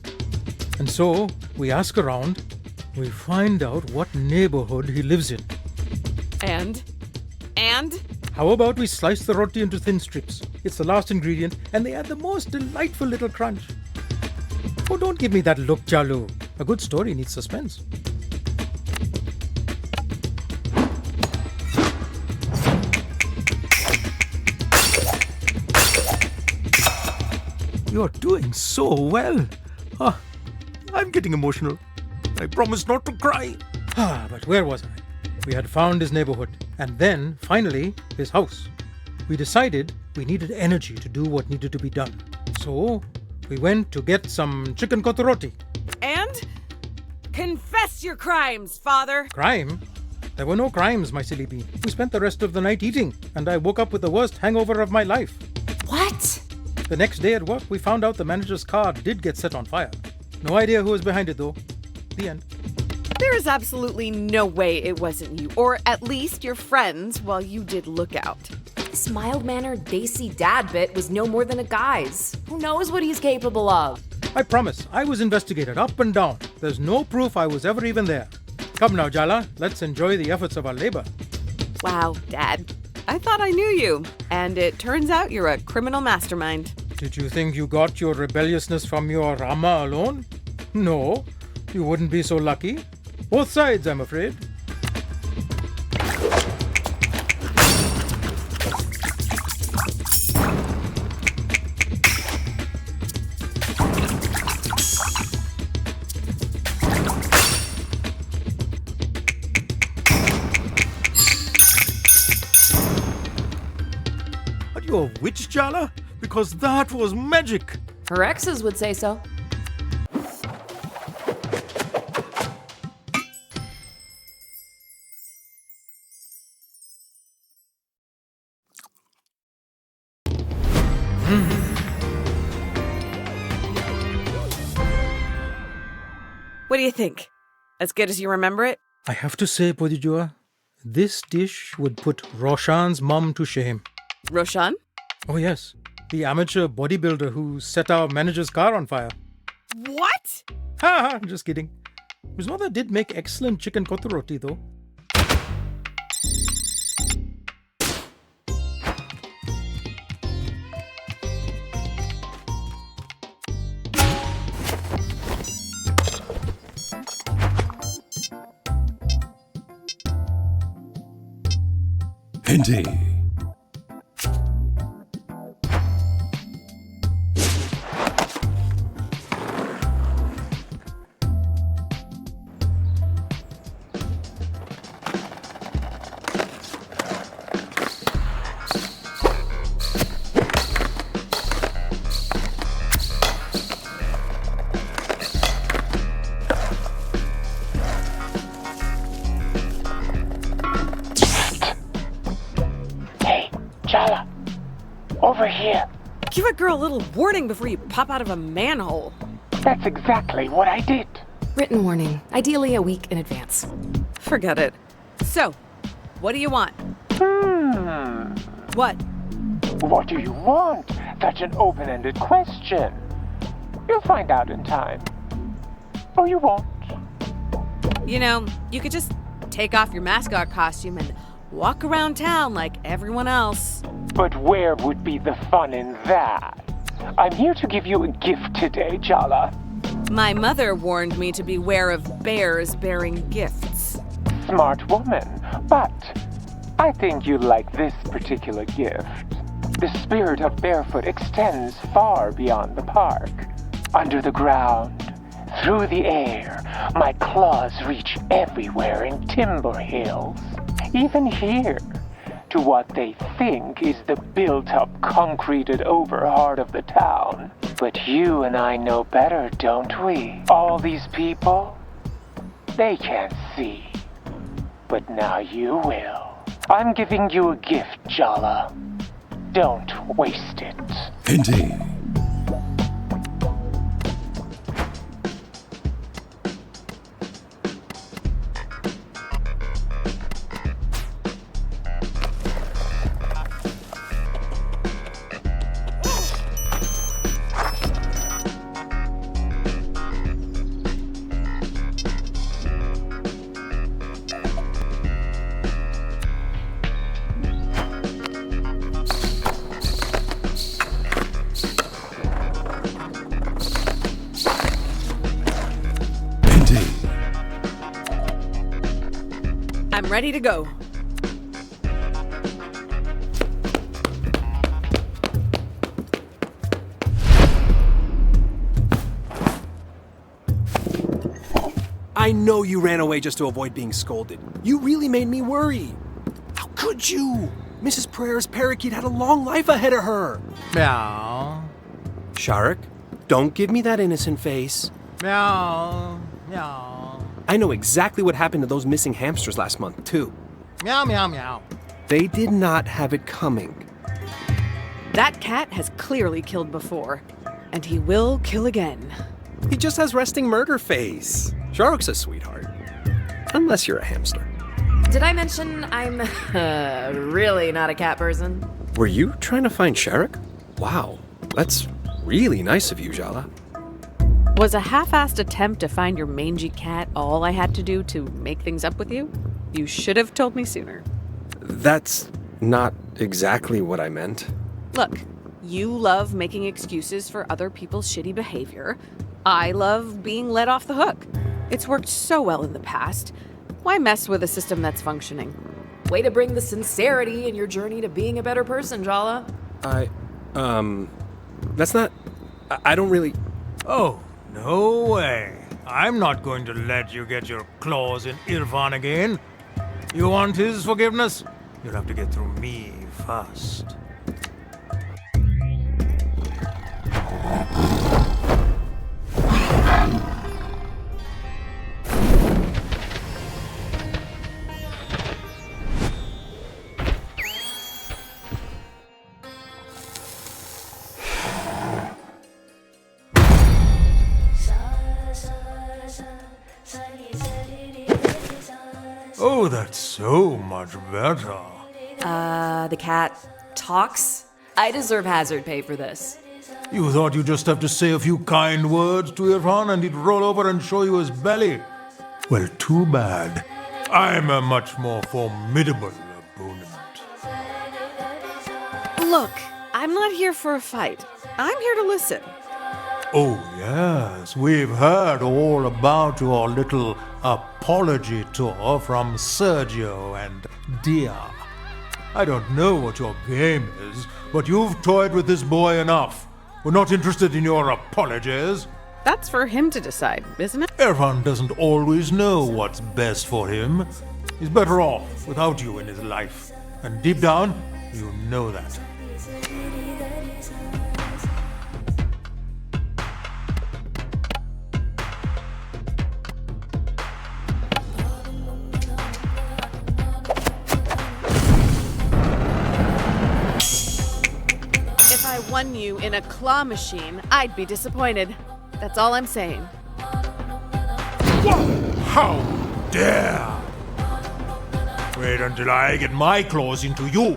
And so, we ask around, we find out what neighborhood he lives in. And? How about we slice the roti into thin strips? It's the last ingredient, and they add the most delightful little crunch. Oh, don't give me that look, Chalu. A good story needs suspense. You're doing so well. I'm getting emotional. I promise not to cry. But where was I? We had found his neighborhood, and then, finally, his house. We decided we needed energy to do what needed to be done. So, we went to get some chicken kotoroti. And? Confess your crimes, father! Crime? There were no crimes, my silly bean. We spent the rest of the night eating, and I woke up with the worst hangover of my life. What? The next day at work, we found out the manager's car did get set on fire. No idea who was behind it, though. The end. There is absolutely no way it wasn't you, or at least your friends, while you did look out. This mild-mannered Desi dad bit was no more than a guise. Who knows what he's capable of? I promise, I was investigated up and down. There's no proof I was ever even there. Come now, Jala, let's enjoy the efforts of our labor. Wow, Dad. I thought I knew you, and it turns out you're a criminal mastermind. Did you think you got your rebelliousness from your Rama alone? No, you wouldn't be so lucky. Both sides, I'm afraid. Are you a witch, Jala? Because that was magic. Her exes would say so. What do you think? As good as you remember it? I have to say, Podijua, this dish would put Roshan's mum to shame. Roshan? Oh yes, the amateur bodybuilder who set our manager's car on fire. What? Ha! Just kidding. His mother did make excellent chicken kotoroti, though. Hindi. Jala, over here. Give a girl a little warning before you pop out of a manhole. That's exactly what I did. Written warning, ideally a week in advance. Forget it. So, what do you want? What? What do you want? That's an open-ended question. You'll find out in time. Or you won't. You know, you could just take off your mascot costume and walk around town like everyone else. But where would be the fun in that? I'm here to give you a gift today, Jala. My mother warned me to beware of bears bearing gifts. Smart woman, but I think you'd like this particular gift. The spirit of Barefoot extends far beyond the park. Under the ground, through the air, my claws reach everywhere in Timber Hills. Even here, to what they think is the built-up, concreted over heart of the town. But you and I know better, don't we? All these people, they can't see. But now you will. I'm giving you a gift, Jala. Don't waste it. Indeed. I'm ready to go. I know you ran away just to avoid being scolded. You really made me worry. How could you? Mrs. Prayer's parakeet had a long life ahead of her. Meow. Sharik, don't give me that innocent face. Meow. Meow. I know exactly what happened to those missing hamsters last month, too. Meow, meow, meow. They did not have it coming. That cat has clearly killed before, and he will kill again. He just has resting murder face. Sharik's a sweetheart. Unless you're a hamster. Did I mention I'm really not a cat person? Were you trying to find Sharik? Wow, that's really nice of you, Jala. Was a half-assed attempt to find your mangy cat all I had to do to make things up with you? You should have told me sooner. That's not exactly what I meant. Look, you love making excuses for other people's shitty behavior. I love being let off the hook. It's worked so well in the past. Why mess with a system that's functioning? Way to bring the sincerity in your journey to being a better person, Jala. That's not... I don't really... Oh, no way. I'm not going to let you get your claws in Irfan again. You want his forgiveness? You'll have to get through me first. Oh, that's so much better. The cat talks? I deserve hazard pay for this. You thought you'd just have to say a few kind words to Irfan and he'd roll over and show you his belly? Well, too bad. I'm a much more formidable opponent. Look, I'm not here for a fight. I'm here to listen. Oh, yes, we've heard all about your little apology tour from Sergio and Dia. I don't know what your game is, but you've toyed with this boy enough. We're not interested in your apologies. That's for him to decide, isn't it? Irfan doesn't always know what's best for him. He's better off without you in his life. And deep down, you know that. If I won you in a claw machine, I'd be disappointed. That's all I'm saying. How dare! Wait until I get my claws into you.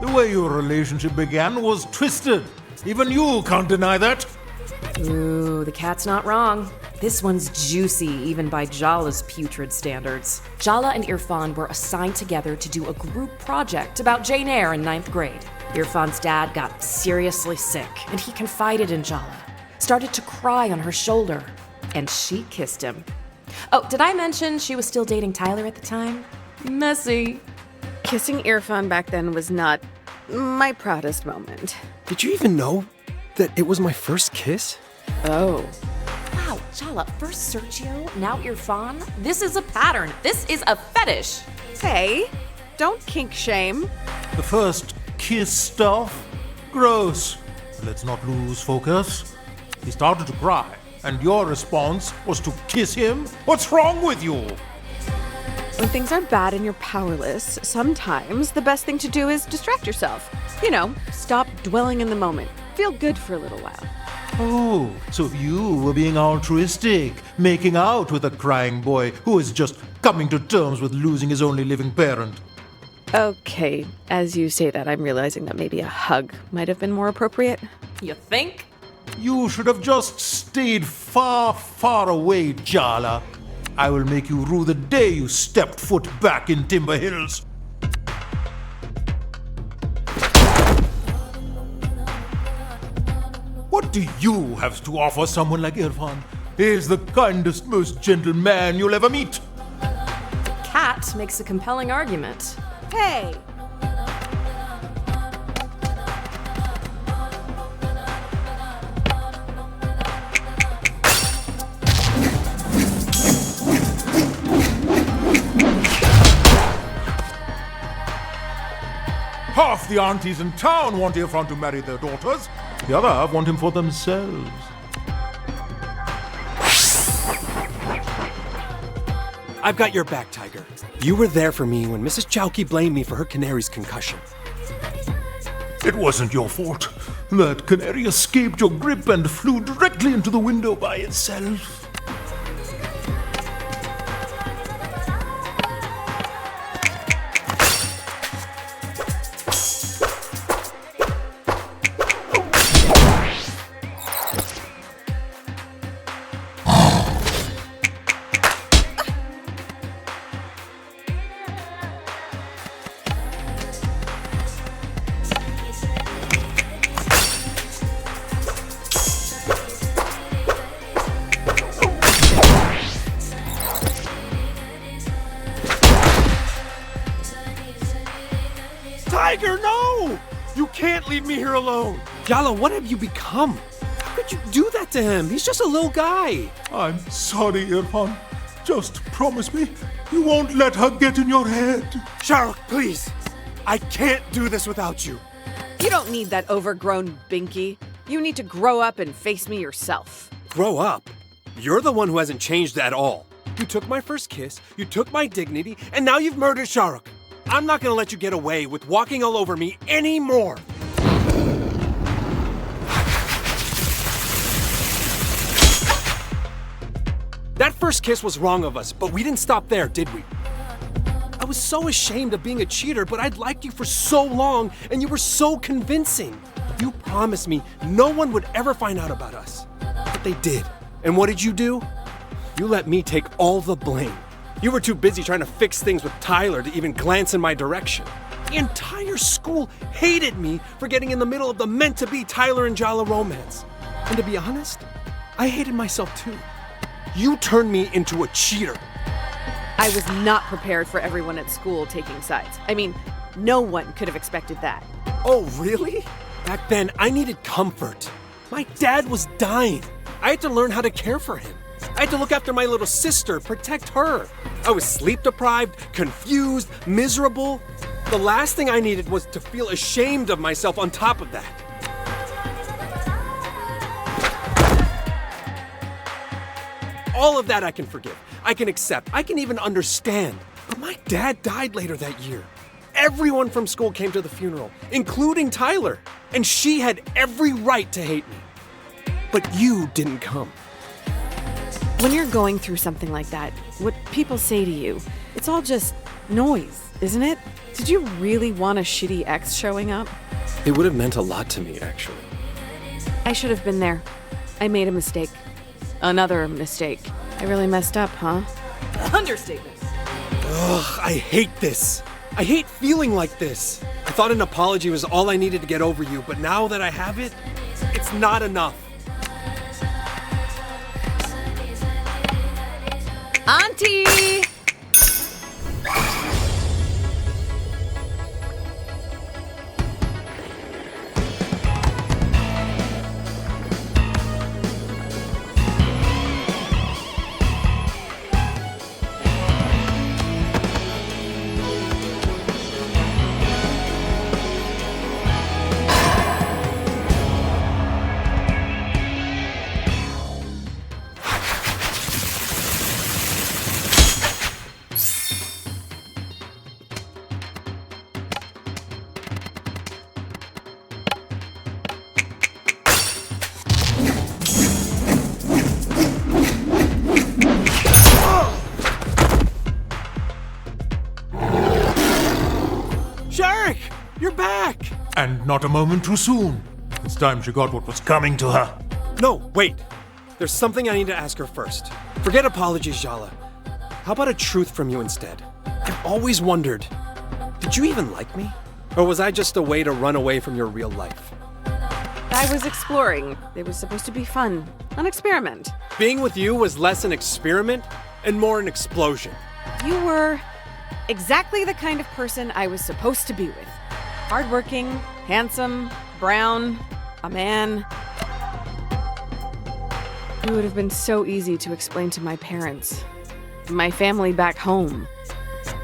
The way your relationship began was twisted. Even you can't deny that. Ooh, the cat's not wrong. This one's juicy, even by Jala's putrid standards. Jala and Irfan were assigned together to do a group project about Jane Eyre in 9th grade. Irfan's dad got seriously sick, and he confided in Jala. Started to cry on her shoulder, and she kissed him. Oh, did I mention she was still dating Tyler at the time? Messy. Kissing Irfan back then was not my proudest moment. Did you even know that it was my first kiss? Oh. Wow, Jala, first Sergio, now Irfan? This is a pattern. This is a fetish. Hey, don't kink shame. The first kiss stuff? Gross. Let's not lose focus. He started to cry, and your response was to kiss him? What's wrong with you? When things are bad and you're powerless, sometimes the best thing to do is distract yourself. You know, stop dwelling in the moment. Feel good for a little while. Oh, so you were being altruistic, making out with a crying boy who is just coming to terms with losing his only living parent. Okay, as you say that, I'm realizing that maybe a hug might have been more appropriate. You think? You should have just stayed far, far away, Jala. I will make you rue the day you stepped foot back in Timber Hills. What do you have to offer someone like Irfan? He's the kindest, most gentle man you'll ever meet. Cat makes a compelling argument. Hey! Half the aunties in town want Irfan to marry their daughters. The other half want him for themselves. I've got your back, Tiger. You were there for me when Mrs. Chowki blamed me for her canary's concussion. It wasn't your fault. That canary escaped your grip and flew directly into the window by itself. Tiger, no! You can't leave me here alone. Yala, what have you become? How could you do that to him? He's just a little guy. I'm sorry, Irfan. Just promise me you won't let her get in your head. Shahrukh, please. I can't do this without you. You don't need that overgrown binky. You need to grow up and face me yourself. Grow up? You're the one who hasn't changed at all. You took my first kiss, you took my dignity, and now you've murdered Shahrukh. I'm not gonna let you get away with walking all over me anymore. That first kiss was wrong of us, but we didn't stop there, did we? I was so ashamed of being a cheater, but I'd liked you for so long, and you were so convincing. You promised me no one would ever find out about us. But they did. And what did you do? You let me take all the blame. You were too busy trying to fix things with Tyler to even glance in my direction. The entire school hated me for getting in the middle of the meant-to-be Tyler and Jala romance. And to be honest, I hated myself too. You turned me into a cheater. I was not prepared for everyone at school taking sides. I mean, no one could have expected that. Oh, really? Back then, I needed comfort. My dad was dying. I had to learn how to care for him. I had to look after my little sister, protect her. I was sleep-deprived, confused, miserable. The last thing I needed was to feel ashamed of myself on top of that. All of that I can forgive. I can accept. I can even understand. But my dad died later that year. Everyone from school came to the funeral, including Tyler. And she had every right to hate me. But you didn't come. When you're going through something like that, what people say to you, it's all just noise, isn't it? Did you really want a shitty ex showing up? It would have meant a lot to me, actually. I should have been there. I made a mistake. Another mistake. I really messed up, huh? Understatement. Ugh, I hate this. I hate feeling like this. I thought an apology was all I needed to get over you, but now that I have it, it's not enough. Auntie! You're back! And not a moment too soon. It's time she got what was coming to her. No, wait. There's something I need to ask her first. Forget apologies, Jala. How about a truth from you instead? I've always wondered, did you even like me? Or was I just a way to run away from your real life? I was exploring. It was supposed to be fun. An experiment. Being with you was less an experiment and more an explosion. You were exactly the kind of person I was supposed to be with. Hardworking, handsome, brown, a man. It would have been so easy to explain to my parents. My family back home.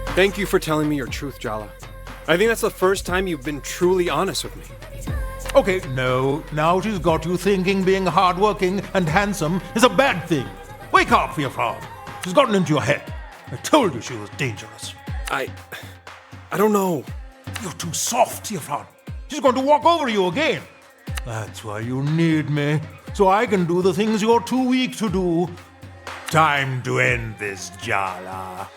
Thank you for telling me your truth, Jala. I think that's the first time you've been truly honest with me. Okay, no, now she's got you thinking being hardworking and handsome is a bad thing. Wake up, Firfan. She's gotten into your head. I told you she was dangerous. I don't know. You're too soft, Firfan. She's going to walk over you again. That's why you need me, so I can do the things you're too weak to do. Time to end this, Jala.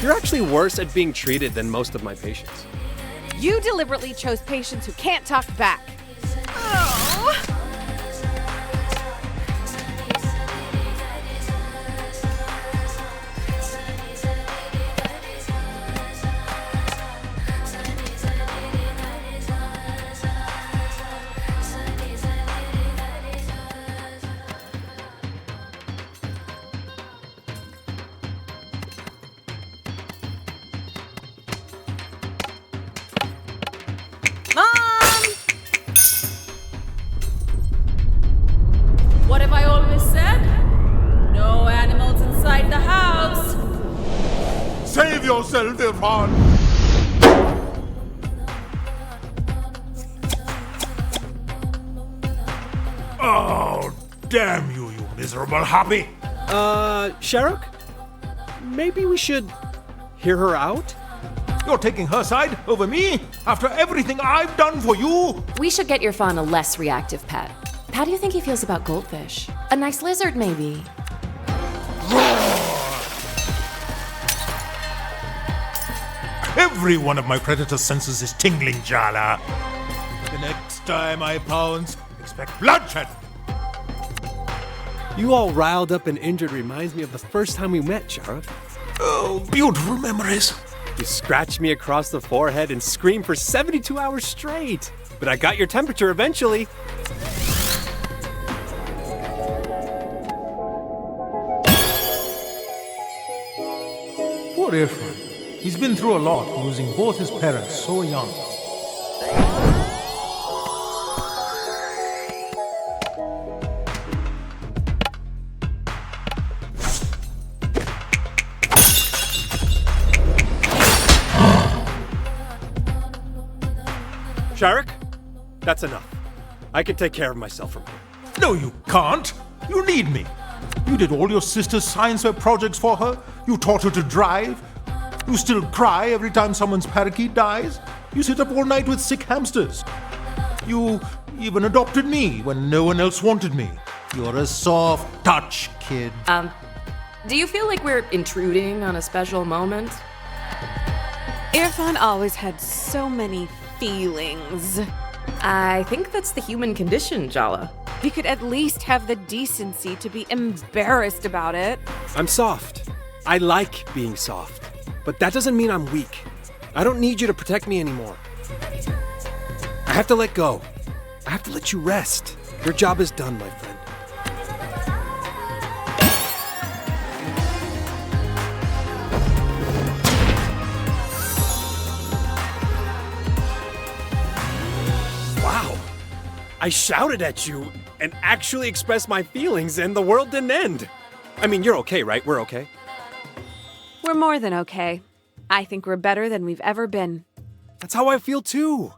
You're actually worse at being treated than most of my patients. You deliberately chose patients who can't talk back. Oh. What have I always said? No animals inside the house. Save yourself, Irfan! Oh, damn you, you miserable hobby! Sharuk? Maybe we should hear her out? You're taking her side over me? After everything I've done for you? We should get Irfan a less reactive pet. How do you think he feels about goldfish? A nice lizard, maybe? Every one of my predator's senses is tingling, Jala. The next time I pounce, expect bloodshed. You all riled up and injured reminds me of the first time we met, Sharuk. Oh, beautiful memories. You scratched me across the forehead and screamed for 72 hours straight. But I got your temperature eventually. Poor Irfan. He's been through a lot, losing both his parents so young. Sharuk, that's enough. I can take care of myself from here. No, you can't. You need me. You did all your sister's science fair projects for her. You taught her to drive. You still cry every time someone's parakeet dies. You sit up all night with sick hamsters. You even adopted me when no one else wanted me. You're a soft touch, kid. Do you feel like we're intruding on a special moment? Irfan always had so many feelings. I think that's the human condition, Jala. You could at least have the decency to be embarrassed about it. I'm soft. I like being soft. But that doesn't mean I'm weak. I don't need you to protect me anymore. I have to let go. I have to let you rest. Your job is done, my friend. Wow. I shouted at you and actually expressed my feelings, and the world didn't end. I mean, you're okay, right? We're okay. We're more than okay. I think we're better than we've ever been. That's how I feel too.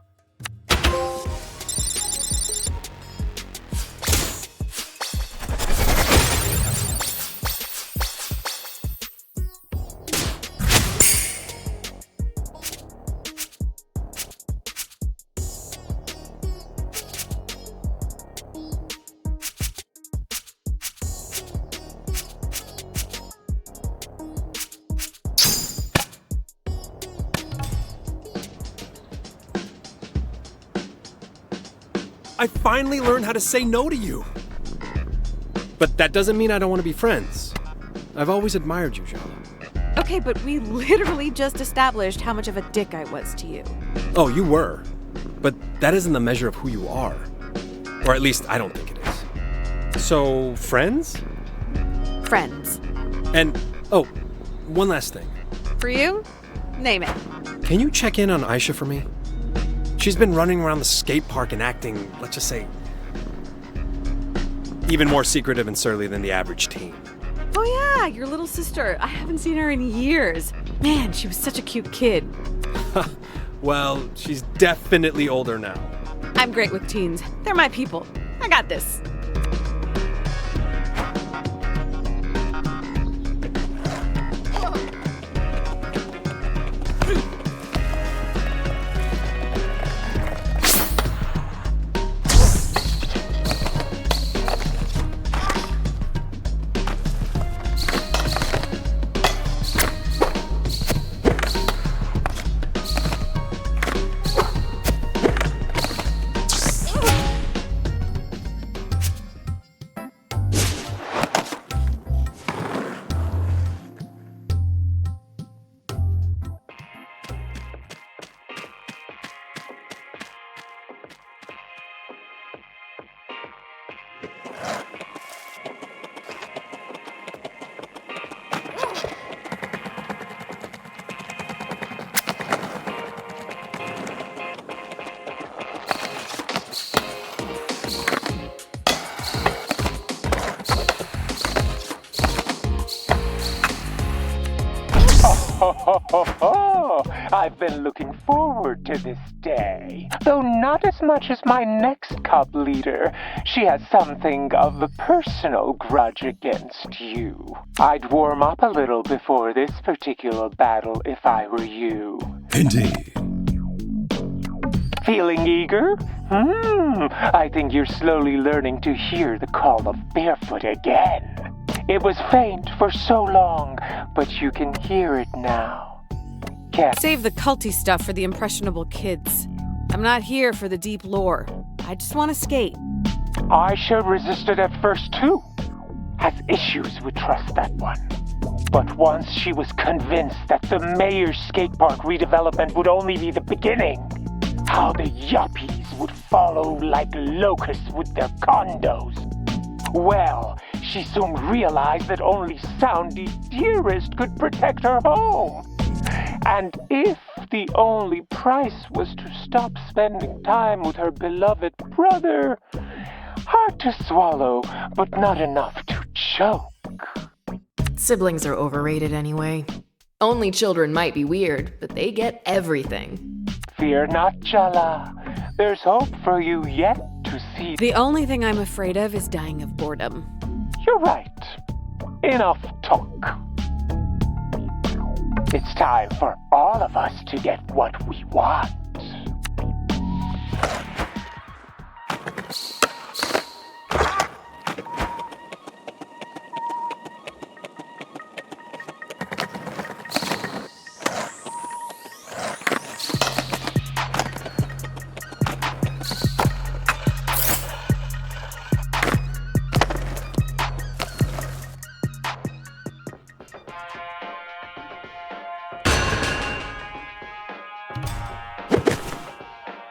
I finally learned how to say no to you. But that doesn't mean I don't want to be friends. I've always admired you, Jala. Okay, but we literally just established how much of a dick I was to you. Oh, you were. But that isn't the measure of who you are. Or at least I don't think it is. So, friends? Friends. And, oh, one last thing. For you? Name it. Can you check in on Aisha for me? She's been running around the skate park and acting, let's just say, even more secretive and surly than the average teen. Oh yeah, your little sister. I haven't seen her in years. Man, she was such a cute kid. Well, she's definitely older now. I'm great with teens. They're my people. I got this. I've been looking forward to this day, though not as much as my next cub leader. She has something of a personal grudge against you. I'd warm up a little before this particular battle if I were you. Indeed. Feeling eager? I think you're slowly learning to hear the call of barefoot again. It was faint for so long, but you can hear it now. Save the culty stuff for the impressionable kids. I'm not here for the deep lore. I just want to skate. Aisha resisted at first too. Has issues with trust, that one. But once she was convinced that the mayor's skate park redevelopment would only be the beginning, how the yuppies would follow like locusts with their condos. Well, she soon realized that only Soundy Dearest could protect her home. And if the only price was to stop spending time with her beloved brother, hard to swallow, but not enough to choke. Siblings are overrated anyway. Only children might be weird, but they get everything. Fear not, Jala. There's hope for you yet to see. The only thing I'm afraid of is dying of boredom. You're right. Enough talk. It's time for all of us to get what we want.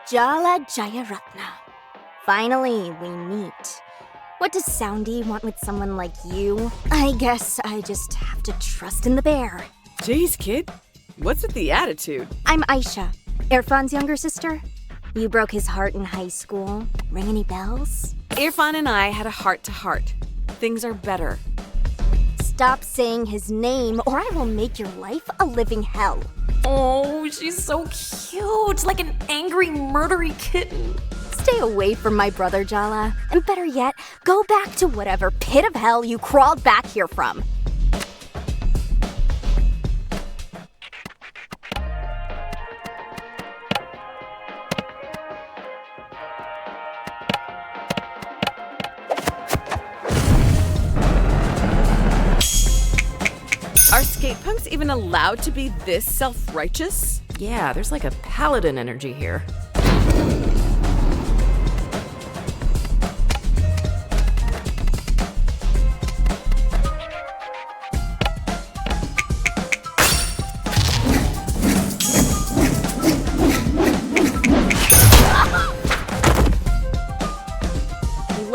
Jala Jayaratna. Finally, we meet. What does Soundy want with someone like you? I guess I just have to trust in the bear. Jeez, kid. What's with the attitude? I'm Aisha, Irfan's younger sister. You broke his heart in high school. Ring any bells? Irfan and I had a heart-to-heart. Things are better. Stop saying his name, or I will make your life a living hell. Oh, she's so cute, like an angry, murdery kitten. Stay away from my brother, Jala. And better yet, go back to whatever pit of hell you crawled back here from. Are skate punks even allowed to be this self-righteous? Yeah, there's like a paladin energy here.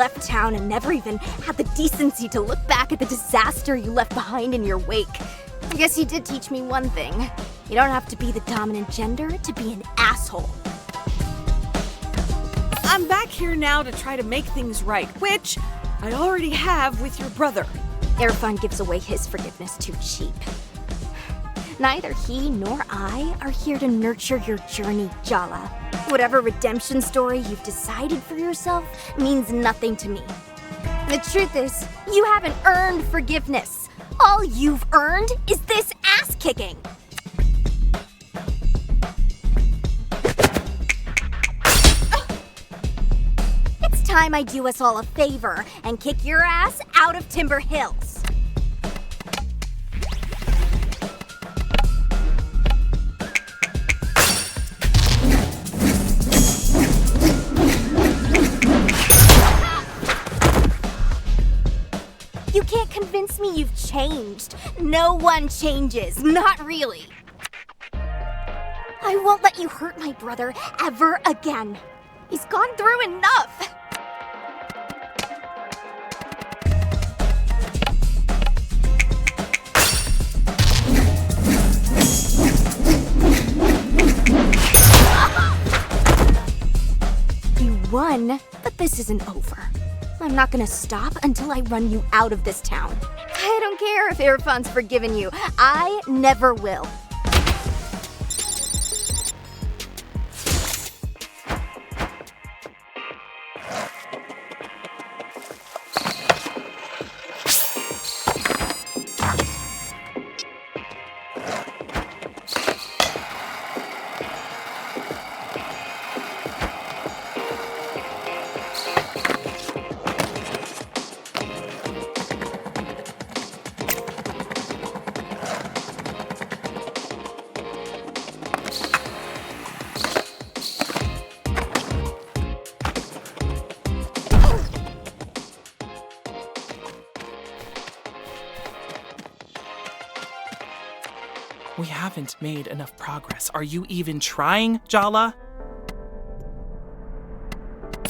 left town and never even had the decency to look back at the disaster you left behind in your wake. I guess you did teach me one thing. You don't have to be the dominant gender to be an asshole. I'm back here now to try to make things right, which I already have with your brother. Irfan gives away his forgiveness too cheap. Neither he nor I are here to nurture your journey, Jala. Whatever redemption story you've decided for yourself means nothing to me. The truth is, you haven't earned forgiveness. All you've earned is this ass-kicking. It's time I do us all a favor and kick your ass out of Timber Hills. You can't convince me you've changed. No one changes, not really. I won't let you hurt my brother ever again. He's gone through enough. You won, but this isn't over. I'm not gonna stop until I run you out of this town. I don't care if Irfan's forgiven you. I never will. We haven't made enough progress. Are you even trying, Jala?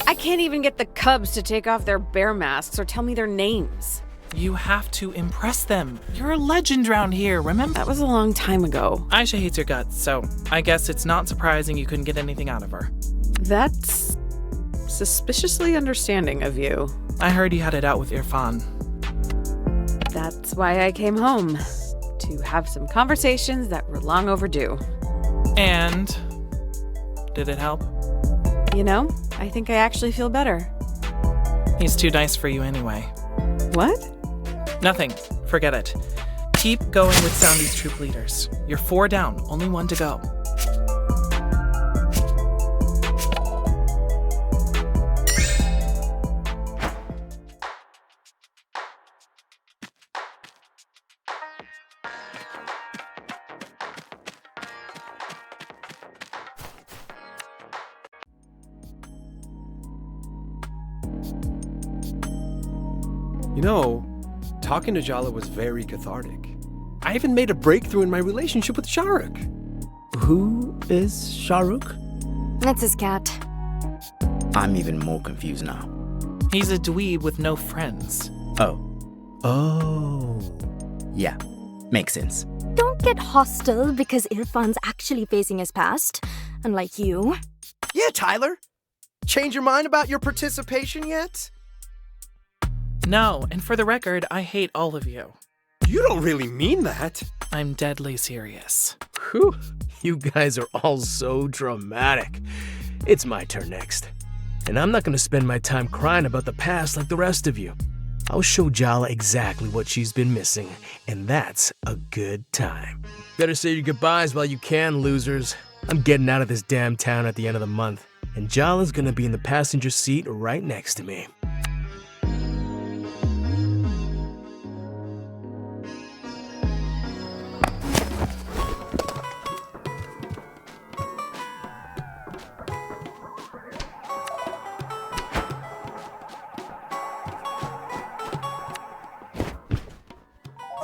I can't even get the cubs to take off their bear masks or tell me their names. You have to impress them. You're a legend round here, remember? That was a long time ago. Aisha hates your guts, so I guess it's not surprising you couldn't get anything out of her. That's suspiciously understanding of you. I heard you had it out with Irfan. That's why I came home. To have some conversations that were long overdue. And did it help? You know, I think I actually feel better. He's too nice for you anyway. What? Nothing. Forget it. Keep going with Soundy's troop leaders. You're 4 down, only 1 to go. You know, talking to Jala was very cathartic. I even made a breakthrough in my relationship with Shahrukh. Who is Shahrukh? That's his cat. I'm even more confused now. He's a dweeb with no friends. Oh. Yeah, makes sense. Don't get hostile because Irfan's actually facing his past, unlike you. Yeah, Tyler. Change your mind about your participation yet? No, and for the record, I hate all of you. You don't really mean that. I'm deadly serious. Whew, you guys are all so dramatic. It's my turn next. And I'm not gonna spend my time crying about the past like the rest of you. I'll show Jala exactly what she's been missing, and that's a good time. Better say your goodbyes while you can, losers. I'm getting out of this damn town at the end of the month, and Jala's gonna be in the passenger seat right next to me.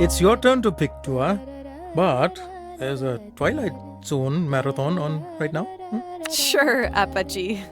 It's your turn to pick, Tua. But there's a Twilight Zone marathon on right now. Sure, Apache.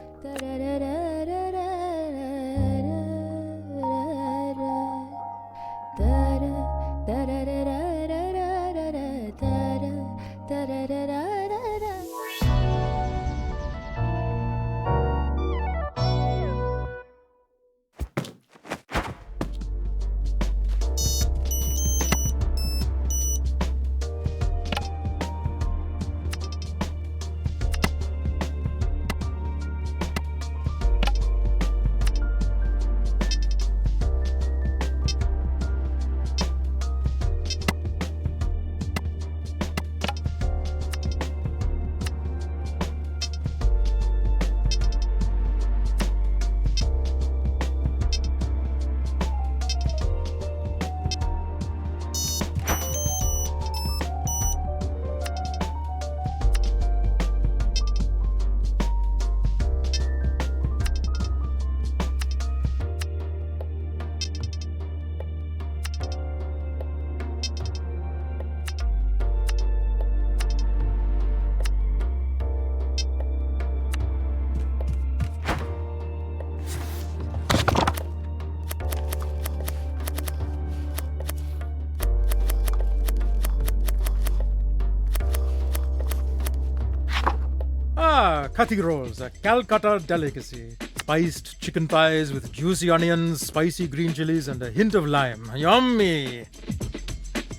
Kathi rolls, a Calcutta delicacy. Spiced chicken thighs with juicy onions, spicy green chilies, and a hint of lime. Yummy!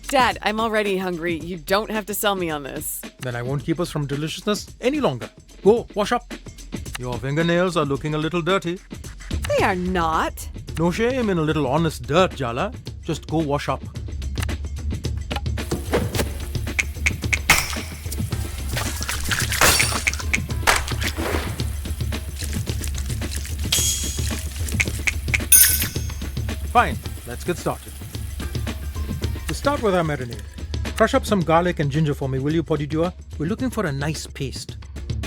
Dad, I'm already hungry. You don't have to sell me on this. Then I won't keep us from deliciousness any longer. Go, wash up. Your fingernails are looking a little dirty. They are not. No shame in a little honest dirt, Jala. Just go wash up. Fine, let's get started. To start with our marinade, crush up some garlic and ginger for me, will you, Podidua? We're looking for a nice paste.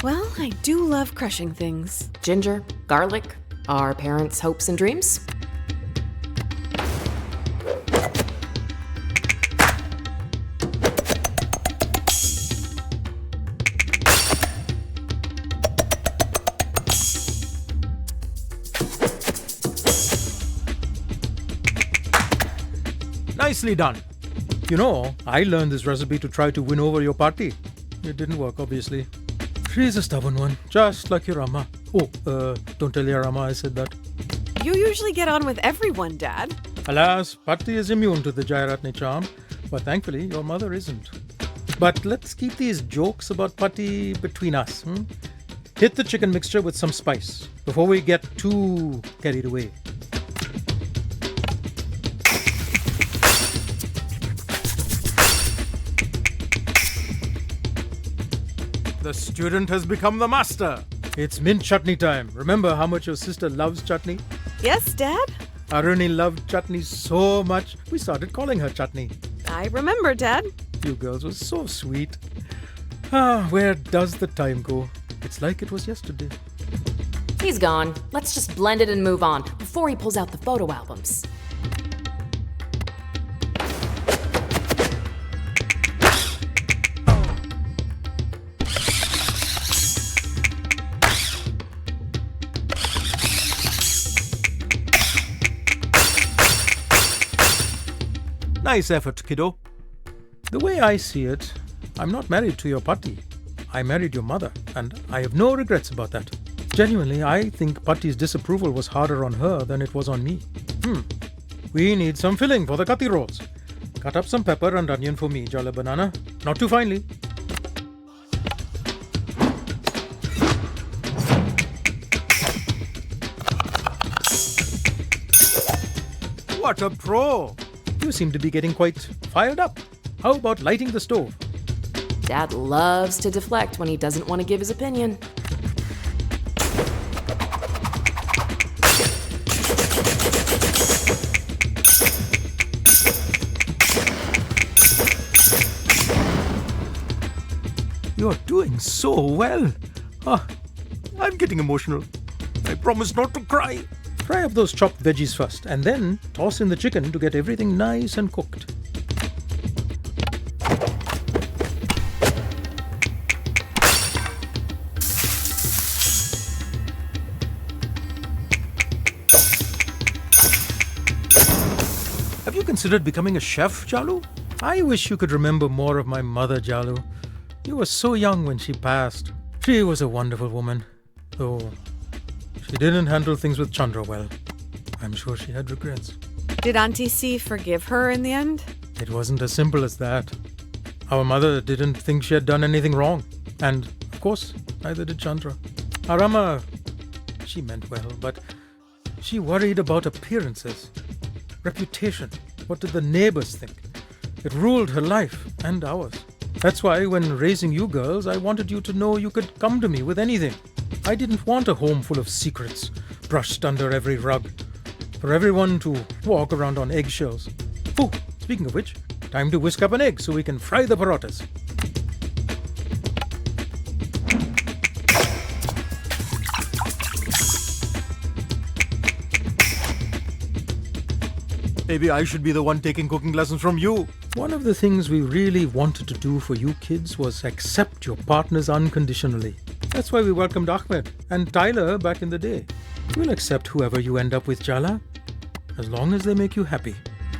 Well, I do love crushing things. Ginger, garlic, our parents' hopes and dreams. Nicely done. You know, I learned this recipe to try to win over your party. It didn't work, obviously. She's a stubborn one, just like your Amma. Oh, don't tell your Amma I said that. You usually get on with everyone, Dad. Alas, Patti is immune to the Jairatni charm, but thankfully your mother isn't. But let's keep these jokes about Patti between us. Hit the chicken mixture with some spice before we get too carried away. The student has become the master. It's mint chutney time. Remember how much your sister loves chutney? Yes, Dad? Aruni loved chutney so much, we started calling her chutney. I remember, Dad. You girls were so sweet. Ah, where does the time go? It's like it was yesterday. He's gone. Let's just blend it and move on before he pulls out the photo albums. Nice effort, kiddo. The way I see it, I'm not married to your Patti. I married your mother, and I have no regrets about that. Genuinely, I think Patti's disapproval was harder on her than it was on me. We need some filling for the Kathi rolls. Cut up some pepper and onion for me, Jala Banana. Not too finely. What a pro! You seem to be getting quite fired up. How about lighting the stove? Dad loves to deflect when he doesn't want to give his opinion. You're doing so well. I'm getting emotional. I promise not to cry. Fry up those chopped veggies first, and then toss in the chicken to get everything nice and cooked. Have you considered becoming a chef, Jalu? I wish you could remember more of my mother, Jalu. You were so young when she passed. She was a wonderful woman, though she didn't handle things with Chandra well. I'm sure she had regrets. Did Auntie C forgive her in the end? It wasn't as simple as that. Our mother didn't think she had done anything wrong. And, of course, neither did Chandra. Arama, she meant well, but she worried about appearances, reputation. What did the neighbors think? It ruled her life and ours. That's why when raising you girls, I wanted you to know you could come to me with anything. I didn't want a home full of secrets, brushed under every rug, for everyone to walk around on eggshells. Oh, speaking of which, time to whisk up an egg so we can fry the parotas. Maybe I should be the one taking cooking lessons from you. One of the things we really wanted to do for you kids was accept your partners unconditionally. That's why we welcomed Ahmed and Tyler back in the day. We'll accept whoever you end up with, Jala, as long as they make you happy.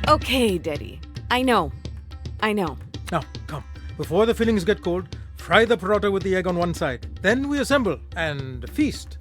Okay, Daddy. I know. Now, come. Before the fillings get cold, Fry the paratha with the egg on one side. Then we assemble and feast.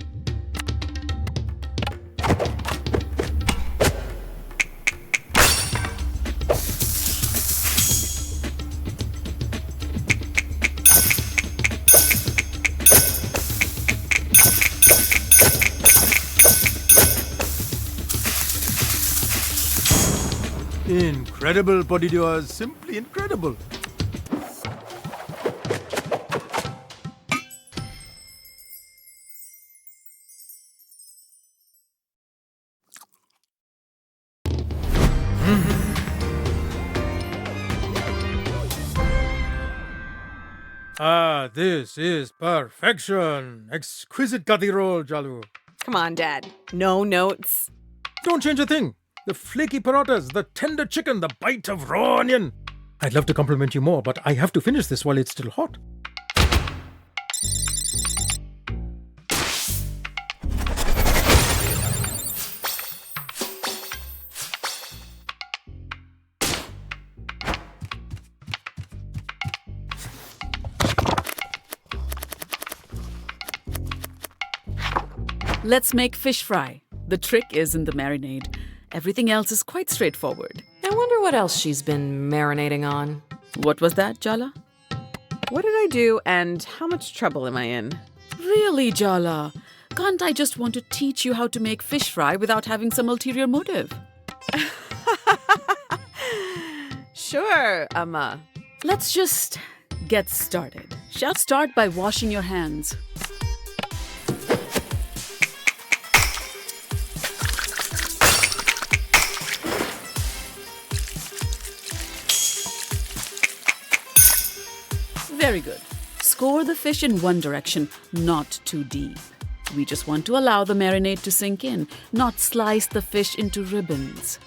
Incredible, Podidioas. Simply incredible. Ah, this is perfection. Exquisite gati roll, Jalu. Come on, Dad. No notes. Don't change a thing. The flaky parathas, the tender chicken, the bite of raw onion. I'd love to compliment you more, but I have to finish this while it's still hot. Let's make fish fry. The trick is in the marinade. Everything else is quite straightforward. I wonder what else she's been marinating on. What was that, Jala? What did I do and how much trouble am I in? Really, Jala? Can't I just want to teach you how to make fish fry without having some ulterior motive? Sure, Amma. Let's just get started. Shall start by washing your hands. Very good. Score the fish in one direction, not too deep. We just want to allow the marinade to sink in, not slice the fish into ribbons.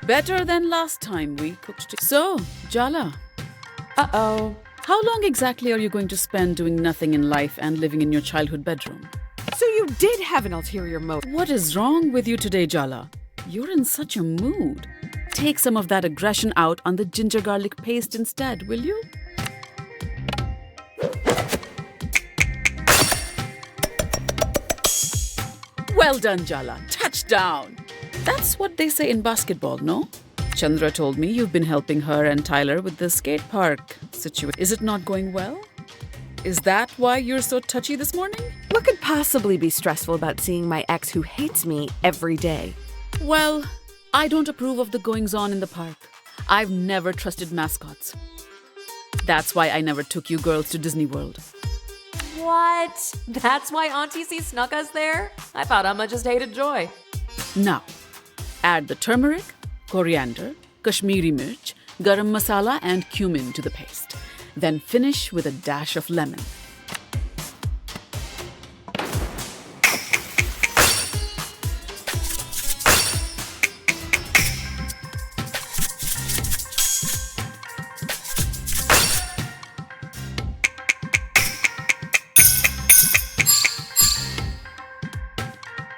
Better than last time we cooked. So, Jala. Uh-oh. How long exactly are you going to spend doing nothing in life and living in your childhood bedroom? So you did have an ulterior motive. What is wrong with you today, Jala? You're in such a mood. Take some of that aggression out on the ginger garlic paste instead, will you? Well done, Jala. Touchdown! That's what they say in basketball, no? Chandra told me you've been helping her and Tyler with the skate park situation. Is it not going well? Is that why you're so touchy this morning? What could possibly be stressful about seeing my ex who hates me every day? Well, I don't approve of the goings-on in the park. I've never trusted mascots. That's why I never took you girls to Disney World. What? That's why Auntie C snuck us there? I thought Amma just hated Joy. Now, add the turmeric, coriander, Kashmiri mirch, garam masala and cumin to the paste. Then finish with a dash of lemon.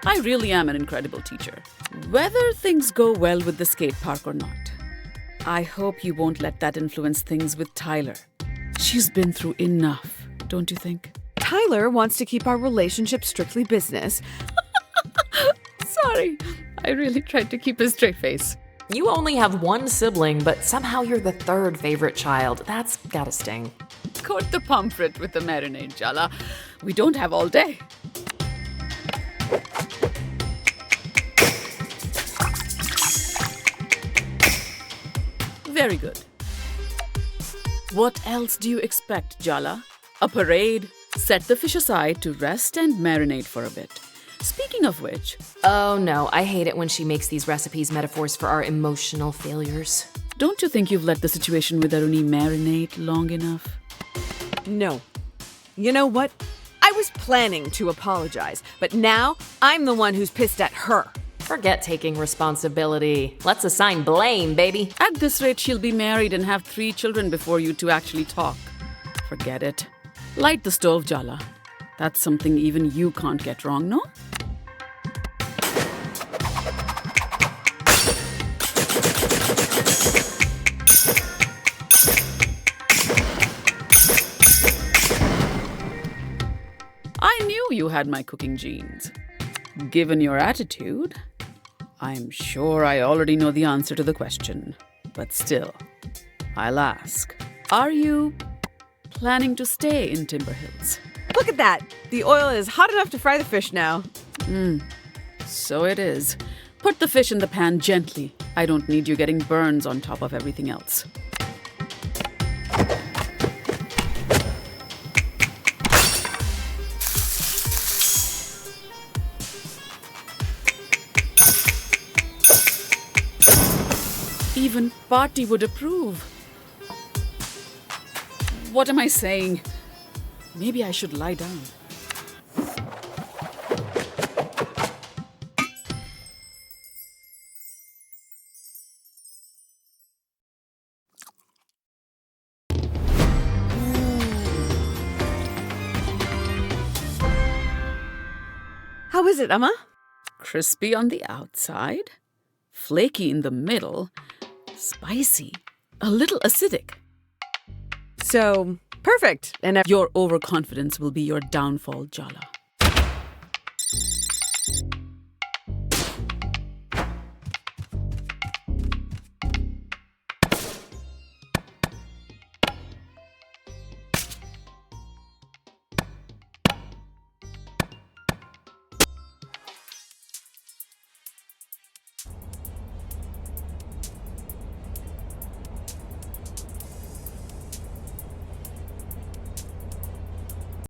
I really am an incredible teacher. Whether things go well with the skate park or not, I hope you won't let that influence things with Tyler. She's been through enough, don't you think? Tyler wants to keep our relationship strictly business. Sorry, I really tried to keep a straight face. You only have one sibling, but somehow you're the third favorite child. That's gotta sting. Coat the pomfret with the marinade, Jala. We don't have all day. Very good. What else do you expect, Jala? A parade? Set the fish aside to rest and marinate for a bit. Speaking of which... Oh no, I hate it when she makes these recipes metaphors for our emotional failures. Don't you think you've let the situation with Aruni marinate long enough? No. You know what? I was planning to apologize, but now I'm the one who's pissed at her. Forget taking responsibility. Let's assign blame, baby. At this rate, she'll be married and have 3 children before you two actually talk. Forget it. Light the stove, Jala. That's something even you can't get wrong, no? I knew you had my cooking genes. Given your attitude, I'm sure I already know the answer to the question. But still, I'll ask. Are you planning to stay in Timber Hills? Look at that! The oil is hot enough to fry the fish now. So it is. Put the fish in the pan gently. I don't need you getting burns on top of everything else. Even Party would approve. What am I saying? Maybe I should lie down. How is it, Amma? Crispy on the outside, flaky in the middle, spicy, a little acidic. So, perfect. And your overconfidence will be your downfall, Jala.